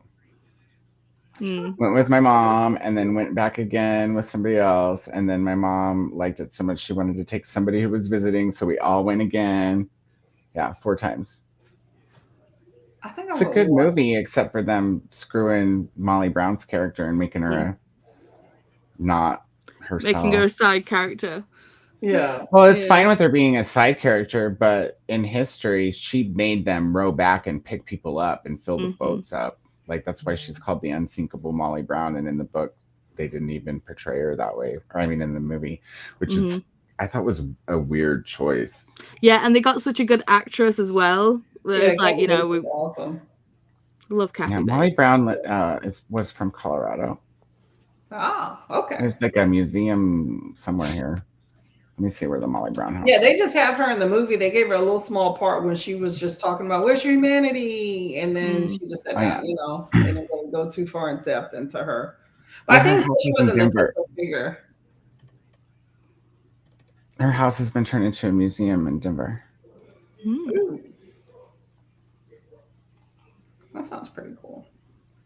Went with my mom and then went back again with somebody else. And then my mom liked it so much she wanted to take somebody who was visiting, so we all went again. Yeah, 4 times. I think It's a good movie, except for them screwing Molly Brown's character and making her not herself. Making her a side character. Yeah. Well, it's fine with her being a side character, but in history, she made them row back and pick people up and fill the boats up. Like, that's why she's called the unsinkable Molly Brown. And in the book, they didn't even portray her that way. Or, I mean, in the movie, which is, I thought was a weird choice. Yeah, and they got such a good actress as well. It's like, you know, we awesome. love Kathy. Yeah, Molly Brown was from Colorado. Oh, okay. There's like a museum somewhere here. Let me see where the Molly Brown house. Yeah, they just have her in the movie. They gave her a little small part when she was just talking about where's your humanity, and then she just said, you know, they didn't really go too far in depth into her. But I think she was in this figure. Her house has been turned into a museum in Denver. Ooh. That sounds pretty cool.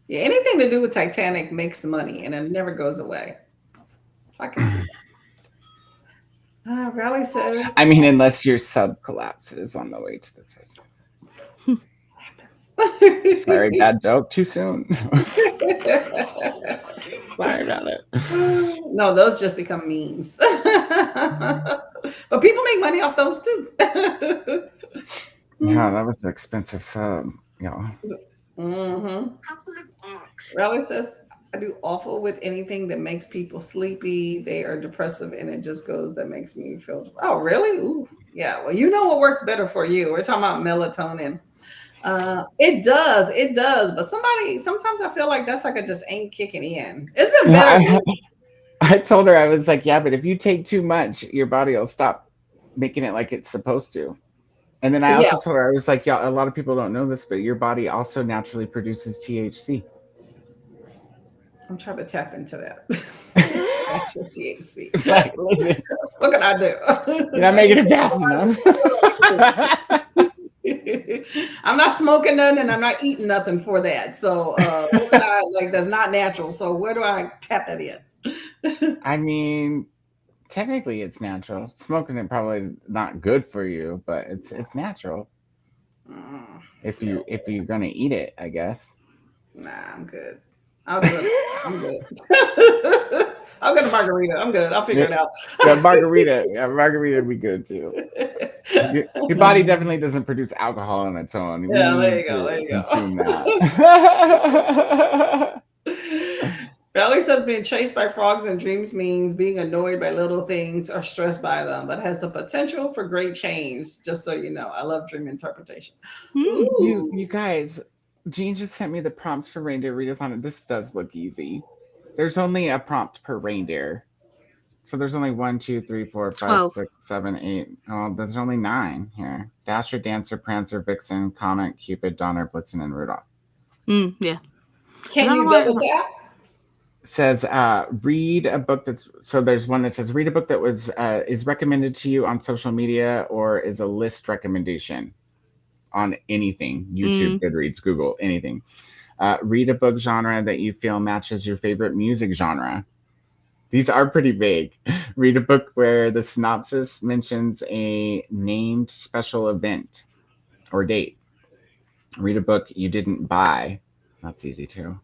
Yeah, anything to do with Titanic makes money, and it never goes away. I can see that. Riley says, I mean, unless your sub collapses on the way to the Titanic. Sorry, bad joke. Too soon. Sorry about it. No, those just become memes. But people make money off those too. Yeah, that was an expensive sub. Yeah. Riley says, I do awful with anything that makes people sleepy. They are depressive, and it just goes that makes me feel. Oh, really? Ooh, yeah. Well, you know what works better for you. We're talking about melatonin. It does. But sometimes I feel like that's like it just ain't kicking in. It's been better. I told her, I was like, yeah, but if you take too much, your body will stop making it like it's supposed to. And then I also told her, I was like, yeah, a lot of people don't know this, but your body also naturally produces THC. I'm trying to tap into that. Natural THC. Like, listen, what can I do? You're not making it fast enough. I'm not smoking nothing and I'm not eating nothing for that. So what can I like that's not natural. So where do I tap that in? I mean, technically it's natural. Smoking it probably not good for you, but it's natural. If you're gonna eat it, I guess. Nah, I'm good. I'll do it. I'm good. I'll get a margarita. I'm good. I'll figure it out. Yeah, margarita. Yeah, margarita would be good too. Your body definitely doesn't produce alcohol on its own. We Yeah, there need you go. There to you go. consume that. Valerie says being chased by frogs in dreams means being annoyed by little things or stressed by them, but has the potential for great change. Just so you know, I love dream interpretation. Ooh. You guys, Jean just sent me the prompts for reindeer readathon. This does look easy. There's only a prompt per reindeer. So there's only 1, 2, 3, 4, 5, 12. 6, 7, 8. Oh, there's only 9 here. Dasher, Dancer, Prancer, Vixen, Comet, Cupid, Donner, Blitzen, and Rudolph. Yeah. Can you double tap? Says read a book so there's one that says read a book that was is recommended to you on social media or is a list recommendation on anything, YouTube, Goodreads, Google, anything. Read a book genre that you feel matches your favorite music genre. These are pretty vague. Read a book where the synopsis mentions a named special event or date. Read a book you didn't buy. That's easy too.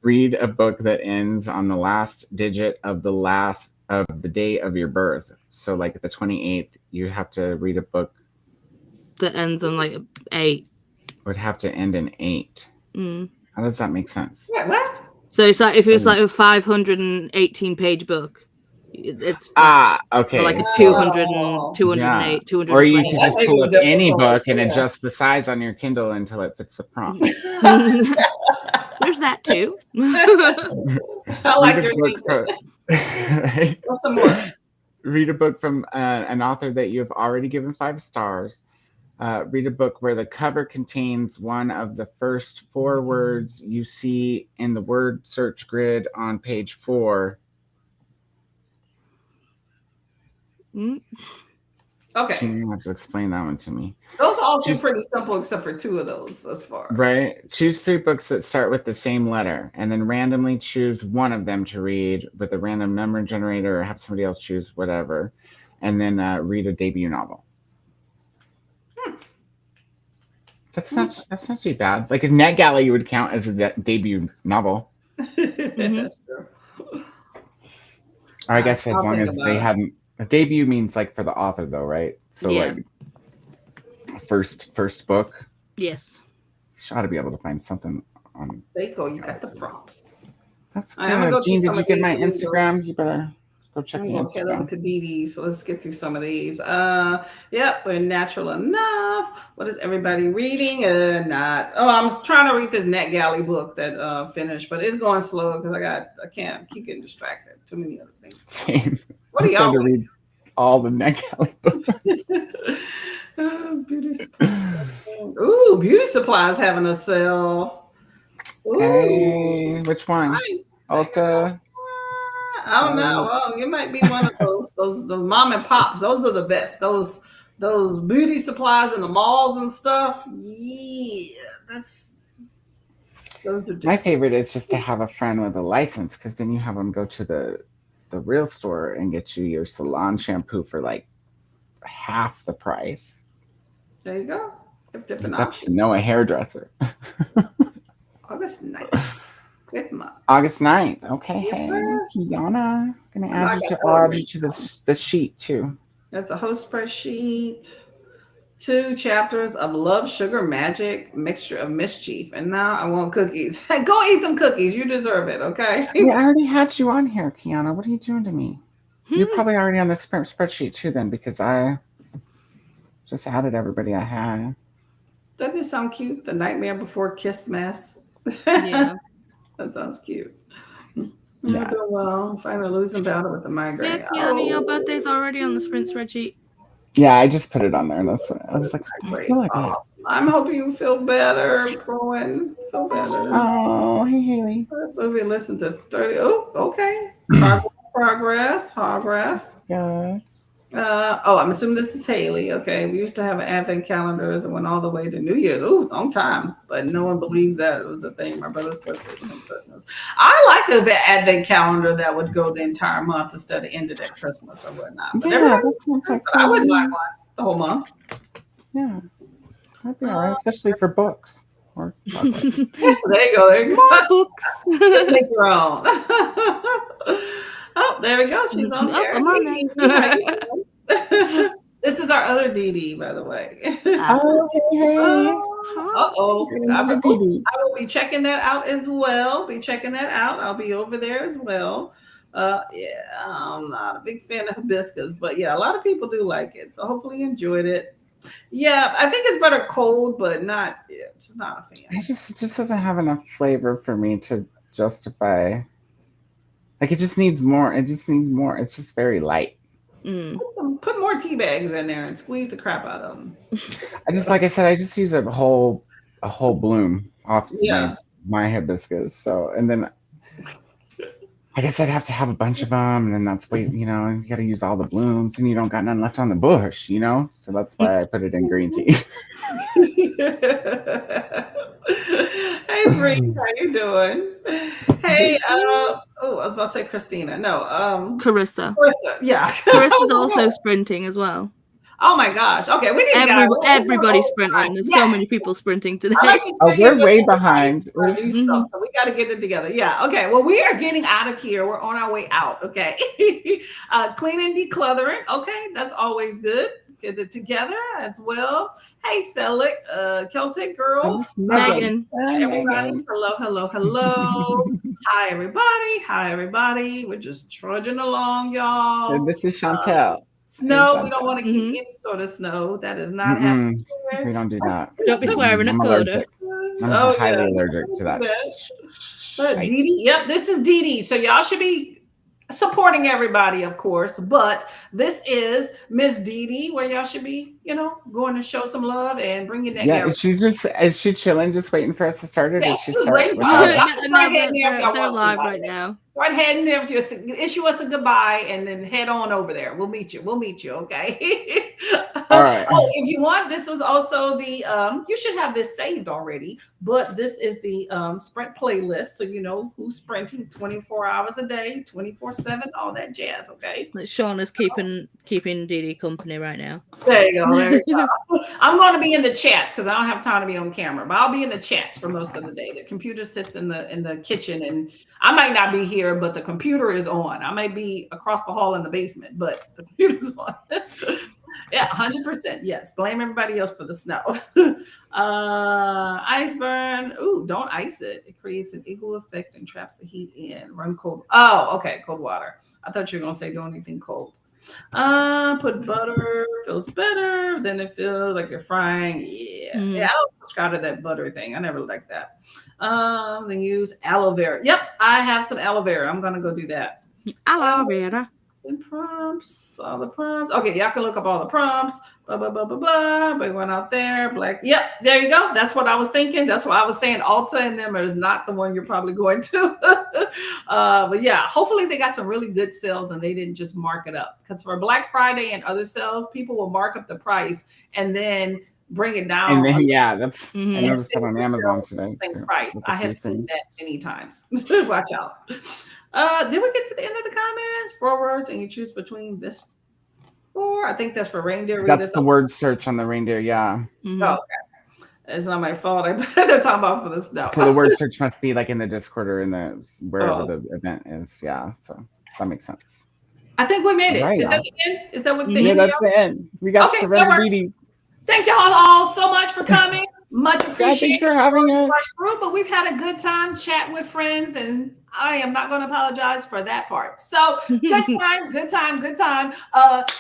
Read a book that ends on the last digit of the day of your birth. So like the 28th, you have to read a book that ends on like 8. Would have to end in 8. How does that make sense? What? So it's like if it's like a 518-page book, it's okay. like a 200 208, 220. Or you can just pull up any book and adjust the size on your Kindle until it fits the prompt. There's that too. I like your thinking. Right? What's some more? Read a book from an author that you have already given 5 stars. Read a book where the cover contains one of the first 4 words you see in the word search grid on page 4. Okay. You have to explain that one to me. Those all seem pretty simple except for 2 of those thus far. Right. Choose 3 books that start with the same letter and then randomly choose one of them to read with a random number generator or have somebody else choose whatever. And then read a debut novel. That's not too bad. Like a NetGalley would count as a debut novel. That's true. I guess as long as they hadn't. A debut means like for the author though, right? So like first book. Yes. You ought to be able to find something on. There you go. You got the prompts. That's good. I'm gonna go Jean, did you get my Instagram? You better go check my Instagram. Head over to BD. So let's get through some of these. Yep, we're natural enough. What is everybody reading? Not. Oh, I'm trying to read this NetGalley book that finished, but it's going slow because I can't keep getting distracted. Too many other things. Same. What are y'all to read? All the NetGalley books. Beauty supplies. Ooh, beauty supplies having a sale. Ooh. Hey, which one? Ulta. I don't know. Well, it might be one of those mom and pops. Those are the best. Those beauty supplies in the malls and stuff. Yeah, those are different. My favorite is just to have a friend with a license because then you have them go to the real store and get you your salon shampoo for like half the price. There you go. Different That's options. to know a hairdresser. August 9th. Good month. August 9th. Okay, Yes. hey, Kiana. Gonna add you to the sheet too. That's a whole spreadsheet. 2 chapters of Love, Sugar, Magic, Mixture of Mischief. And now I want cookies. Hey, go eat them cookies. You deserve it, okay? Yeah, I already had you on here, Kiana. What are you doing to me? You're probably already on the spreadsheet too then because I just added everybody I had. Doesn't it sound cute? The Nightmare Before Christmas. Yeah. That sounds cute. Yeah. Well, finally losing battle with the migraine. Yeah, Kiana, your birthday's already on the sprint spreadsheet. Yeah, I just put it on there. That's what I was like. I feel like awesome. I'm hoping you feel better, Cohen. Feel better. Oh, hey, Haley. Movie listen to 30. Oh, okay. Progress. Yeah. I'm assuming this is Haley. Okay. We used to have advent calendars and went all the way to New Year's. Ooh, long time. But no one believes that it was a thing. My brother's birthday was on Christmas. I like the advent calendar that would go the entire month instead of ended at Christmas or whatnot. But Yeah, that sounds like I wouldn't like one the whole month. Yeah. That'd be all right, especially for books. or chocolate. There you go. There you More go. books. Just make your own. Oh, there we go. She's on Oh, there. I'm on Hey, there. Dee Dee, how you doing? This is our other Dee Dee, by the way. Oh, hey. Uh-oh. You're another Dee Dee. I will be checking that out as well. Be checking that out. I'll be over there as well. Yeah, I'm not a big fan of hibiscus, but yeah, a lot of people do like it. So hopefully you enjoyed it. Yeah, I think it's better cold, but not. Yeah, just not a fan. It just doesn't have enough flavor for me to justify. Like it just needs more. It just needs more. It's just very light. Put more tea bags in there and squeeze the crap out of them. Like I said, I just use a whole bloom off Yeah. my hibiscus. So, and then I guess I'd have to have a bunch of them, and then that's you got to use all the blooms, and you don't got none left on the bush, So that's why I put it in green tea. Hey, Bree, how you doing? Hey, I was about to say Christina. No, Carissa. Yeah. Carissa's also sprinting as well. Oh my gosh. Okay, we need everybody's sprinting. There's so many people sprinting today. I like to check we're way behind. So we got to get it together. Yeah. Okay. Well, we are getting out of here. We're on our way out. Okay. Clean and decluttering. Okay. That's always good. Get it together as well. Hey, Selic, Celtic girl. Megan. Everybody. Hello. Hi, everybody. We're just trudging along, y'all. And this is Chantel. Snow, we don't want to get any sort of snow. That is not happening. We don't do that. Don't be swearing at Coda. I'm highly allergic to that. Dee Dee. Yep, this is Dee Dee. So y'all should be supporting everybody, of course. But this is Miss Dee Dee, where y'all should be, going to show some love and bring your neck out. Is she chilling, just waiting for us to start it? Yeah, she's waiting for us. They're live right now. Right ahead and issue us a goodbye and then head on over there. We'll meet you. Okay. All right. Oh, if you want, this is also the you should have this saved already, but this is the sprint playlist. So you know who's sprinting 24 hours a day, 24/7, all that jazz. Okay. Sean is keeping Dee Dee company right now. There you go. I'm going to be in the chats because I don't have time to be on camera, but I'll be in the chats for most of the day. The computer sits in the kitchen, and I might not be here, but the computer is on. I may be across the hall in the basement, but the computer's on. Yeah, 100%. Yes. Blame everybody else for the snow. Ice burn. Ooh, don't ice it. It creates an equal effect and traps the heat in. Run cold. Oh, okay. Cold water. I thought you were going to say do anything cold. Put butter. Feels better. Then it feels like you're frying. Yeah. Yeah, I don't subscribe to that butter thing. I never liked that. Then use aloe vera. Yep, I have some aloe vera. I'm going to go do that. Aloe vera. Prompts, all the prompts. Okay, y'all can look up all the prompts. Blah blah blah blah blah. Big one out there. Black. Yep, there you go. That's what I was thinking. That's why I was saying Ulta and them is not the one you're probably going to. But yeah, hopefully they got some really good sales and they didn't just mark it up. Because for Black Friday and other sales, people will mark up the price and then bring it down. And then that's I noticed that on Amazon today. Same price. I have seen that many times. Watch out. Did we get to the end of the comments? 4 words and you choose between this 4. I think that's for reindeer. That's the word search on the reindeer. Yeah. Oh, okay. It's not my fault. They're talking about for the snow. So the word search must be like in the Discord or in the wherever the event is. Yeah. So that makes sense. I think we made it. Right, is that the end? Is that what the end? Yeah, that's the end. We got Surrender Dee Dee. Thank y'all all so much for coming. Much appreciated. Thanks for having us. But we've had a good time chatting with friends, and I am not going to apologize for that part. So good time.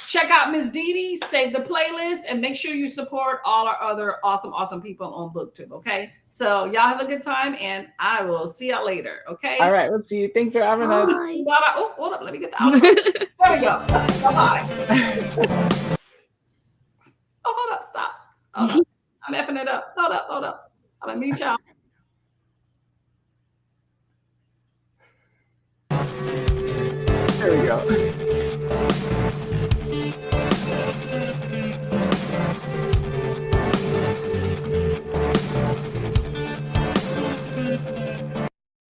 Check out Miss Dee Dee, save the playlist, and make sure you support all our other awesome people on BookTube. Okay. So y'all have a good time, and I will see y'all later. Okay. All right. We'll see you. Thanks for having us. Bye. Oh, hold up. Let me get the outro. There we go. Bye. Oh, hold up. Stop. I'm effing it up. Hold up. I'm going to mute y'all. There we go.